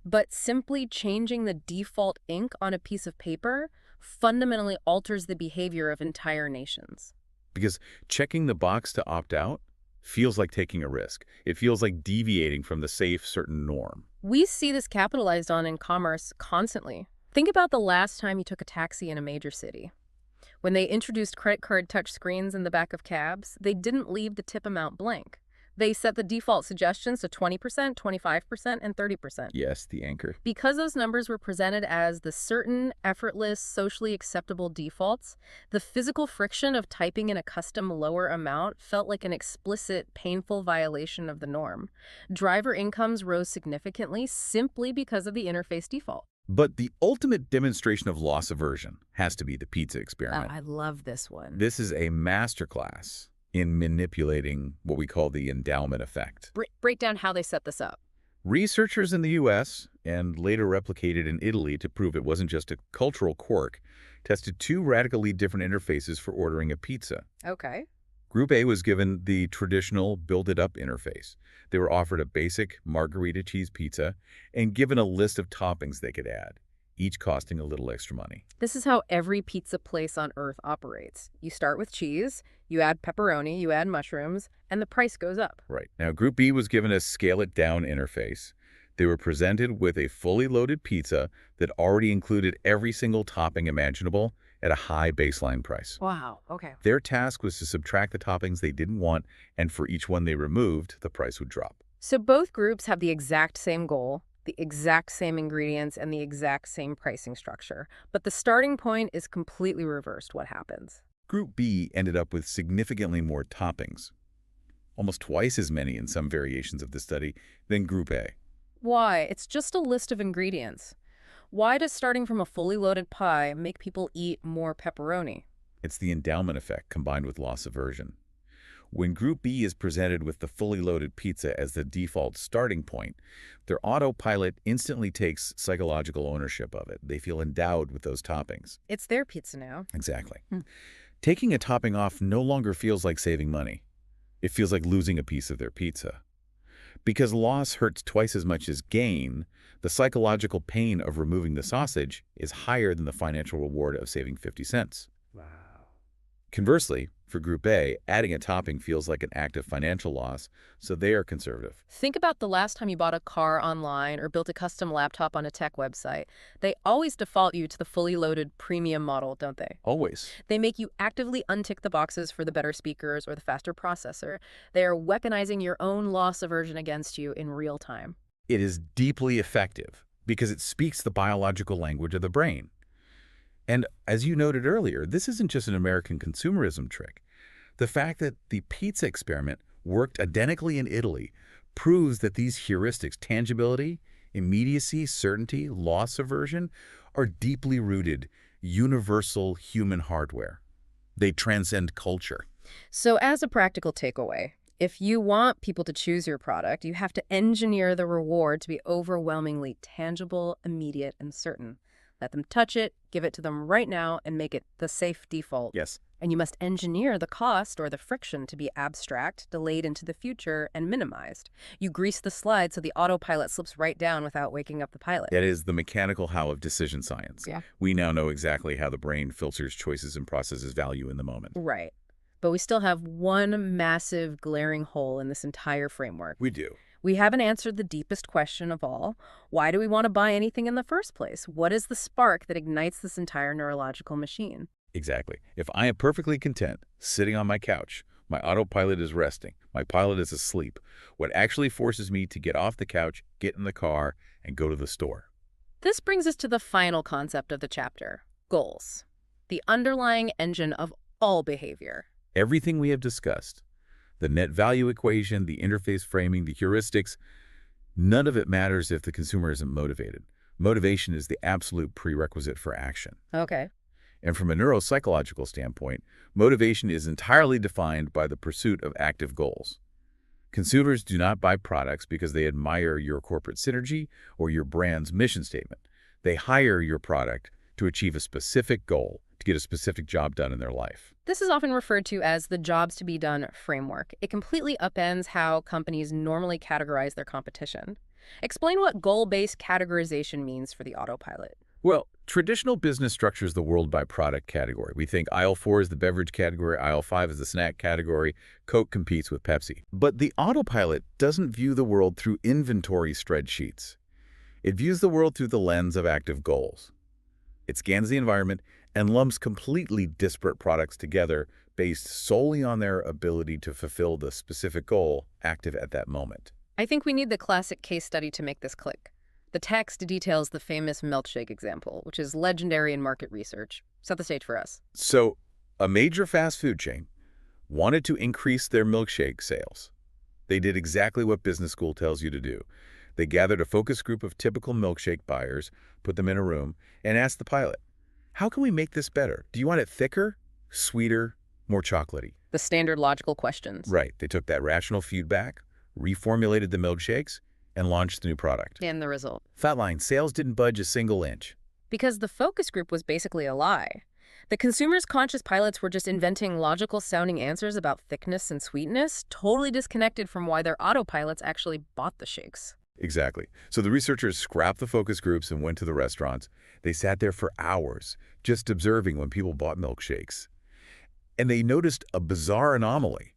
B: but simply changing the default ink on a piece of paper fundamentally alters the behavior of entire nations.
A: Because checking the box to opt out feels like taking a risk. It feels like deviating from the safe, certain norm.
B: We see this capitalized on in commerce constantly. Think about the last time you took a taxi in a major city. When they introduced credit card touchscreens in the back of cabs, they didn't leave the tip amount blank. They set the default suggestions to 20%, 25%, and 30%.
A: Yes, the anchor.
B: Because those numbers were presented as the certain, effortless, socially acceptable defaults, the physical friction of typing in a custom lower amount felt like an explicit, painful violation of the norm. Driver incomes rose significantly simply because of the interface default.
A: But the ultimate demonstration of loss aversion has to be the pizza
B: Oh,
A: experiment.
B: I love this one.
A: This is a masterclass in manipulating what we call the endowment effect.
B: Break down how they set this up.
A: Researchers in the U.S., and later replicated in Italy to prove it wasn't just a cultural quirk, tested two radically different interfaces for ordering a pizza.
B: Okay.
A: Group A was given the traditional build-it-up interface. They were offered a basic margarita cheese pizza and given a list of toppings they could add, each costing a little extra money.
B: This is how every pizza place on Earth operates. You start with cheese, you add pepperoni, you add mushrooms, and the price goes up.
A: Right. Now, Group B was given a scale-it-down interface. They were presented with a fully loaded pizza that already included every single topping imaginable at a high baseline price.
B: Wow, okay.
A: Their task was to subtract the toppings they didn't want, and for each one they removed, the price would drop.
B: So both groups have the exact same goal, the exact same ingredients, and the exact same pricing structure. But the starting point is completely reversed. What happens?
A: Group B ended up with significantly more toppings, almost twice as many in some variations of the study, than Group A.
B: Why? It's just a list of ingredients. Why does starting from a fully loaded pie make people eat more pepperoni?
A: It's the endowment effect combined with loss aversion. When Group B is presented with the fully loaded pizza as the default starting point, their autopilot instantly takes psychological ownership of it. They feel endowed with those toppings.
B: It's their pizza now.
A: Exactly. Taking a topping off no longer feels like saving money. It feels like losing a piece of their pizza. Because loss hurts twice as much as gain, the psychological pain of removing the sausage is higher than the financial reward of saving 50 cents.
B: Wow.
A: Conversely, for Group A, adding a topping feels like an act of financial loss, so they are conservative.
B: Think about the last time you bought a car online or built a custom laptop on a tech website. They always default you to the fully loaded premium model, don't they?
A: Always.
B: They make you actively untick the boxes for the better speakers or the faster processor. They are weaponizing your own loss aversion against you in real time.
A: It is deeply effective because it speaks the biological language of the brain. And as you noted earlier, this isn't just an American consumerism trick. The fact that the pizza experiment worked identically in Italy proves that these heuristics, tangibility, immediacy, certainty, loss aversion, are deeply rooted, universal human hardware. They transcend culture.
B: So as a practical takeaway, if you want people to choose your product, you have to engineer the reward to be overwhelmingly tangible, immediate, and certain. Let them touch it, give it to them right now, and make it the safe default.
A: Yes.
B: And you must engineer the cost or the friction to be abstract, delayed into the future, and minimized. You grease the slide so the autopilot slips right down without waking up the pilot.
A: That is the mechanical how of decision science.
B: Yeah.
A: We now know exactly how the brain filters choices and processes value in the moment.
B: Right. But we still have one massive glaring hole in this entire framework.
A: We do.
B: We haven't answered the deepest question of all. Why do we want to buy anything in the first place? What is the spark that ignites this entire neurological machine?
A: Exactly. If I am perfectly content sitting on my couch, my autopilot is resting, my pilot is asleep, what actually forces me to get off the couch, get in the car, and go to the store?
B: This brings us to the final concept of the chapter, goals, the underlying engine of all behavior.
A: Everything we have discussed, the net value equation, the interface framing, the heuristics, none of it matters if the consumer isn't motivated. Motivation is the absolute prerequisite for action.
B: Okay.
A: And from a neuropsychological standpoint, motivation is entirely defined by the pursuit of active goals. Consumers do not buy products because they admire your corporate synergy or your brand's mission statement. They hire your product to achieve a specific goal, to get a specific job done in their life.
B: This is often referred to as the jobs to be done framework. It completely upends how companies normally categorize their competition. Explain what goal-based categorization means for the autopilot.
A: Well, traditional business structures the world by product category. We think aisle 4 is the beverage category, aisle 5 is the snack category, Coke competes with Pepsi. But the autopilot doesn't view the world through inventory spreadsheets. It views the world through the lens of active goals. It scans the environment and lumps completely disparate products together based solely on their ability to fulfill the specific goal active at that moment.
B: I think we need the classic case study to make this click. The text details the famous milkshake example, which is legendary in market research. Set the stage for us.
A: So, a major fast food chain wanted to increase their milkshake sales. They did exactly what business school tells you to do. They gathered a focus group of typical milkshake buyers, put them in a room, and asked the pilot, how can we make this better? Do you want it thicker, sweeter, more chocolatey?
B: The standard logical questions.
A: Right. They took that rational feedback, reformulated the milkshakes, and launched the new product.
B: And the result.
A: Fatline, sales didn't budge a single inch.
B: Because the focus group was basically a lie. The consumer's conscious pilots were just inventing logical-sounding answers about thickness and sweetness, totally disconnected from why their autopilots actually bought the shakes.
A: Exactly. So the researchers scrapped the focus groups and went to the restaurants. They sat there for hours, just observing when people bought milkshakes. And they noticed a bizarre anomaly.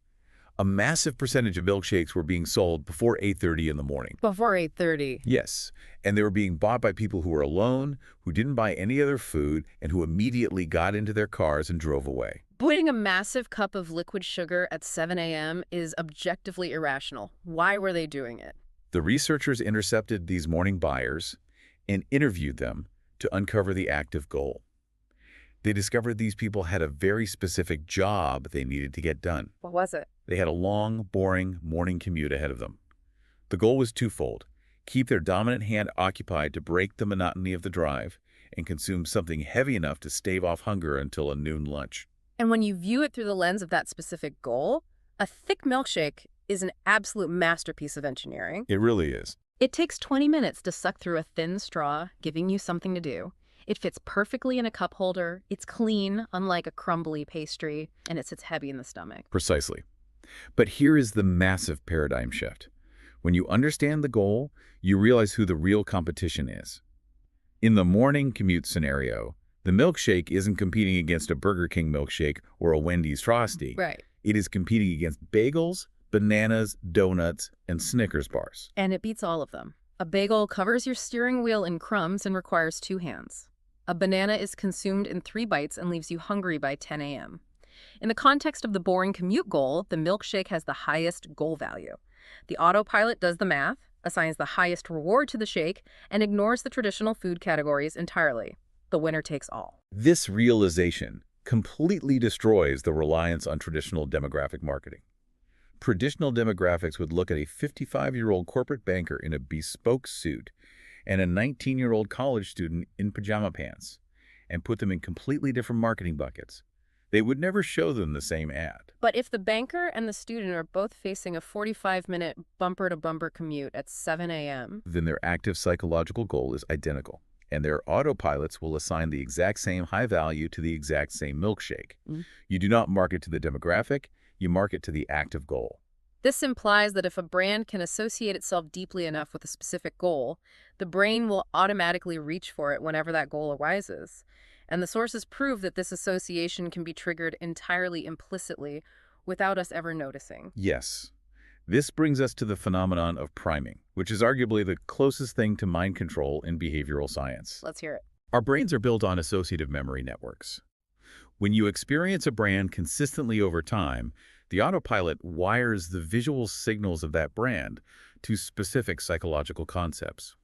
A: A massive percentage of milkshakes were being sold before 8:30 in the morning.
B: Before 8:30.
A: Yes, and they were being bought by people who were alone, who didn't buy any other food, and who immediately got into their cars and drove away.
B: Putting a massive cup of liquid sugar at 7 a.m. is objectively irrational. Why were they doing it?
A: The researchers intercepted these morning buyers and interviewed them to uncover the active goal. They discovered these people had a very specific job they needed to get done.
B: What was it?
A: They had a long, boring morning commute ahead of them. The goal was twofold: keep their dominant hand occupied to break the monotony of the drive and consume something heavy enough to stave off hunger until a noon lunch.
B: And when you view it through the lens of that specific goal, a thick milkshake is an absolute masterpiece of engineering.
A: It really is.
B: It takes 20 minutes to suck through a thin straw, giving you something to do. It fits perfectly in a cup holder, it's clean, unlike a crumbly pastry, and it sits heavy in the stomach.
A: Precisely. But here is the massive paradigm shift. When you understand the goal, you realize who the real competition is. In the morning commute scenario, the milkshake isn't competing against a Burger King milkshake or a Wendy's Frosty.
B: Right.
A: It is competing against bagels, bananas, donuts, and Snickers bars.
B: And it beats all of them. A bagel covers your steering wheel in crumbs and requires 2 hands. A banana is consumed in 3 bites and leaves you hungry by 10 a.m. In the context of the boring commute goal, the milkshake has the highest goal value. The autopilot does the math, assigns the highest reward to the shake, and ignores the traditional food categories entirely. The winner takes all.
A: This realization completely destroys the reliance on traditional demographic marketing. Traditional demographics would look at a 55-year-old corporate banker in a bespoke suit and a 19-year-old college student in pajama pants and put them in completely different marketing buckets. They would never show them the same ad.
B: But if the banker and the student are both facing a 45-minute bumper-to-bumper commute at 7 a.m.,
A: then their active psychological goal is identical, and their autopilots will assign the exact same high value to the exact same milkshake. You do not market to the demographic, you market to the active goal.
B: this implies that if a brand can associate itself deeply enough with a specific goal, the brain will automatically reach for it whenever that goal arises. And the sources prove that this association can be triggered entirely implicitly without us ever noticing.
A: Yes. This brings us to the phenomenon of priming, which is arguably the closest thing to mind control in behavioral science.
B: Let's hear it.
A: Our brains are built on associative memory networks. When you experience a brand consistently over time, the autopilot wires the visual signals of that brand to specific psychological concepts.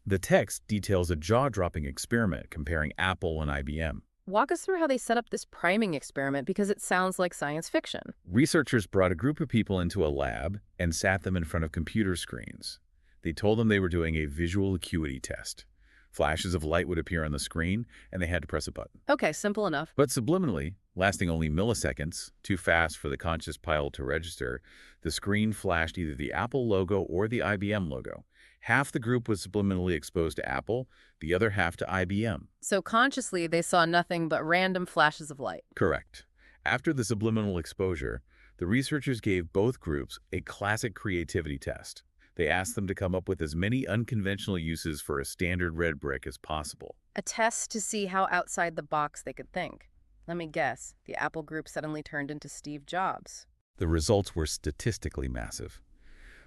A: The text details a jaw-dropping experiment comparing Apple and IBM.
B: Walk us through how they set up this priming experiment, because it sounds like science fiction.
A: Researchers brought a group of people into a lab and sat them in front of computer screens. They told them they were doing a visual acuity test. Flashes of light would appear on the screen, and they had to press a button.
B: Okay, simple enough.
A: But subliminally, lasting only milliseconds, too fast for the conscious pilot to register, the screen flashed either the Apple logo or the IBM logo. Half the group was subliminally exposed to Apple, the other half to IBM.
B: So consciously, they saw nothing but random flashes of light.
A: Correct. After the subliminal exposure, the researchers gave both groups a classic creativity test. They asked them to come up with as many unconventional uses for a standard red brick as possible.
B: A test to see how outside the box they could think. Let me guess, the Apple group suddenly turned into Steve Jobs.
A: The results were statistically massive.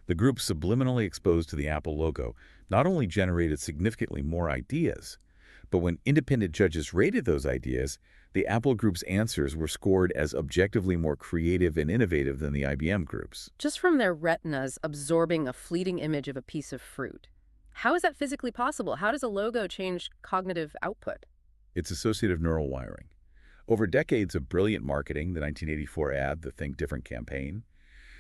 A: The group subliminally exposed to the Apple logo not only generated significantly more ideas, but when independent judges rated those ideas, the Apple group's answers were scored as objectively more creative and innovative than the IBM group's.
B: Just from their retinas absorbing a fleeting image of a piece of fruit. How is that physically possible? How does a logo change cognitive output?
A: It's associative neural wiring. Over decades of brilliant marketing, the 1984 ad, the Think Different campaign,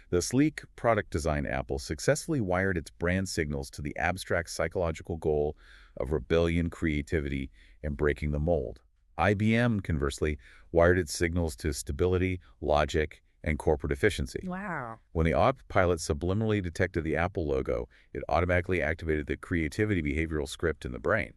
A: the sleek product design Apple successfully wired its brand signals to the abstract psychological goal of rebellion, creativity, and breaking the mold. IBM, conversely, wired its signals to stability, logic, and corporate efficiency.
B: Wow.
A: When the autopilot subliminally detected the Apple logo, it automatically activated the creativity behavioral script in the brain.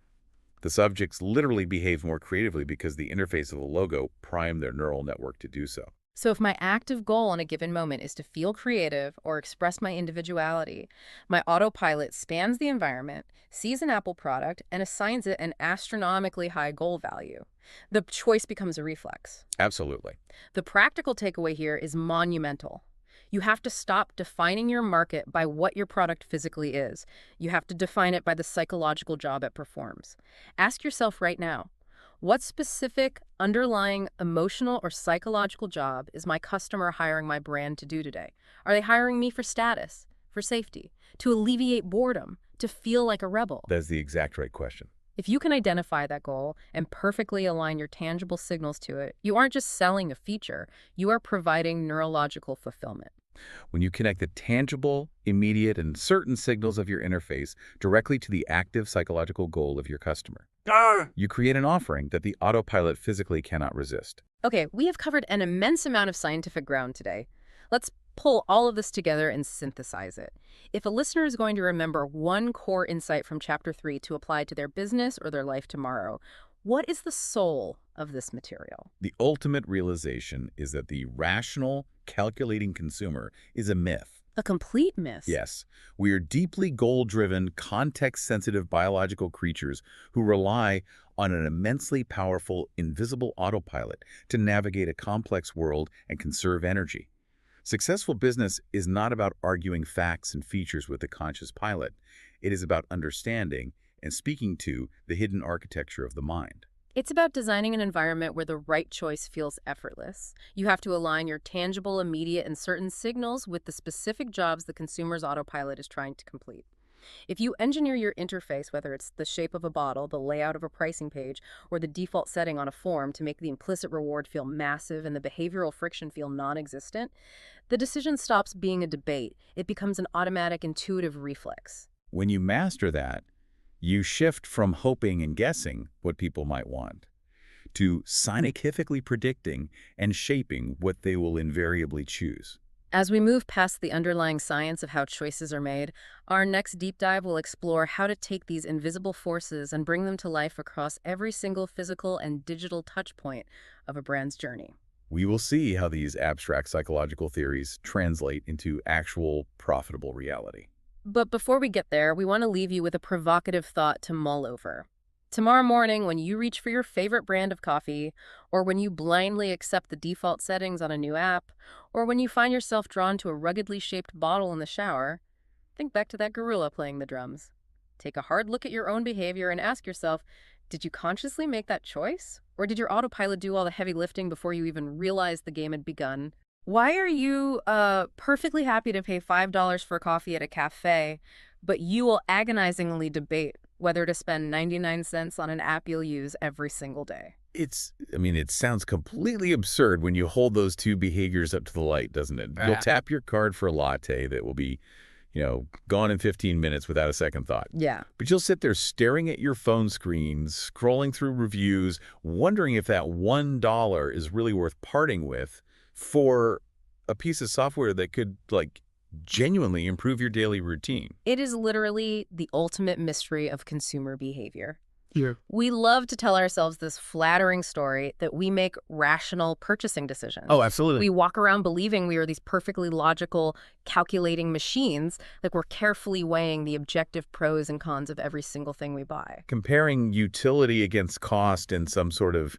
A: The subjects literally behaved more creatively because the interface of the logo primed their neural network to do so.
B: So if my active goal in a given moment is to feel creative or express my individuality, my autopilot spans the environment, sees an Apple product, and assigns it an astronomically high goal value. The choice becomes a reflex.
A: Absolutely.
B: The practical takeaway here is monumental. You have to stop defining your market by what your product physically is. You have to define it by the psychological job it performs. Ask yourself right now, what specific underlying emotional or psychological job is my customer hiring my brand to do today? Are they hiring me for status, for safety, to alleviate boredom, to feel like a rebel?
A: That's the exact right question.
B: If you can identify that goal and perfectly align your tangible signals to it, you aren't just selling a feature, you are providing neurological fulfillment.
A: When you connect the tangible, immediate, and certain signals of your interface directly to the active psychological goal of your customer, you create an offering that the autopilot physically cannot resist.
B: Okay, we have covered an immense amount of scientific ground today. Let's pull all of this together and synthesize it. If a listener is going to remember one core insight from Chapter 3 to apply to their business or their life tomorrow, what is the soul of this material?
A: The ultimate realization is that the rational, calculating consumer is a myth.
B: A complete myth.
A: Yes, we are deeply goal-driven, context-sensitive biological creatures who rely on an immensely powerful, invisible autopilot to navigate a complex world and conserve energy. Successful business is not about arguing facts and features with the conscious pilot. It is about understanding and speaking to the hidden architecture of the mind.
B: It's about designing an environment where the right choice feels effortless. You have to align your tangible, immediate, and certain signals with the specific jobs the consumer's autopilot is trying to complete. If you engineer your interface, whether it's the shape of a bottle, the layout of a pricing page, or the default setting on a form to make the implicit reward feel massive and the behavioral friction feel non-existent, the decision stops being a debate. It becomes an automatic, intuitive reflex.
A: When you master that, you shift from hoping and guessing what people might want to scientifically predicting and shaping what they will invariably choose.
B: As we move past the underlying science of how choices are made, our next deep dive will explore how to take these invisible forces and bring them to life across every single physical and digital touchpoint of a brand's journey.
A: We will see how these abstract psychological theories translate into actual profitable reality.
B: But before we get there, we want to leave you with a provocative thought to mull over. Tomorrow morning, when you reach for your favorite brand of coffee, or when you blindly accept the default settings on a new app, or when you find yourself drawn to a ruggedly shaped bottle in the shower, think back to that gorilla playing the drums. Take a hard look at your own behavior and ask yourself, did you consciously make that choice? Or did your autopilot do all the heavy lifting before you even realized the game had begun? Why are you perfectly happy to pay $5 for coffee at a cafe, but you will agonizingly debate whether to spend 99 cents on an app you'll use every single day?
A: It sounds completely absurd when you hold those two behaviors up to the light, doesn't it? You'll tap your card for a latte that will be, gone in 15 minutes without a second thought.
B: Yeah.
A: But you'll sit there staring at your phone screens, scrolling through reviews, wondering if that $1 is really worth parting with for a piece of software that could, like, genuinely improve your daily routine.
B: It is literally the ultimate mystery of consumer behavior.
A: Yeah.
B: We love to tell ourselves this flattering story that we make rational purchasing decisions.
A: Oh, absolutely.
B: We walk around believing we are these perfectly logical, calculating machines, like we're carefully weighing the objective pros and cons of every single thing we buy.
A: Comparing utility against cost in some sort of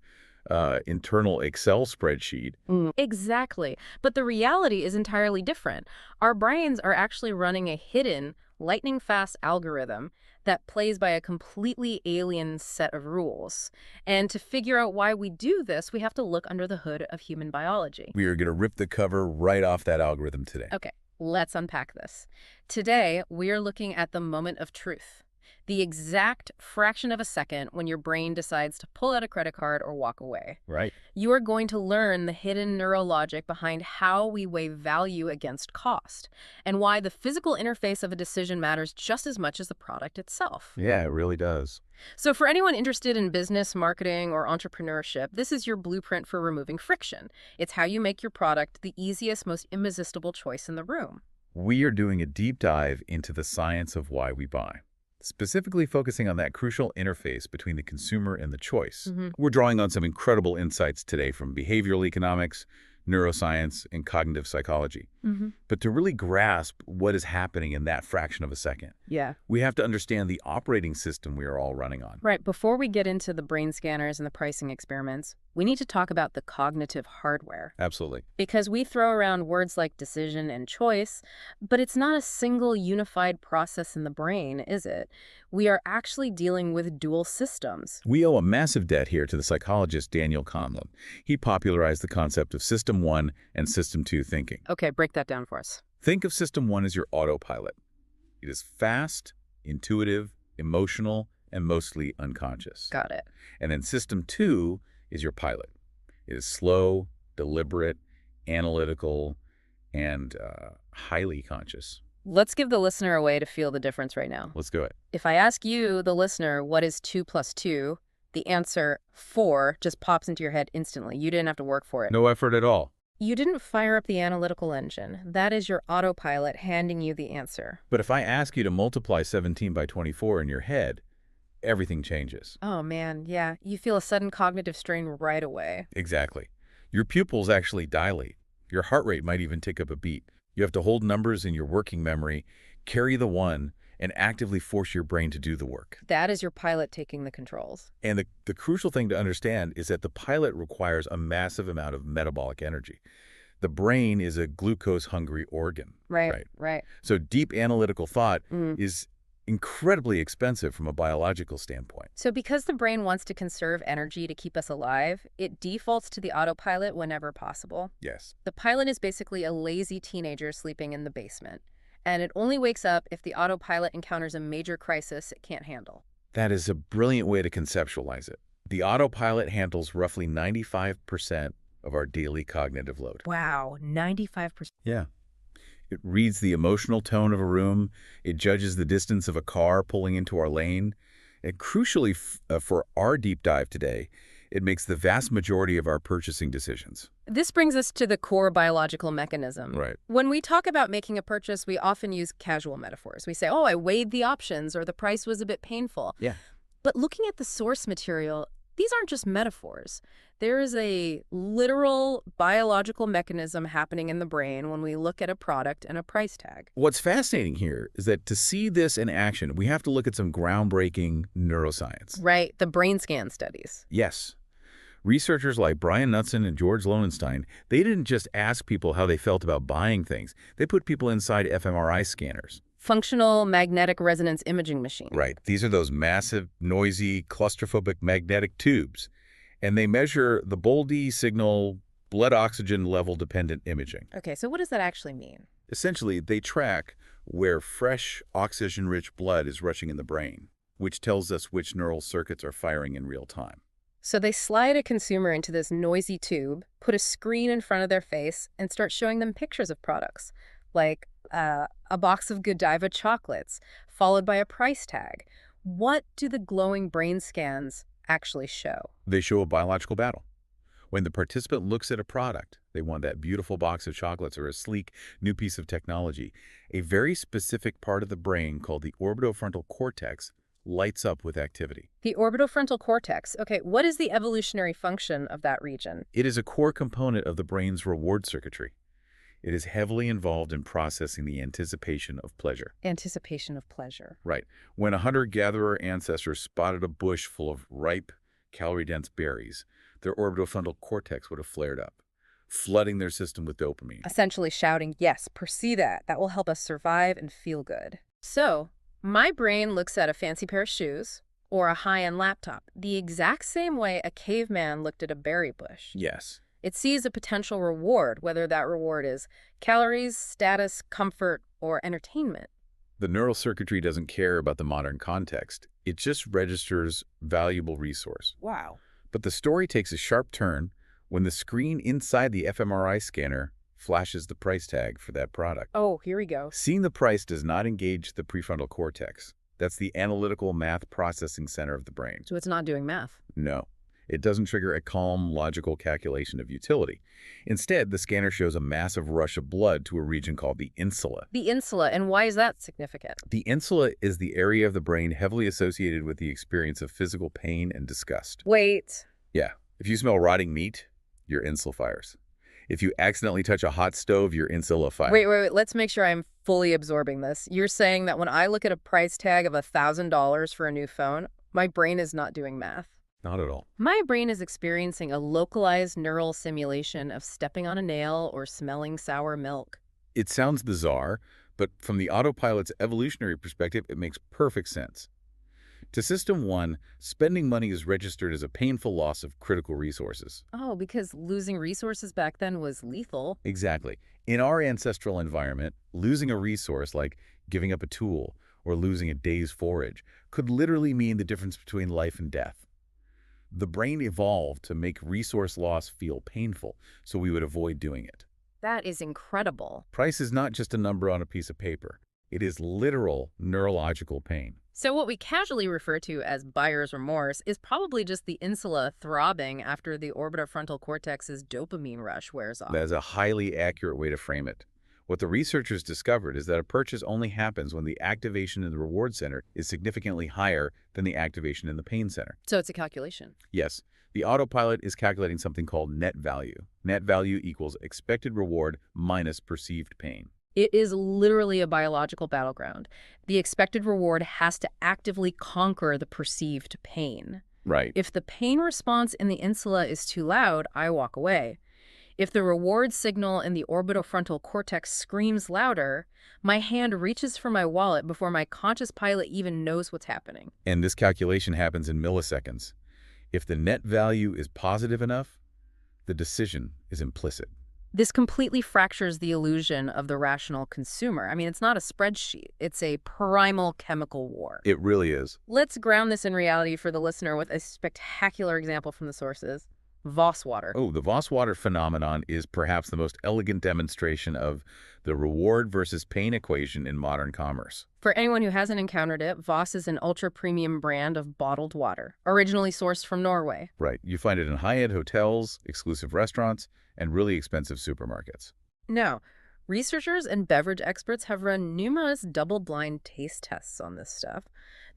A: internal Excel spreadsheet.
B: Exactly. But the reality is entirely different. Our brains are actually running a hidden, lightning-fast algorithm that plays by a completely alien set of rules. And to figure out why we do this, we have to look under the hood of human biology.
A: We are going to rip the cover right off that algorithm today.
B: Okay, let's unpack this. Today, we are looking at the moment of truth. The exact fraction of a second when your brain decides to pull out a credit card or walk away.
A: Right.
B: You are going to learn the hidden neurologic behind how we weigh value against cost, and why the physical interface of a decision matters just as much as the product itself.
A: Yeah, it really does.
B: So for anyone interested in business, marketing, or entrepreneurship, this is your blueprint for removing friction. It's how you make your product the easiest, most irresistible choice in the room.
A: We are doing a deep dive into the science of why we buy, specifically focusing on that crucial interface between the consumer and the choice. We're drawing on some incredible insights today from behavioral economics, neuroscience, and cognitive psychology. But to really grasp what is happening in that fraction of a second,
B: Yeah.
A: we have to understand the operating system we are all running on.
B: Right. Before we get into the brain scanners and the pricing experiments, we need to talk about the cognitive hardware.
A: Absolutely.
B: Because we throw around words like decision and choice, but it's not a single unified process in the brain, is it? We are actually dealing with dual systems.
A: We owe a massive debt here to the psychologist Daniel Kahneman. He popularized the concept of System 1 and System 2 thinking.
B: Okay, break that down for us.
A: Think of System 1 as your autopilot. It is fast, intuitive, emotional, and mostly unconscious.
B: Got it.
A: And then System 2 is your pilot. It is slow, deliberate, analytical, and highly conscious.
B: Let's give the listener a way to feel the difference right now.
A: Let's do it.
B: If I ask you, the listener, what is 2 plus 2, the answer 4 just pops into your head instantly. You didn't have to work for it.
A: No effort at all.
B: You didn't fire up the analytical engine. That is your autopilot handing you the answer.
A: But if I ask you to multiply 17 by 24 in your head, everything changes.
B: Oh man, yeah. You feel a sudden cognitive strain right away.
A: Exactly. Your pupils actually dilate. Your heart rate might even tick up a beat. You have to hold numbers in your working memory, carry the one, and actively force your brain to do the work.
B: That is your pilot taking the controls.
A: And the crucial thing to understand is that the pilot requires a massive amount of metabolic energy. The brain is a glucose-hungry organ.
B: Right.
A: So deep analytical thought is incredibly expensive from a biological standpoint.
B: So because the brain wants to conserve energy to keep us alive, it defaults to the autopilot whenever possible.
A: Yes.
B: The pilot is basically a lazy teenager sleeping in the basement, and it only wakes up if the autopilot encounters a major crisis it can't handle.
A: That is a brilliant way to conceptualize it. The autopilot handles roughly 95% of our daily cognitive load.
B: Wow, 95%.
A: Yeah. It reads the emotional tone of a room. It judges the distance of a car pulling into our lane. And crucially, for our deep dive today, it makes the vast majority of our purchasing decisions.
B: This brings us to the core biological mechanism.
A: Right.
B: When we talk about making a purchase, we often use casual metaphors. We say, oh, I weighed the options, or the price was a bit painful.
A: Yeah.
B: But looking at the source material, these aren't just metaphors. There is a literal biological mechanism happening in the brain when we look at a product and a price tag.
A: What's fascinating here is that to see this in action, we have to look at some groundbreaking neuroscience.
B: Right, the brain scan studies.
A: Yes. Researchers like Brian Knudsen and George Lowenstein, they didn't just ask people how they felt about buying things. They put people inside fMRI scanners.
B: Functional magnetic resonance imaging machine.
A: Right. These are those massive, noisy, claustrophobic magnetic tubes. And they measure the Boldy signal blood oxygen level dependent imaging.
B: Okay, so what does that actually mean?
A: Essentially, they track where fresh, oxygen-rich blood is rushing in the brain, which tells us which neural circuits are firing in real time.
B: So they slide a consumer into this noisy tube, put a screen in front of their face, and start showing them pictures of products. like a box of Godiva chocolates, followed by a price tag. What do the glowing brain scans actually show?
A: They show a biological battle. When the participant looks at a product, they want that beautiful box of chocolates or a sleek new piece of technology. A very specific part of the brain called the orbitofrontal cortex lights up with activity.
B: The orbitofrontal cortex. Okay, what is the evolutionary function of that region?
A: It is a core component of the brain's reward circuitry. It is heavily involved in processing the anticipation of pleasure.
B: Anticipation of pleasure.
A: Right. When a hunter-gatherer ancestor spotted a bush full of ripe, calorie-dense berries, their orbitofrontal cortex would have flared up, flooding their system with dopamine.
B: Essentially shouting, yes, pursue that. That will help us survive and feel good. So, my brain looks at a fancy pair of shoes or a high-end laptop the exact same way a caveman looked at a berry bush.
A: Yes.
B: It sees a potential reward, whether that reward is calories, status, comfort, or entertainment.
A: The neural circuitry doesn't care about the modern context. It just registers valuable resource.
B: Wow.
A: But the story takes a sharp turn when the screen inside the fMRI scanner flashes the price tag for that product.
B: Oh, here we go.
A: Seeing the price does not engage the prefrontal cortex. That's the analytical math processing center of the brain.
B: So it's not doing math.
A: No, it doesn't trigger a calm, logical calculation of utility. Instead, the scanner shows a massive rush of blood to a region called the insula.
B: The insula, and why is that significant?
A: The insula is the area of the brain heavily associated with the experience of physical pain and disgust.
B: Wait.
A: Yeah, if you smell rotting meat, your insula fires. If you accidentally touch a hot stove, your insula fires.
B: Wait. Let's make sure I'm fully absorbing this. You're saying that when I look at a price tag of $1,000 for a new phone, my brain is not doing math.
A: Not at all.
B: My brain is experiencing a localized neural simulation of stepping on a nail or smelling sour milk.
A: It sounds bizarre, but from the autopilot's evolutionary perspective, it makes perfect sense. To System 1, spending money is registered as a painful loss of critical resources.
B: Oh, because losing resources back then was lethal.
A: Exactly. In our ancestral environment, losing a resource like giving up a tool or losing a day's forage could literally mean the difference between life and death. The brain evolved to make resource loss feel painful, so we would avoid doing it.
B: That is incredible.
A: Price is not just a number on a piece of paper. It is literal neurological pain.
B: So what we casually refer to as buyer's remorse is probably just the insula throbbing after the orbitofrontal cortex's dopamine rush wears off.
A: That is a highly accurate way to frame it. What the researchers discovered is that a purchase only happens when the activation in the reward center is significantly higher than the activation in the pain center.
B: So it's a calculation.
A: Yes, the autopilot is calculating something called net value. Net value equals expected reward minus perceived pain.
B: It is literally a biological battleground. The expected reward has to actively conquer the perceived pain.
A: Right.
B: If the pain response in the insula is too loud, I walk away. If the reward signal in the orbitofrontal cortex screams louder, my hand reaches for my wallet before my conscious pilot even knows what's happening.
A: And this calculation happens in milliseconds. If the net value is positive enough, the decision is implicit.
B: This completely fractures the illusion of the rational consumer. I mean, it's not a spreadsheet. It's a primal chemical war.
A: It really is.
B: Let's ground this in reality for the listener with a spectacular example from the sources. Voss water.
A: Oh, the Voss water phenomenon is perhaps the most elegant demonstration of the reward versus pain equation in modern commerce.
B: For anyone who hasn't encountered it, Voss is an ultra-premium brand of bottled water, originally sourced from Norway.
A: Right. You find it in high-end hotels, exclusive restaurants, and really expensive supermarkets.
B: Now, researchers and beverage experts have run numerous double-blind taste tests on this stuff.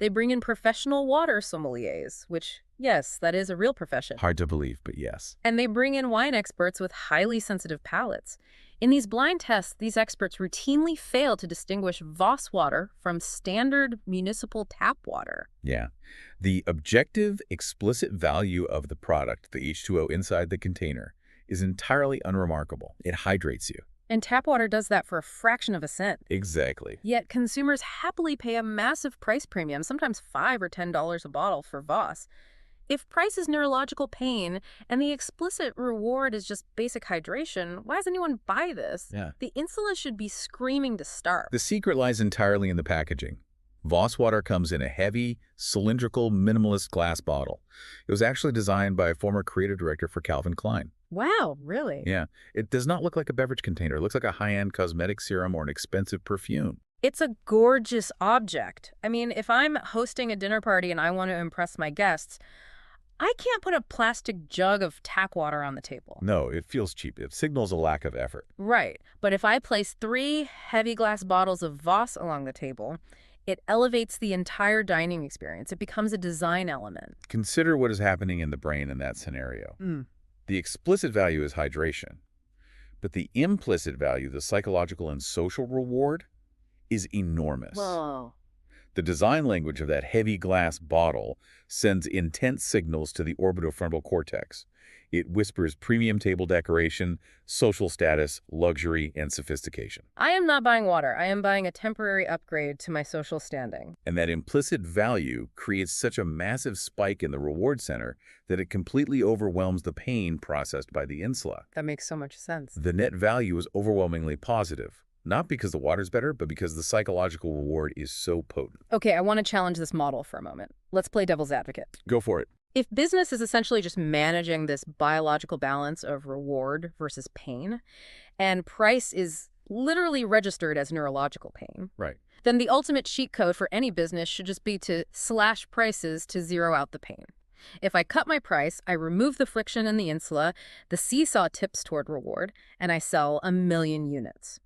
B: They bring in professional water sommeliers, which, yes, that is a real profession.
A: Hard to believe, but yes.
B: And they bring in wine experts with highly sensitive palates. In these blind tests, these experts routinely fail to distinguish Voss water from standard municipal tap water.
A: Yeah. The objective, explicit value of the product, the H2O inside the container, is entirely unremarkable. It hydrates you.
B: And tap water does that for a fraction of a cent.
A: Exactly.
B: Yet consumers happily pay a massive price premium, sometimes $5 or $10 a bottle for Voss. If price is neurological pain and the explicit reward is just basic hydration, why does anyone buy this?
A: Yeah.
B: The insula should be screaming to starve.
A: The secret lies entirely in the packaging. Voss water comes in a heavy, cylindrical, minimalist glass bottle. It was actually designed by a former creative director for Calvin Klein.
B: Wow, really?
A: Yeah, it does not look like a beverage container. It looks like a high-end cosmetic serum or an expensive perfume.
B: It's a gorgeous object. I mean, if I'm hosting a dinner party and I want to impress my guests, I can't put a plastic jug of tap water on the table.
A: No, it feels cheap. It signals a lack of effort.
B: Right. But if I place 3 heavy glass bottles of Voss along the table, it elevates the entire dining experience. It becomes a design element.
A: Consider what is happening in the brain in that scenario.
B: Mm.
A: The explicit value is hydration, but the implicit value, the psychological and social reward, is enormous.
B: Whoa.
A: The design language of that heavy glass bottle sends intense signals to the orbitofrontal cortex. It whispers premium table decoration, social status, luxury, and sophistication.
B: I am not buying water. I am buying a temporary upgrade to my social standing.
A: And that implicit value creates such a massive spike in the reward center that it completely overwhelms the pain processed by the insula.
B: That makes so much sense.
A: The net value is overwhelmingly positive, not because the water's better, but because the psychological reward is so potent.
B: Okay, I want to challenge this model for a moment. Let's play devil's advocate.
A: Go for it.
B: If business is essentially just managing this biological balance of reward versus pain, and price is literally registered as neurological pain,
A: Right.
B: then the ultimate cheat code for any business should just be to slash prices to zero out the pain. If I cut my price, I remove the friction in the insula, the seesaw tips toward reward, and I sell 1,000,000 units.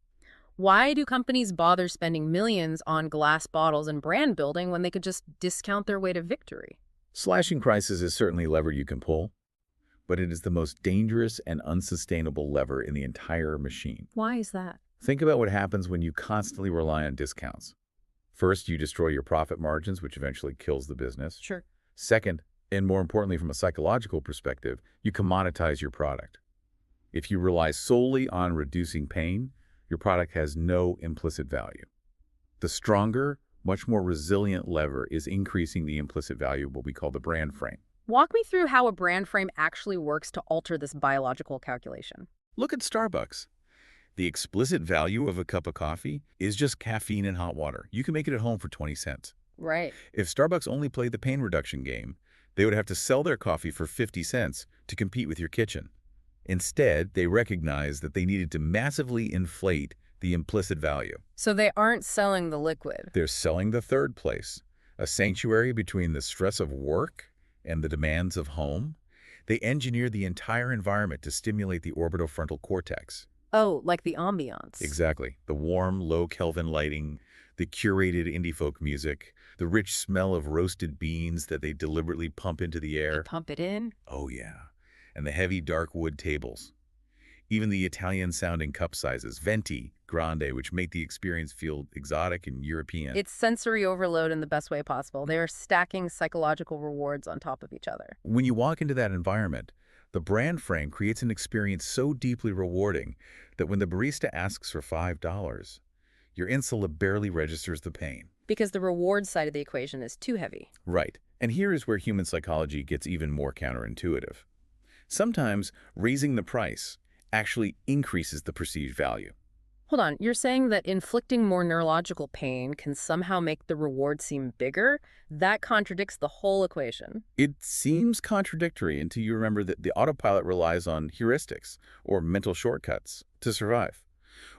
B: Why do companies bother spending millions on glass bottles and brand building when they could just discount their way to victory?
A: Slashing prices is certainly a lever you can pull, but it is the most dangerous and unsustainable lever in the entire machine.
B: Why is that?
A: Think about what happens when you constantly rely on discounts. First, you destroy your profit margins, which eventually kills the business.
B: Sure.
A: Second, and more importantly from a psychological perspective, you commoditize your product. If you rely solely on reducing pain, your product has no implicit value. The stronger, much more resilient lever is increasing the implicit value of what we call the brand frame.
B: Walk me through how a brand frame actually works to alter this biological calculation.
A: Look at Starbucks. The explicit value of a cup of coffee is just caffeine and hot water. You can make it at home for 20 cents.
B: Right.
A: If Starbucks only played the pain reduction game, they would have to sell their coffee for 50 cents to compete with your kitchen. Instead, they recognized that they needed to massively inflate the implicit value.
B: So they aren't selling the liquid.
A: They're selling the third place, a sanctuary between the stress of work and the demands of home. They engineer the entire environment to stimulate the orbitofrontal cortex.
B: Oh, like the ambiance.
A: Exactly. The warm, low-Kelvin lighting, the curated indie folk music, the rich smell of roasted beans that they deliberately pump into the air.
B: They pump it in.
A: Oh, yeah. And the heavy, dark wood tables. Even the Italian-sounding cup sizes, venti, grande, which make the experience feel exotic and European.
B: It's sensory overload in the best way possible. They are stacking psychological rewards on top of each other.
A: When you walk into that environment, the brand frame creates an experience so deeply rewarding that when the barista asks for $5, your insula barely registers the pain.
B: Because the reward side of the equation is too heavy.
A: Right. And here is where human psychology gets even more counterintuitive. Sometimes raising the price actually increases the perceived value.
B: Hold on, you're saying that inflicting more neurological pain can somehow make the reward seem bigger? That contradicts the whole equation.
A: It seems contradictory until you remember that the autopilot relies on heuristics, or mental shortcuts, to survive.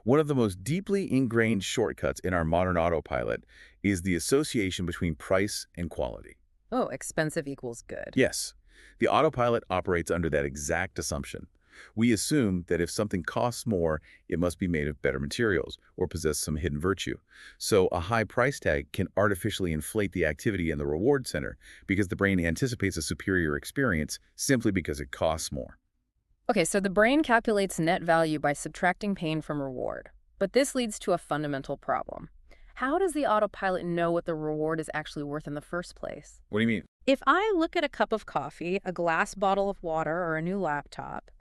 A: One of the most deeply ingrained shortcuts in our modern autopilot is the association between price and quality.
B: Oh, expensive equals good.
A: Yes, the autopilot operates under that exact assumption. We assume that if something costs more, it must be made of better materials or possess some hidden virtue. So a high price tag can artificially inflate the activity in the reward center because the brain anticipates a superior experience simply because it costs more.
B: Okay, so the brain calculates net value by subtracting pain from reward. But this leads to a fundamental problem. How does the autopilot know what the reward is actually worth in the first place?
A: What do you mean?
B: If I look at a cup of coffee, a glass bottle of water, or a new laptop,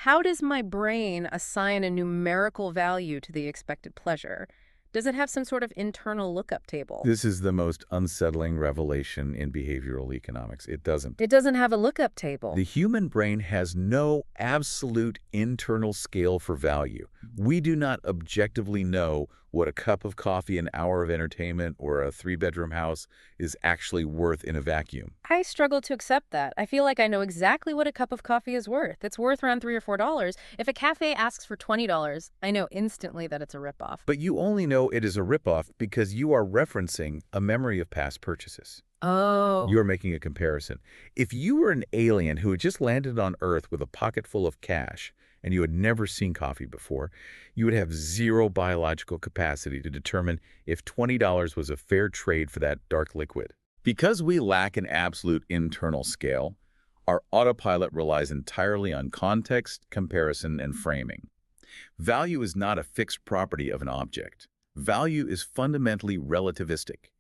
B: how does my brain assign a numerical value to the expected pleasure? Does it have some sort of internal lookup table?
A: This is the most unsettling revelation in behavioral economics. It doesn't.
B: It doesn't have a lookup table.
A: The human brain has no absolute internal scale for value. We do not objectively know what a cup of coffee, an hour of entertainment, or a three-bedroom house is actually worth in a vacuum.
B: I struggle to accept that. I feel like I know exactly what a cup of coffee is worth. It's worth around $3 or $4. If a cafe asks for $20, I know instantly that it's a ripoff.
A: But you only know it is a ripoff because you are referencing a memory of past purchases.
B: Oh.
A: You're making a comparison. If you were an alien who had just landed on Earth with a pocket full of cash and you had never seen coffee before, you would have zero biological capacity to determine if $20 was a fair trade for that dark liquid. Because we lack an absolute internal scale, our autopilot relies entirely on context, comparison, and framing. Value is not a fixed property of an object. Value is fundamentally relativistic.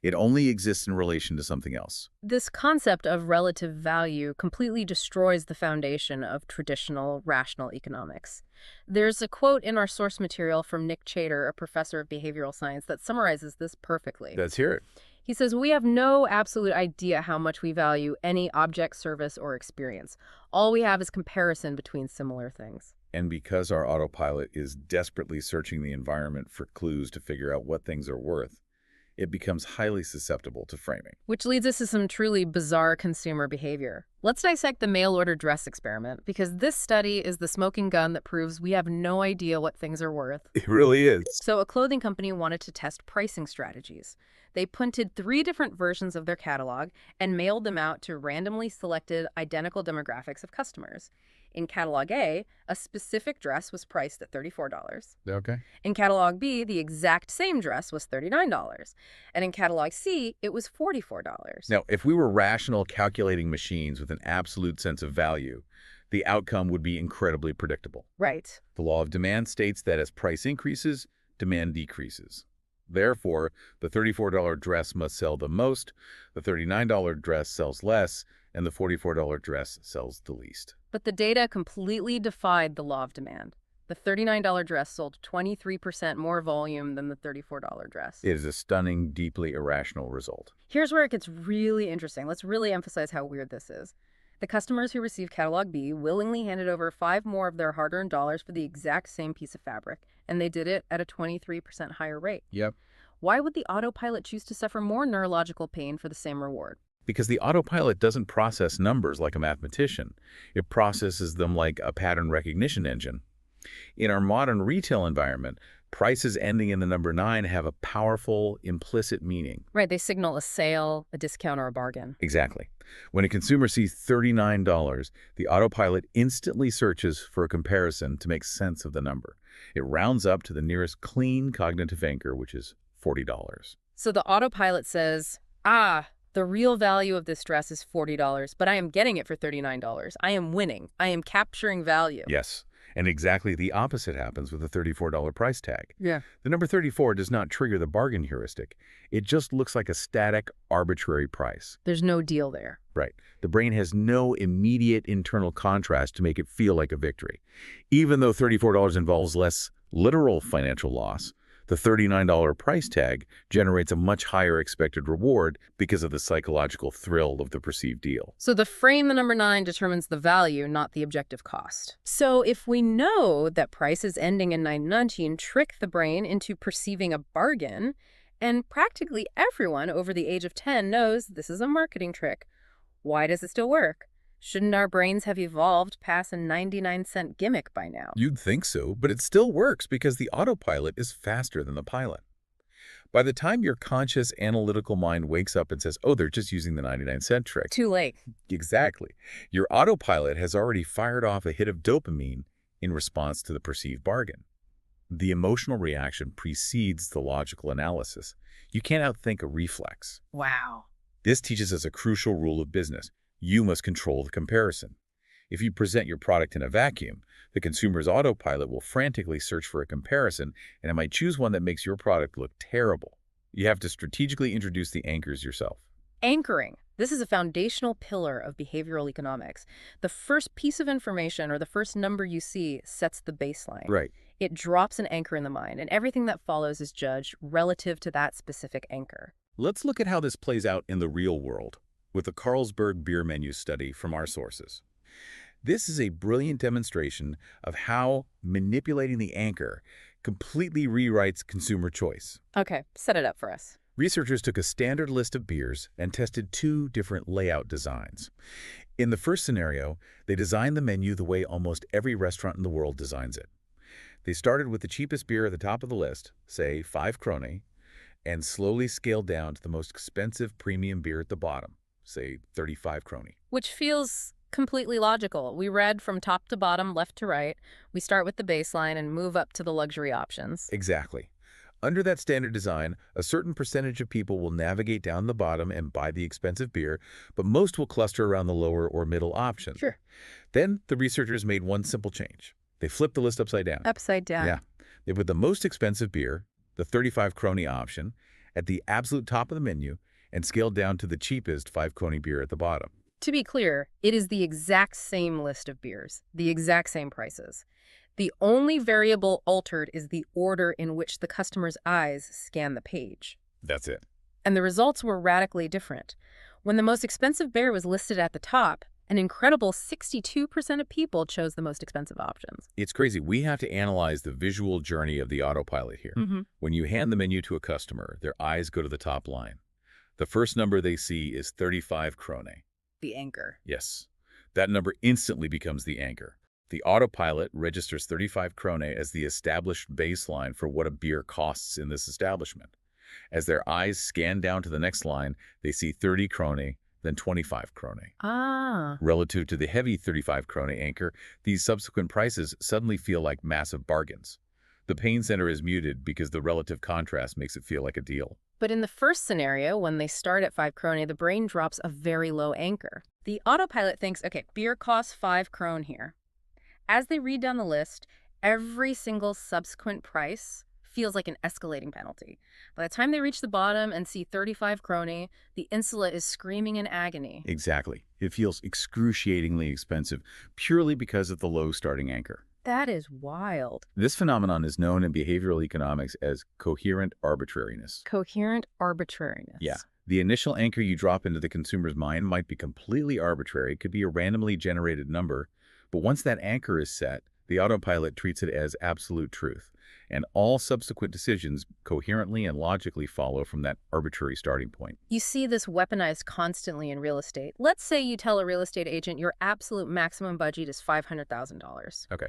A: It only exists in relation to something else.
B: This concept of relative value completely destroys the foundation of traditional rational economics. There's a quote in our source material from Nick Chater, a professor of behavioral science, that summarizes this perfectly.
A: Let's hear it.
B: He says, "We have no absolute idea how much we value any object, service, or experience. All we have is comparison between similar things."
A: And because our autopilot is desperately searching the environment for clues to figure out what things are worth, it becomes highly susceptible to framing.
B: Which leads us to some truly bizarre consumer behavior. Let's dissect the mail-order dress experiment, because this study is the smoking gun that proves we have no idea what things are worth.
A: It really is.
B: So a clothing company wanted to test pricing strategies. They punted 3 different versions of their catalog and mailed them out to randomly selected identical demographics of customers. In Catalog A, a specific dress was priced at $34.
A: Okay.
B: In Catalog B, the exact same dress was $39. And in Catalog C, it was $44.
A: Now, if we were rational calculating machines with an absolute sense of value, the outcome would be incredibly predictable.
B: Right.
A: The law of demand states that as price increases, demand decreases. Therefore, the $34 dress must sell the most, the $39 dress sells less, and the $44 dress sells the least.
B: But the data completely defied the law of demand. The $39 dress sold 23% more volume than the $34 dress.
A: It is a stunning, deeply irrational result.
B: Here's where it gets really interesting. Let's really emphasize how weird this is. The customers who received Catalog B willingly handed over 5 more of their hard-earned dollars for the exact same piece of fabric, and they did it at a 23% higher rate.
A: Yep.
B: Why would the autopilot choose to suffer more neurological pain for the same reward?
A: Because the autopilot doesn't process numbers like a mathematician. It processes them like a pattern recognition engine. In our modern retail environment, prices ending in the number 9 have a powerful, implicit meaning.
B: Right, they signal a sale, a discount, or a bargain.
A: Exactly. When a consumer sees $39, the autopilot instantly searches for a comparison to make sense of the number. It rounds up to the nearest clean cognitive anchor, which is $40.
B: So the autopilot says, the real value of this dress is $40, but I am getting it for $39. I am winning. I am capturing value.
A: Yes. And exactly the opposite happens with the $34 price tag.
B: Yeah.
A: The number 34 does not trigger the bargain heuristic. It just looks like a static, arbitrary price.
B: There's no deal there.
A: Right. The brain has no immediate internal contrast to make it feel like a victory. Even though $34 involves less literal financial loss, the $39 price tag generates a much higher expected reward because of the psychological thrill of the perceived deal.
B: So the frame, the number 9, determines the value, not the objective cost. So if we know that prices ending in 919 trick the brain into perceiving a bargain, and practically everyone over the age of 10 knows this is a marketing trick, why does it still work? Shouldn't our brains have evolved past a 99-cent gimmick by now?
A: You'd think so, but it still works because the autopilot is faster than the pilot. By the time your conscious analytical mind wakes up and says, oh, they're just using the 99-cent trick.
B: Too late.
A: Exactly. Your autopilot has already fired off a hit of dopamine in response to the perceived bargain. The emotional reaction precedes the logical analysis. You can't outthink a reflex.
B: Wow.
A: This teaches us a crucial rule of business. You must control the comparison. If you present your product in a vacuum, the consumer's autopilot will frantically search for a comparison, and it might choose one that makes your product look terrible. You have to strategically introduce the anchors yourself.
B: Anchoring. This is a foundational pillar of behavioral economics. The first piece of information or the first number you see sets the baseline.
A: Right.
B: It drops an anchor in the mind, and everything that follows is judged relative to that specific anchor.
A: Let's look at how this plays out in the real world with the Carlsberg beer menu study from our sources. This is a brilliant demonstration of how manipulating the anchor completely rewrites consumer choice.
B: Okay, set it up for us.
A: Researchers took a standard list of beers and tested two different layout designs. In the first scenario, they designed the menu the way almost every restaurant in the world designs it. They started with the cheapest beer at the top of the list, say 5 krone, and slowly scaled down to the most expensive premium beer at the bottom, say 35 krone.
B: Which feels completely logical. We read from top to bottom, left to right. We start with the baseline and move up to the luxury options.
A: Exactly. Under that standard design, a certain percentage of people will navigate down the bottom and buy the expensive beer, but most will cluster around the lower or middle options.
B: Sure.
A: Then the researchers made one simple change. They flipped the list upside down.
B: Upside down.
A: Yeah. They put the most expensive beer, the 35 krone option, at the absolute top of the menu and scaled down to the cheapest 5 krone beer at the bottom.
B: To be clear, it is the exact same list of beers, the exact same prices. The only variable altered is the order in which the customer's eyes scan the page.
A: That's it.
B: And the results were radically different. When the most expensive beer was listed at the top, an incredible 62% of people chose the most expensive options.
A: It's crazy. We have to analyze the visual journey of the autopilot here. When you hand the menu to a customer, their eyes go to the top line. The first number they see is 35 krone.
B: The anchor.
A: Yes. That number instantly becomes the anchor. The autopilot registers 35 krone as the established baseline for what a beer costs in this establishment. As their eyes scan down to the next line, they see 30 krone, then 25 krone.
B: Ah.
A: Relative to the heavy 35 krone anchor, these subsequent prices suddenly feel like massive bargains. The pain center is muted because the relative contrast makes it feel like a deal.
B: But in the first scenario, when they start at 5 krone, the brain drops a very low anchor. The autopilot thinks, okay, beer costs 5 krone here. As they read down the list, every single subsequent price feels like an escalating penalty. By the time they reach the bottom and see 35 krone, the insula is screaming in agony.
A: Exactly. It feels excruciatingly expensive purely because of the low starting anchor.
B: That is wild.
A: This phenomenon is known in behavioral economics as coherent arbitrariness.
B: Coherent arbitrariness.
A: Yeah. The initial anchor you drop into the consumer's mind might be completely arbitrary. It could be a randomly generated number. But once that anchor is set, the autopilot treats it as absolute truth, and all subsequent decisions coherently and logically follow from that arbitrary starting point.
B: You see this weaponized constantly in real estate. Let's say you tell a real estate agent your absolute maximum budget is $500,000.
A: Okay.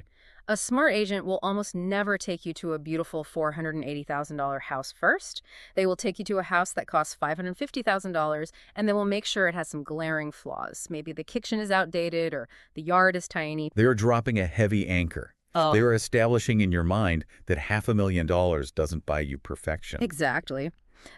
B: A smart agent will almost never take you to a beautiful $480,000 house first. They will take you to a house that costs $550,000, and they will make sure it has some glaring flaws. Maybe the kitchen is outdated or the yard is tiny.
A: They are dropping a heavy anchor.
B: Oh.
A: They are establishing in your mind that $500,000 doesn't buy you perfection.
B: Exactly.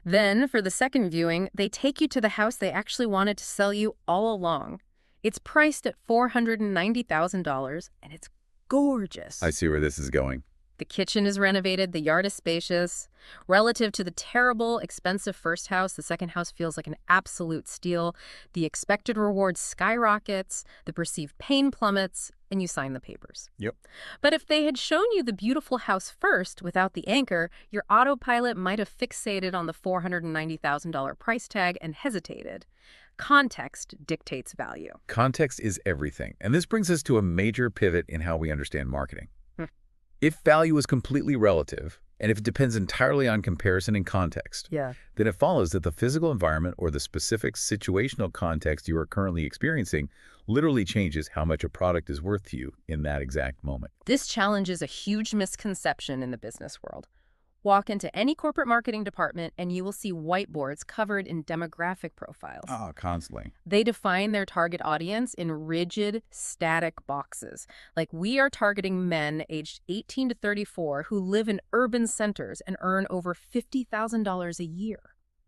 B: Then, for the second viewing, they take you to the house they actually wanted to sell you all along. It's priced at $490,000, and it's gorgeous.
A: I see where this is going.
B: The kitchen is renovated, the yard is spacious. Relative to the terrible, expensive first house, the second house feels like an absolute steal. The expected reward skyrockets, the perceived pain plummets, and you sign the papers.
A: Yep.
B: But if they had shown you the beautiful house first without the anchor, your autopilot might have fixated on the $490,000 price tag and hesitated. Context dictates value.
A: Context is everything. And this brings us to a major pivot in how we understand marketing. If value is completely relative, and if it depends entirely on comparison and context, then it follows that the physical environment or the specific situational context you are currently experiencing literally changes how much a product is worth to you in that exact moment.
B: This challenges a huge misconception in the business world. Walk into any corporate marketing department and you will see whiteboards covered in demographic profiles.
A: Oh, constantly.
B: They define their target audience in rigid, static boxes. Like, we are targeting men aged 18 to 34 who live in urban centers and earn over $50,000 a year.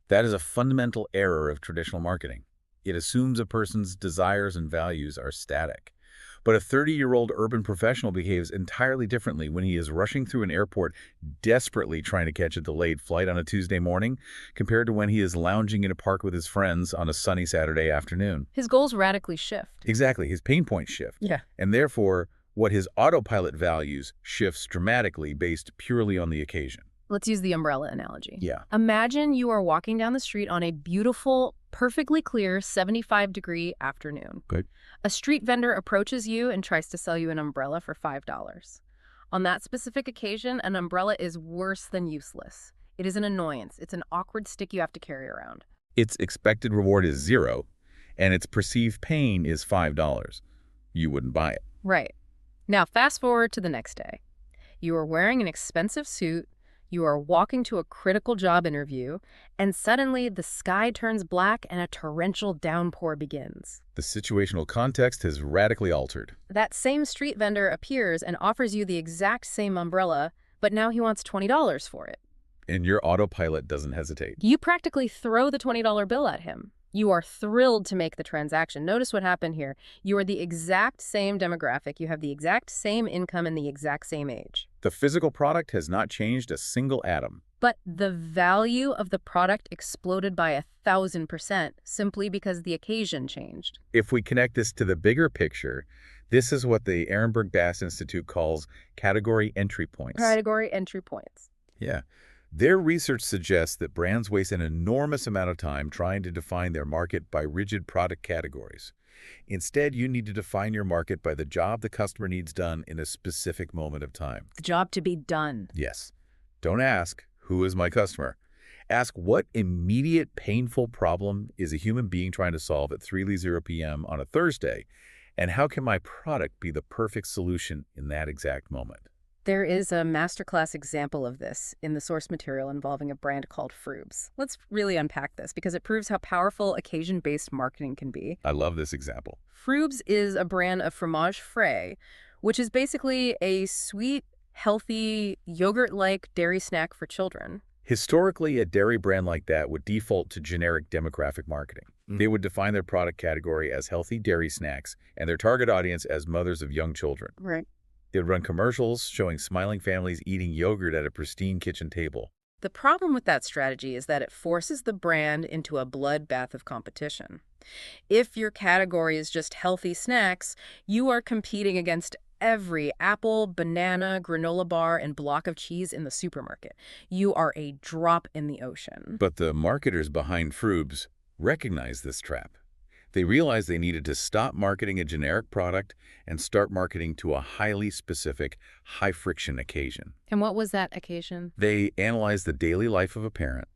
A: That is a fundamental error of traditional marketing. It assumes a person's desires and values are static. But a 30-year-old urban professional behaves entirely differently when he is rushing through an airport desperately trying to catch a delayed flight on a Tuesday morning compared to when he is lounging in a park with his friends on a sunny Saturday afternoon.
B: His goals radically shift.
A: Exactly. His pain points shift.
B: Yeah.
A: And therefore, what his autopilot values shifts dramatically based purely on the occasion.
B: Let's use the umbrella analogy.
A: Yeah.
B: Imagine you are walking down the street on a beautiful, perfectly clear 75-degree afternoon.
A: Good.
B: A street vendor approaches you and tries to sell you an umbrella for $5. On that specific occasion, an umbrella is worse than useless. It is an annoyance. It's an awkward stick you have to carry around.
A: Its expected reward is 0, and its perceived pain is $5. You wouldn't buy it.
B: Right. Now, fast forward to the next day. You are wearing an expensive suit, you are walking to a critical job interview, and suddenly the sky turns black and a torrential downpour begins.
A: The situational context has radically altered.
B: That same street vendor appears and offers you the exact same umbrella, but now he wants $20 for it.
A: And your autopilot doesn't hesitate.
B: You practically throw the $20 bill at him. You are thrilled to make the transaction. Notice what happened here. You are the exact same demographic. You have the exact same income and the exact same age.
A: The physical product has not changed a single atom.
B: But the value of the product exploded by 1,000% simply because the occasion changed.
A: If we connect this to the bigger picture, this is what the Ehrenberg Bass Institute calls category entry points.
B: Category entry points.
A: Yeah. Their research suggests that brands waste an enormous amount of time trying to define their market by rigid product categories. Instead, you need to define your market by the job the customer needs done in a specific moment of time.
B: The job to be done.
A: Yes. Don't ask, who is my customer? Ask, what immediate painful problem is a human being trying to solve at 3:00 p.m. on a Thursday, and how can my product be the perfect solution in that exact moment?
B: There is a masterclass example of this in the source material involving a brand called Frubes. Let's really unpack this because it proves how powerful occasion-based marketing can be.
A: I love this example.
B: Frubes is a brand of fromage frais, which is basically a sweet, healthy, yogurt-like dairy snack for children.
A: Historically, a dairy brand like that would default to generic demographic marketing. They would define their product category as healthy dairy snacks and their target audience as mothers of young children.
B: Right.
A: They'd run commercials showing smiling families eating yogurt at a pristine kitchen table.
B: The problem with that strategy is that it forces the brand into a bloodbath of competition. If your category is just healthy snacks, you are competing against every apple, banana, granola bar, and block of cheese in the supermarket. You are a drop in the ocean.
A: But the marketers behind Frubes recognized this trap. They realized they needed to stop marketing a generic product and start marketing to a highly specific, high-friction occasion.
B: And what was that occasion?
A: They analyzed the daily life of a parent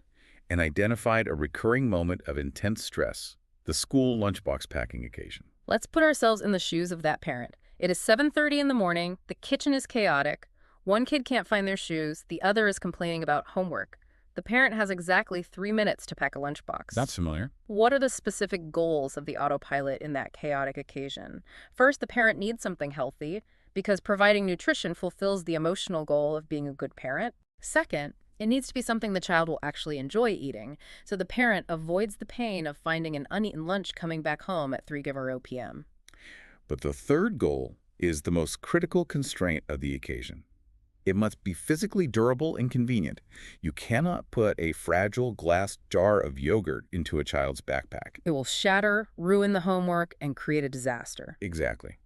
A: and identified a recurring moment of intense stress, the school lunchbox packing occasion.
B: Let's put ourselves in the shoes of that parent. It is 7:30 in the morning, the kitchen is chaotic, one kid can't find their shoes, the other is complaining about homework. The parent has exactly 3 minutes to pack a lunchbox.
A: That's familiar.
B: What are the specific goals of the autopilot in that chaotic occasion? First, the parent needs something healthy because providing nutrition fulfills the emotional goal of being a good parent. Second, it needs to be something the child will actually enjoy eating, so the parent avoids the pain of finding an uneaten lunch coming back home at 3:00 p.m.
A: But the third goal is the most critical constraint of the occasion. It must be physically durable and convenient. You cannot put a fragile glass jar of yogurt into a child's backpack.
B: It will shatter, ruin the homework, and create a disaster.
A: Exactly.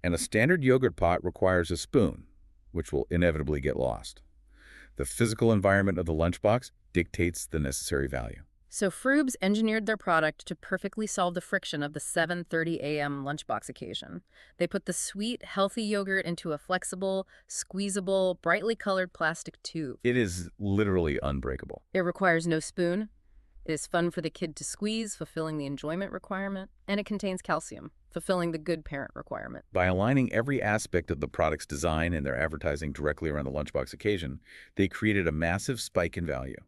A: And a standard yogurt pot requires a spoon, which will inevitably get lost. The physical environment of the lunchbox dictates the necessary value.
B: So Frubes engineered their product to perfectly solve the friction of the 7:30 a.m. lunchbox occasion. They put the sweet, healthy yogurt into a flexible, squeezable, brightly colored plastic tube.
A: It is literally unbreakable.
B: It requires no spoon. It is fun for the kid to squeeze, fulfilling the enjoyment requirement. And it contains calcium, fulfilling the good parent requirement.
A: By aligning every aspect of the product's design and their advertising directly around the lunchbox occasion, they created a massive spike in value.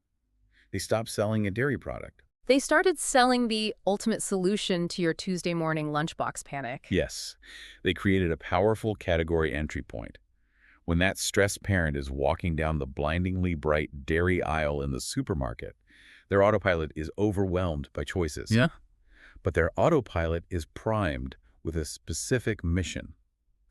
A: They stopped selling a dairy product.
B: They started selling the ultimate solution to your Tuesday morning lunchbox panic.
A: Yes, they created a powerful category entry point. When that stressed parent is walking down the blindingly bright dairy aisle in the supermarket, their autopilot is overwhelmed by choices. Yeah. But their autopilot is primed with a specific mission.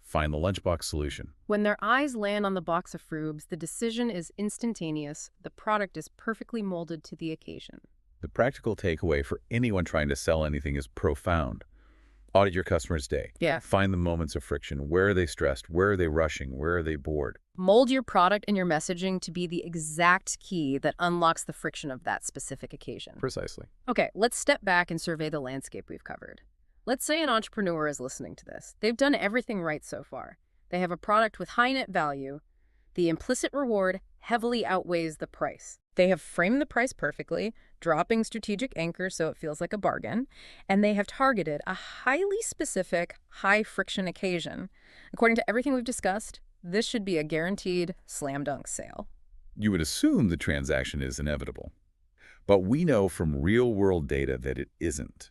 A: Find the lunchbox solution.
B: When their eyes land on the box of Frubes, the decision is instantaneous. The product is perfectly molded to the occasion.
A: The practical takeaway for anyone trying to sell anything is profound. Audit your customer's day.
B: Yeah.
A: Find the moments of friction. Where are they stressed? Where are they rushing? Where are they bored?
B: Mold your product and your messaging to be the exact key that unlocks the friction of that specific occasion.
A: Precisely.
B: Okay, let's step back and survey the landscape we've covered. Let's say an entrepreneur is listening to this. They've done everything right so far. They have a product with high net value. The implicit reward heavily outweighs the price. They have framed the price perfectly, dropping strategic anchors so it feels like a bargain, and they have targeted a highly specific, high-friction occasion. According to everything we've discussed, this should be a guaranteed slam dunk sale.
A: You would assume the transaction is inevitable. But we know from real-world data that it isn't.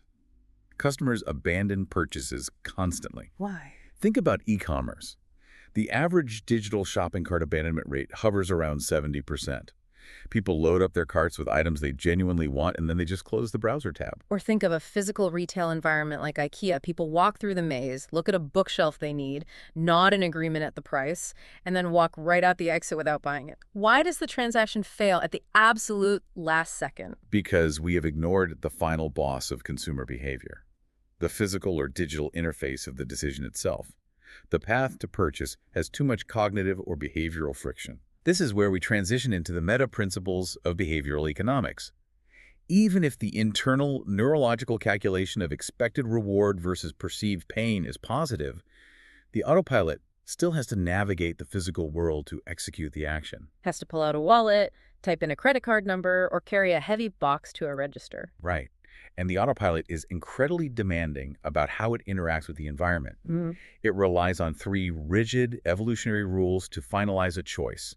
A: Customers abandon purchases constantly.
B: Why?
A: Think about e-commerce. The average digital shopping cart abandonment rate hovers around 70%. People load up their carts with items they genuinely want, and then they just close the browser tab.
B: Or think of a physical retail environment like IKEA. People walk through the maze, look at a bookshelf they need, nod in agreement at the price, and then walk right out the exit without buying it. Why does the transaction fail at the absolute last second?
A: Because we have ignored the final boss of consumer behavior, the physical or digital interface of the decision itself. The path to purchase has too much cognitive or behavioral friction. This is where we transition into the meta principles of behavioral economics. Even if the internal neurological calculation of expected reward versus perceived pain is positive, the autopilot still has to navigate the physical world to execute the action.
B: Has to pull out a wallet, type in a credit card number, or carry a heavy box to a register.
A: Right. And the autopilot is incredibly demanding about how it interacts with the environment. It relies on three rigid evolutionary rules to finalize a choice: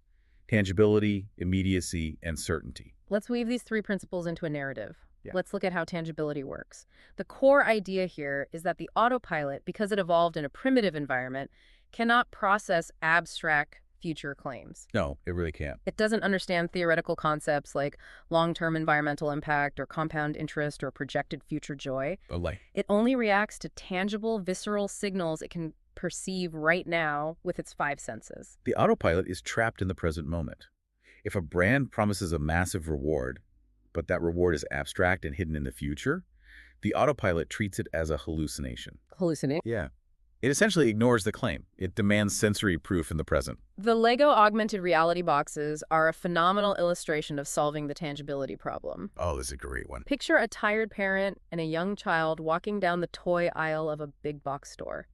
A: tangibility, immediacy, and certainty.
B: Let's weave these three principles into a narrative.
A: Yeah.
B: Let's look at how tangibility works. The core idea here is that the autopilot, because it evolved in a primitive environment, cannot process abstract future claims.
A: No, it really can't.
B: It doesn't understand theoretical concepts like long-term environmental impact or compound interest or projected future joy. It only reacts to tangible, visceral signals it can perceive right now with its five senses.
A: The autopilot is trapped in the present moment. If a brand promises a massive reward, but that reward is abstract and hidden in the future, the autopilot treats it as a hallucination.
B: Hallucinate?
A: Yeah. It essentially ignores the claim. It demands sensory proof in the present.
B: The Lego augmented reality boxes are a phenomenal illustration of solving the tangibility problem.
A: Oh, this is a great one.
B: Picture a tired parent and a young child walking down the toy aisle of a big box store.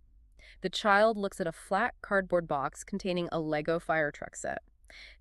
B: The child looks at a flat cardboard box containing a Lego fire truck set.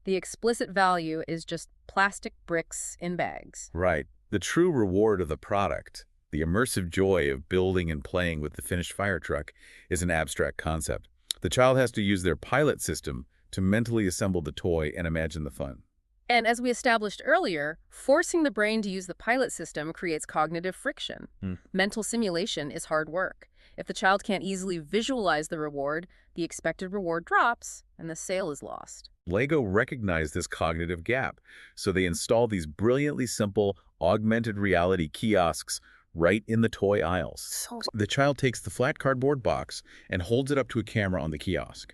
B: The explicit value is just plastic bricks in bags.
A: Right. The true reward of the product, the immersive joy of building and playing with the finished fire truck, is an abstract concept. The child has to use their pilot system to mentally assemble the toy and imagine the fun.
B: And as we established earlier, forcing the brain to use the pilot system creates cognitive friction. Mental simulation is hard work. If the child can't easily visualize the reward, the expected reward drops and the sale is lost.
A: Lego recognized this cognitive gap, so they installed these brilliantly simple augmented reality kiosks right in the toy aisles. The child takes the flat cardboard box and holds it up to a camera on the kiosk.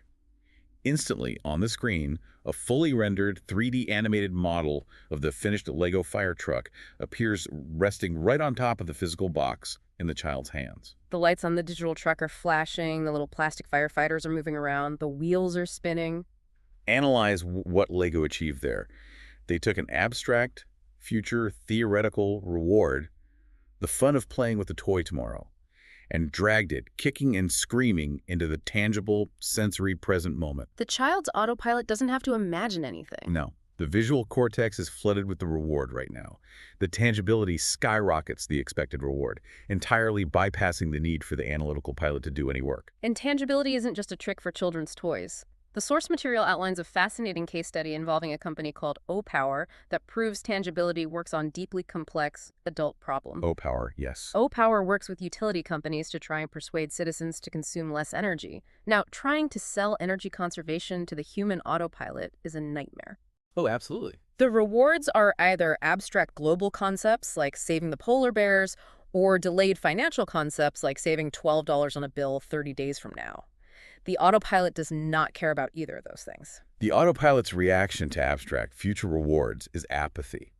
A: Instantly, on the screen, a fully rendered 3D animated model of the finished Lego fire truck appears resting right on top of the physical box in the child's hands.
B: The lights on the digital truck are flashing, the little plastic firefighters are moving around, the wheels are spinning.
A: Analyze what Lego achieved there. They took an abstract, future, theoretical reward, the fun of playing with the toy tomorrow, and dragged it, kicking and screaming, into the tangible, sensory present moment.
B: The child's autopilot doesn't have to imagine anything.
A: No. The visual cortex is flooded with the reward right now. The tangibility skyrockets the expected reward, entirely bypassing the need for the analytical pilot to do any work.
B: And tangibility isn't just a trick for children's toys. The source material outlines a fascinating case study involving a company called O-Power that proves tangibility works on deeply complex adult problems.
A: O-Power, yes.
B: O-Power works with utility companies to try and persuade citizens to consume less energy. Now, trying to sell energy conservation to the human autopilot is a nightmare.
C: Oh, absolutely.
B: The rewards are either abstract global concepts like saving the polar bears or delayed financial concepts like saving $12 on a bill 30 days from now. The autopilot does not care about either of those things.
A: The autopilot's reaction to abstract future rewards is apathy.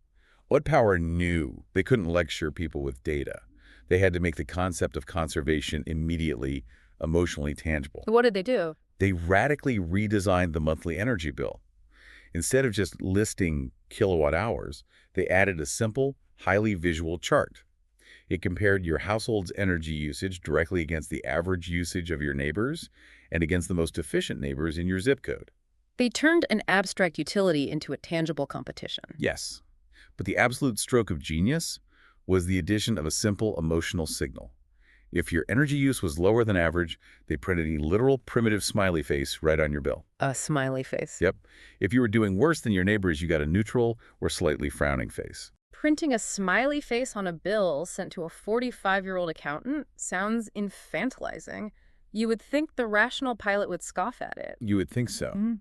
A: O-Power knew they couldn't lecture people with data. They had to make the concept of conservation immediately, emotionally tangible.
B: What did they do?
A: They radically redesigned the monthly energy bill. Instead of just listing kilowatt hours, they added a simple, highly visual chart. It compared your household's energy usage directly against the average usage of your neighbors and against the most efficient neighbors in your zip code.
B: They turned an abstract utility into a tangible competition.
A: Yes, but the absolute stroke of genius was the addition of a simple emotional signal. If your energy use was lower than average, they printed a literal primitive smiley face right on your bill.
B: A smiley face.
A: Yep. If you were doing worse than your neighbors, you got a neutral or slightly frowning face.
B: Printing a smiley face on a bill sent to a 45-year-old accountant sounds infantilizing. You would think the rational pilot would scoff at it.
A: You would think so.
B: Mm.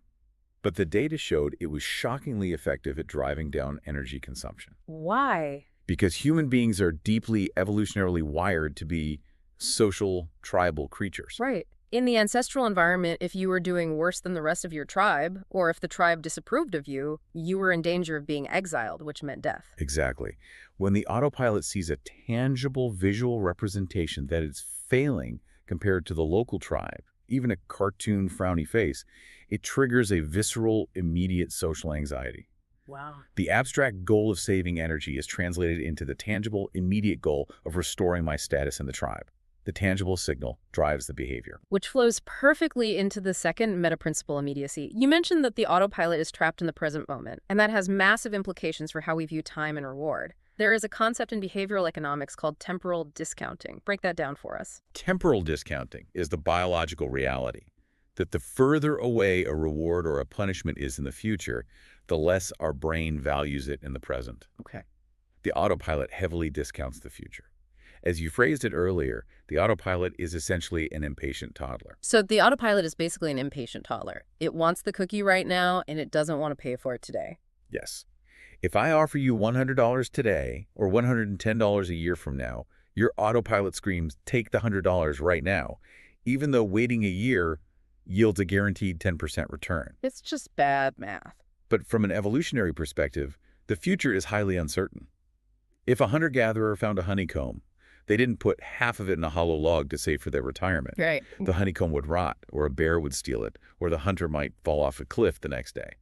A: But the data showed it was shockingly effective at driving down energy consumption.
B: Why?
A: Because human beings are deeply evolutionarily wired to be social, tribal creatures.
B: Right. In the ancestral environment, if you were doing worse than the rest of your tribe, or if the tribe disapproved of you, you were in danger of being exiled, which meant death.
A: Exactly. When the autopilot sees a tangible visual representation that is failing compared to the local tribe, even a cartoon frowny face, it triggers a visceral, immediate social anxiety.
B: Wow.
A: The abstract goal of saving energy is translated into the tangible, immediate goal of restoring my status in the tribe. The tangible signal drives the behavior.
B: Which flows perfectly into the second meta-principle immediacy. You mentioned that the autopilot is trapped in the present moment, and that has massive implications for how we view time and reward. There is a concept in behavioral economics called temporal discounting. Break that down for us.
A: Temporal discounting is the biological reality that the further away a reward or a punishment is in the future, the less our brain values it in the present.
B: Okay.
A: The autopilot heavily discounts the future. As you phrased it earlier, the autopilot is essentially an impatient toddler.
B: So the autopilot is basically an impatient toddler. It wants the cookie right now, and it doesn't want to pay for it today.
A: Yes. If I offer you $100 today or $110 a year from now, your autopilot screams, take the $100 right now, even though waiting a year yields a guaranteed 10% return.
B: It's just bad math.
A: But from an evolutionary perspective, the future is highly uncertain. If a hunter-gatherer found a honeycomb, they didn't put half of it in a hollow log to save for their retirement.
B: Right.
A: The honeycomb would rot, or a bear would steal it, or the hunter might fall off a cliff the next day.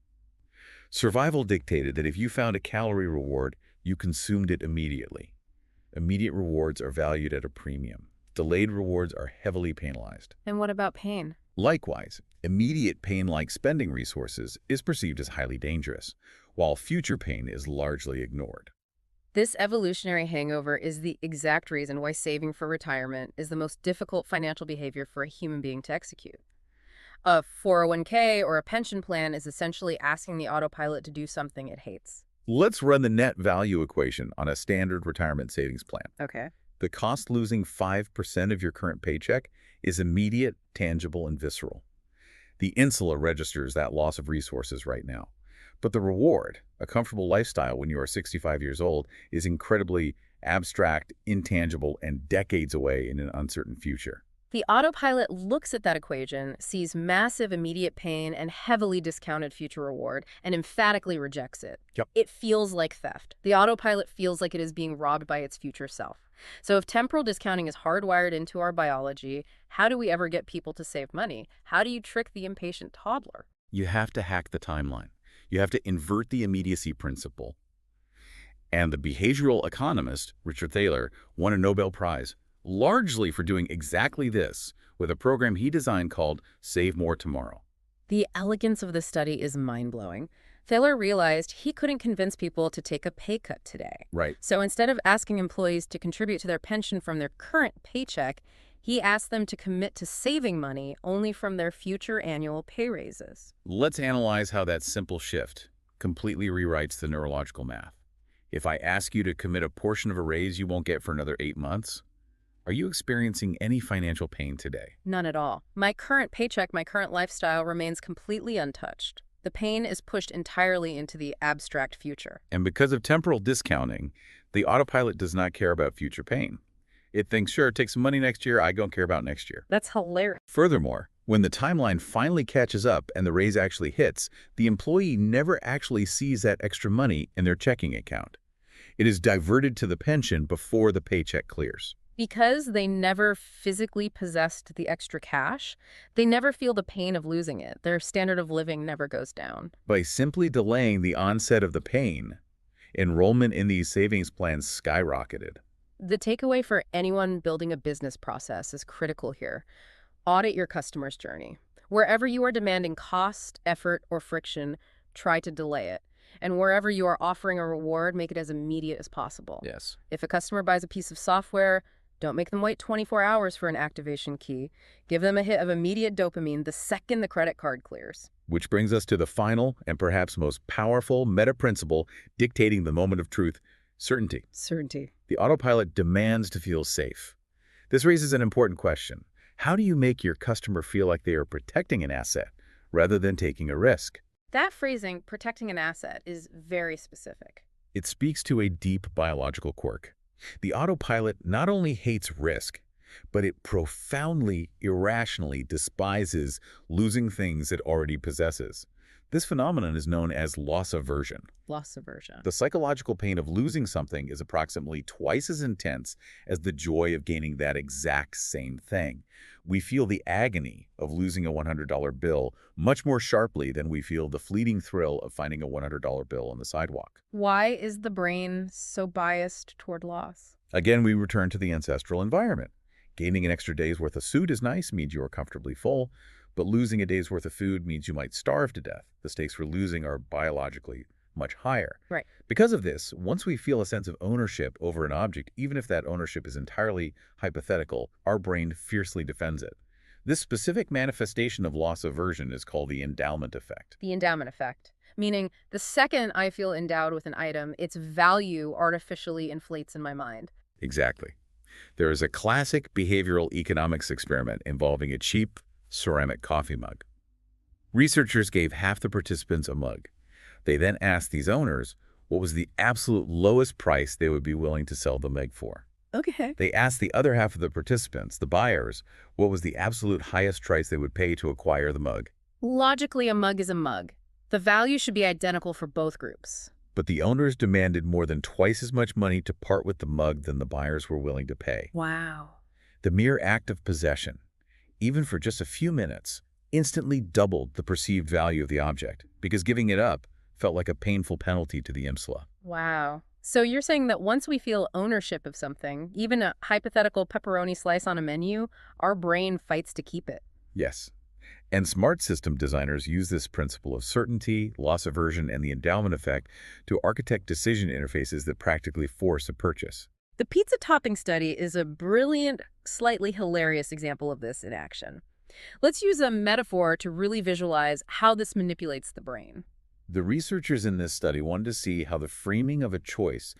A: Survival dictated that if you found a calorie reward, you consumed it immediately. Immediate rewards are valued at a premium. Delayed rewards are heavily penalized.
B: And what about pain?
A: Likewise, immediate pain like spending resources is perceived as highly dangerous, while future pain is largely ignored.
B: This evolutionary hangover is the exact reason why saving for retirement is the most difficult financial behavior for a human being to execute. A 401k or a pension plan is essentially asking the autopilot to do something it hates.
A: Let's run the net value equation on a standard retirement savings plan.
B: Okay.
A: The cost losing 5% of your current paycheck is immediate, tangible, and visceral. The insula registers that loss of resources right now. But the reward, a comfortable lifestyle when you are 65 years old, is incredibly abstract, intangible, and decades away in an uncertain future.
B: The autopilot looks at that equation, sees massive immediate pain and heavily discounted future reward, and emphatically rejects it.
A: Yep.
B: It feels like theft. The autopilot feels like it is being robbed by its future self. So if temporal discounting is hardwired into our biology, how do we ever get people to save money? How do you trick the impatient toddler?
A: You have to hack the timeline. You have to invert the immediacy principle. And the behavioral economist, Richard Thaler, won a Nobel Prize largely for doing exactly this with a program he designed called Save More Tomorrow.
B: The elegance of this study is mind-blowing. Thaler realized he couldn't convince people to take a pay cut today.
A: Right.
B: So instead of asking employees to contribute to their pension from their current paycheck, he asked them to commit to saving money only from their future annual pay raises.
A: Let's analyze how that simple shift completely rewrites the neurological math. If I ask you to commit a portion of a raise you won't get for another 8 months, are you experiencing any financial pain today?
B: None at all. My current paycheck, my current lifestyle remains completely untouched. The pain is pushed entirely into the abstract future.
A: And because of temporal discounting, the autopilot does not care about future pain. It thinks, sure, take some money next year, I don't care about next year.
B: That's hilarious.
A: Furthermore, when the timeline finally catches up and the raise actually hits, the employee never actually sees that extra money in their checking account. It is diverted to the pension before the paycheck clears.
B: Because they never physically possessed the extra cash, they never feel the pain of losing it. Their standard of living never goes down.
A: By simply delaying the onset of the pain, enrollment in these savings plans skyrocketed.
B: The takeaway for anyone building a business process is critical here. Audit your customer's journey. Wherever you are demanding cost, effort, or friction, try to delay it. And wherever you are offering a reward, make it as immediate as possible.
A: Yes.
B: If a customer buys a piece of software, don't make them wait 24 hours for an activation key. Give them a hit of immediate dopamine the second the credit card clears.
A: Which brings us to the final and perhaps most powerful meta principle dictating the moment of truth: certainty.
B: Certainty.
A: The autopilot demands to feel safe. This raises an important question. How do you make your customer feel like they are protecting an asset rather than taking a risk?
B: That phrasing, protecting an asset, is very specific.
A: It speaks to a deep biological quirk. The autopilot not only hates risk, but it profoundly, irrationally despises losing things it already possesses. This phenomenon is known as loss aversion.
B: Loss aversion.
A: The psychological pain of losing something is approximately twice as intense as the joy of gaining that exact same thing. We feel the agony of losing a $100 bill much more sharply than we feel the fleeting thrill of finding a $100 bill on the sidewalk.
B: Why is the brain so biased toward loss?
A: Again, we return to the ancestral environment. Gaining an extra day's worth of food is nice, means you are comfortably full, but losing a day's worth of food means you might starve to death. The stakes for losing are biologically much higher.
B: Right.
A: Because of this, once we feel a sense of ownership over an object, even if that ownership is entirely hypothetical, our brain fiercely defends it. This specific manifestation of loss aversion is called the endowment effect.
B: The endowment effect. Meaning, the second I feel endowed with an item, its value artificially inflates in my mind.
A: Exactly. There is a classic behavioral economics experiment involving a cheap ceramic coffee mug. Researchers gave half the participants a mug. They then asked these owners what was the absolute lowest price they would be willing to sell the mug for.
B: Okay.
A: They asked the other half of the participants, the buyers, what was the absolute highest price they would pay to acquire the mug.
B: Logically, a mug is a mug. The value should be identical for both groups.
A: But the owners demanded more than twice as much money to part with the mug than the buyers were willing to pay.
B: Wow.
A: The mere act of possession, even for just a few minutes, instantly doubled the perceived value of the object, because giving it up felt like a painful penalty to the IMSLA.
B: Wow. So you're saying that once we feel ownership of something, even a hypothetical pepperoni slice on a menu, our brain fights to keep it.
A: Yes. And smart system designers use this principle of certainty, loss aversion, and the endowment effect to architect decision interfaces that practically force a purchase.
B: The pizza topping study is a brilliant, slightly hilarious example of this in action. Let's use a metaphor to really visualize how this manipulates the brain.
A: The researchers in this study wanted to see how the framing of a choice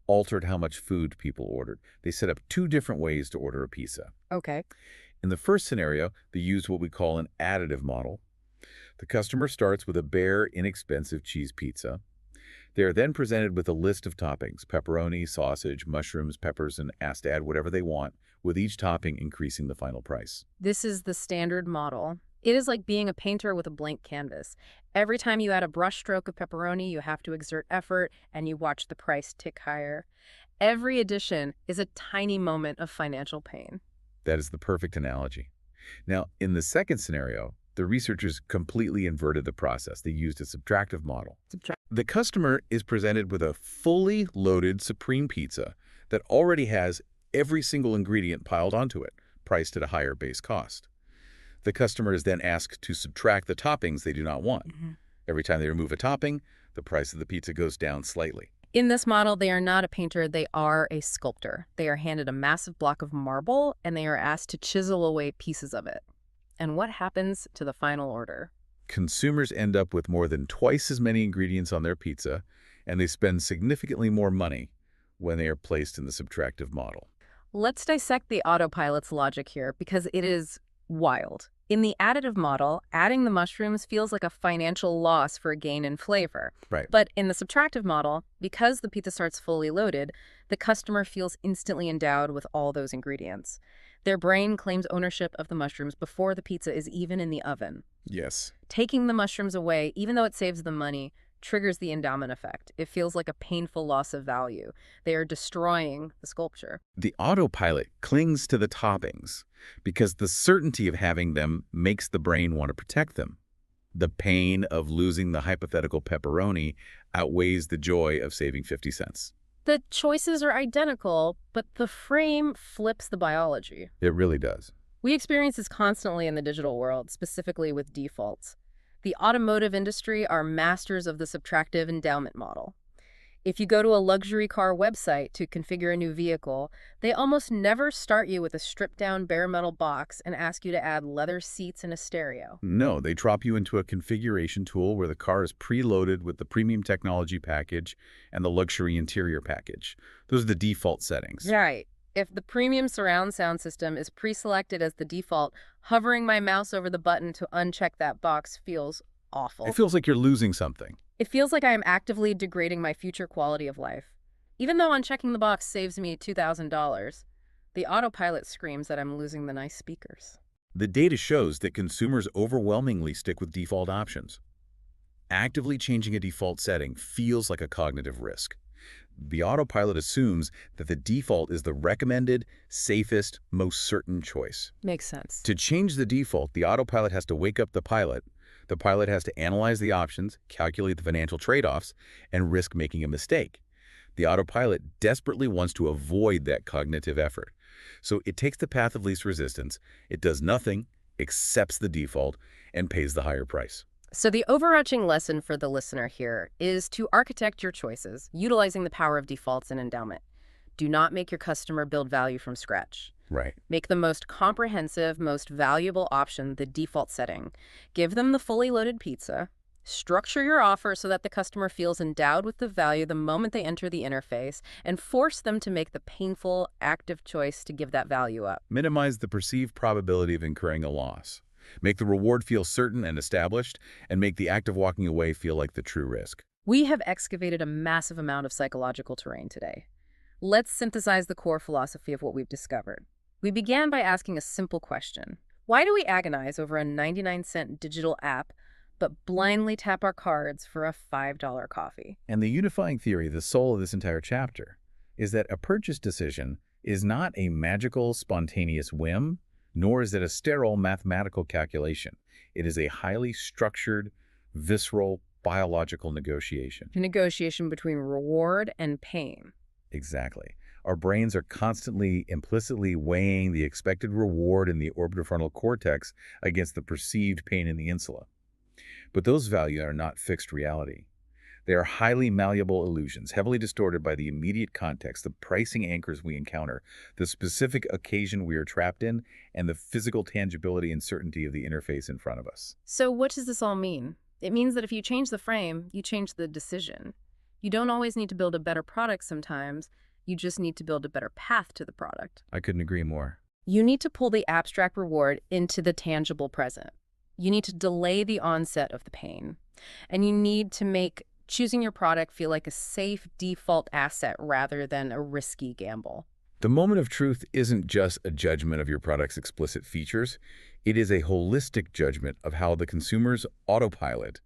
A: altered how much food people ordered. They set up two different ways to order a pizza.
B: Okay.
A: In the first scenario, they used what we call an additive model. The customer starts with a bare, inexpensive cheese pizza. They are then presented with a list of toppings: pepperoni, sausage, mushrooms, peppers, and asked to add whatever they want, with each topping increasing the final price.
B: This is the standard model. It is like being a painter with a blank canvas. Every time you add a brushstroke of pepperoni, you have to exert effort, and you watch the price tick higher. Every addition is a tiny moment of financial pain.
A: That is the perfect analogy. Now, in the second scenario, the researchers completely inverted the process. They used a subtractive model. The customer is presented with a fully loaded supreme pizza that already has every single ingredient piled onto it, priced at a higher base cost. The customer is then asked to subtract the toppings they do not want. Every time they remove a topping, the price of the pizza goes down slightly.
B: In this model, they are not a painter, they are a sculptor. They are handed a massive block of marble, and they are asked to chisel away pieces of it. And what happens to the final order?
A: Consumers end up with more than twice as many ingredients on their pizza, and they spend significantly more money when they are placed in the subtractive model.
B: Let's dissect the autopilot's logic here, because it is wild. In the additive model, adding the mushrooms feels like a financial loss for a gain in flavor.
A: Right.
B: But in the subtractive model, because the pizza starts fully loaded, the customer feels instantly endowed with all those ingredients. Their brain claims ownership of the mushrooms before the pizza is even in the oven.
A: Yes.
B: Taking the mushrooms away, even though it saves them money, triggers the endowment effect. It feels like a painful loss of value. They are destroying the sculpture.
A: The autopilot clings to the toppings because the certainty of having them makes the brain want to protect them. The pain of losing the hypothetical pepperoni outweighs the joy of saving 50 cents.
B: The choices are identical, but the frame flips the biology.
A: It really does.
B: We experience this constantly in the digital world, specifically with defaults. The automotive industry are masters of the subtractive endowment model. If you go to a luxury car website to configure a new vehicle, they almost never start you with a stripped-down bare metal box and ask you to add leather seats and a stereo.
A: No, they drop you into a configuration tool where the car is preloaded with the premium technology package and the luxury interior package. Those are the default settings.
B: Right. If the premium surround sound system is pre-selected as the default, hovering my mouse over the button to uncheck that box feels
A: It
B: awful.
A: feels like you're losing something.
B: It feels like I am actively degrading my future quality of life. Even though unchecking the box saves me $2,000, the autopilot screams that I'm losing the nice speakers.
A: The data shows that consumers overwhelmingly stick with default options. Actively changing a default setting feels like a cognitive risk. The autopilot assumes that the default is the recommended, safest, most certain choice.
B: Makes sense.
A: To change the default, the autopilot has to wake up the pilot. The pilot has to analyze the options, calculate the financial trade-offs, and risk making a mistake. The autopilot desperately wants to avoid that cognitive effort. So it takes the path of least resistance, it does nothing, accepts the default, and pays the higher price.
B: So the overarching lesson for the listener here is to architect your choices, utilizing the power of defaults and endowment. Do not make your customer build value from scratch.
A: Right.
B: Make the most comprehensive, most valuable option the default setting. Give them the fully loaded pizza. Structure your offer so that the customer feels endowed with the value the moment they enter the interface, and force them to make the painful, active choice to give that value up.
A: Minimize the perceived probability of incurring a loss. Make the reward feel certain and established, and make the act of walking away feel like the true risk.
B: We have excavated a massive amount of psychological terrain today. Let's synthesize the core philosophy of what we've discovered. We began by asking a simple question. Why do we agonize over a 99-cent digital app but blindly tap our cards for a $5 coffee?
A: And the unifying theory, the soul of this entire chapter, is that a purchase decision is not a magical, spontaneous whim, nor is it a sterile mathematical calculation. It is a highly structured, visceral, biological negotiation.
B: A negotiation between reward and pain.
A: Exactly. Our brains are constantly implicitly weighing the expected reward in the orbitofrontal cortex against the perceived pain in the insula. But those values are not fixed reality. They are highly malleable illusions, heavily distorted by the immediate context, the pricing anchors we encounter, the specific occasion we are trapped in, and the physical tangibility and certainty of the interface in front of us.
B: So what does this all mean? It means that if you change the frame, you change the decision. You don't always need to build a better product sometimes. You just need to build a better path to the product.
A: I couldn't agree more.
B: You need to pull the abstract reward into the tangible present. You need to delay the onset of the pain. And you need to make choosing your product feel like a safe default asset rather than a risky gamble.
A: The moment of truth isn't just a judgment of your product's explicit features. It is a holistic judgment of how the consumer's autopilot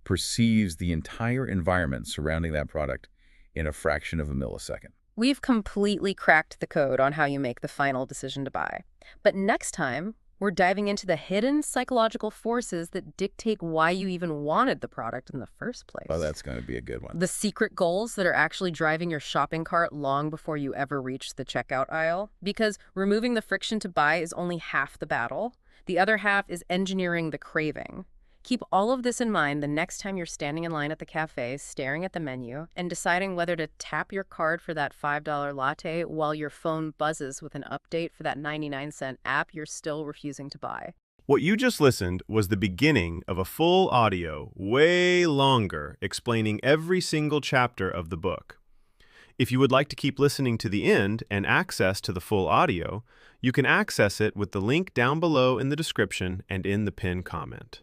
A: perceives the entire environment surrounding that product in a fraction of a millisecond.
B: We've completely cracked the code on how you make the final decision to buy. But next time, we're diving into the hidden psychological forces that dictate why you even wanted the product in the first place.
A: Oh, that's going to be a good one.
B: The secret goals that are actually driving your shopping cart long before you ever reach the checkout aisle. Because removing the friction to buy is only half the battle. The other half is engineering the craving. Keep all of this in mind the next time you're standing in line at the cafe, staring at the menu, and deciding whether to tap your card for that $5 latte while your phone buzzes with an update for that 99-cent app you're still refusing to buy.
C: What you just listened was the beginning of a full audio, way longer, explaining every single chapter of the book. If you would like to keep listening to the end and access to the full audio, you can access it with the link down below in the description and in the pinned comment.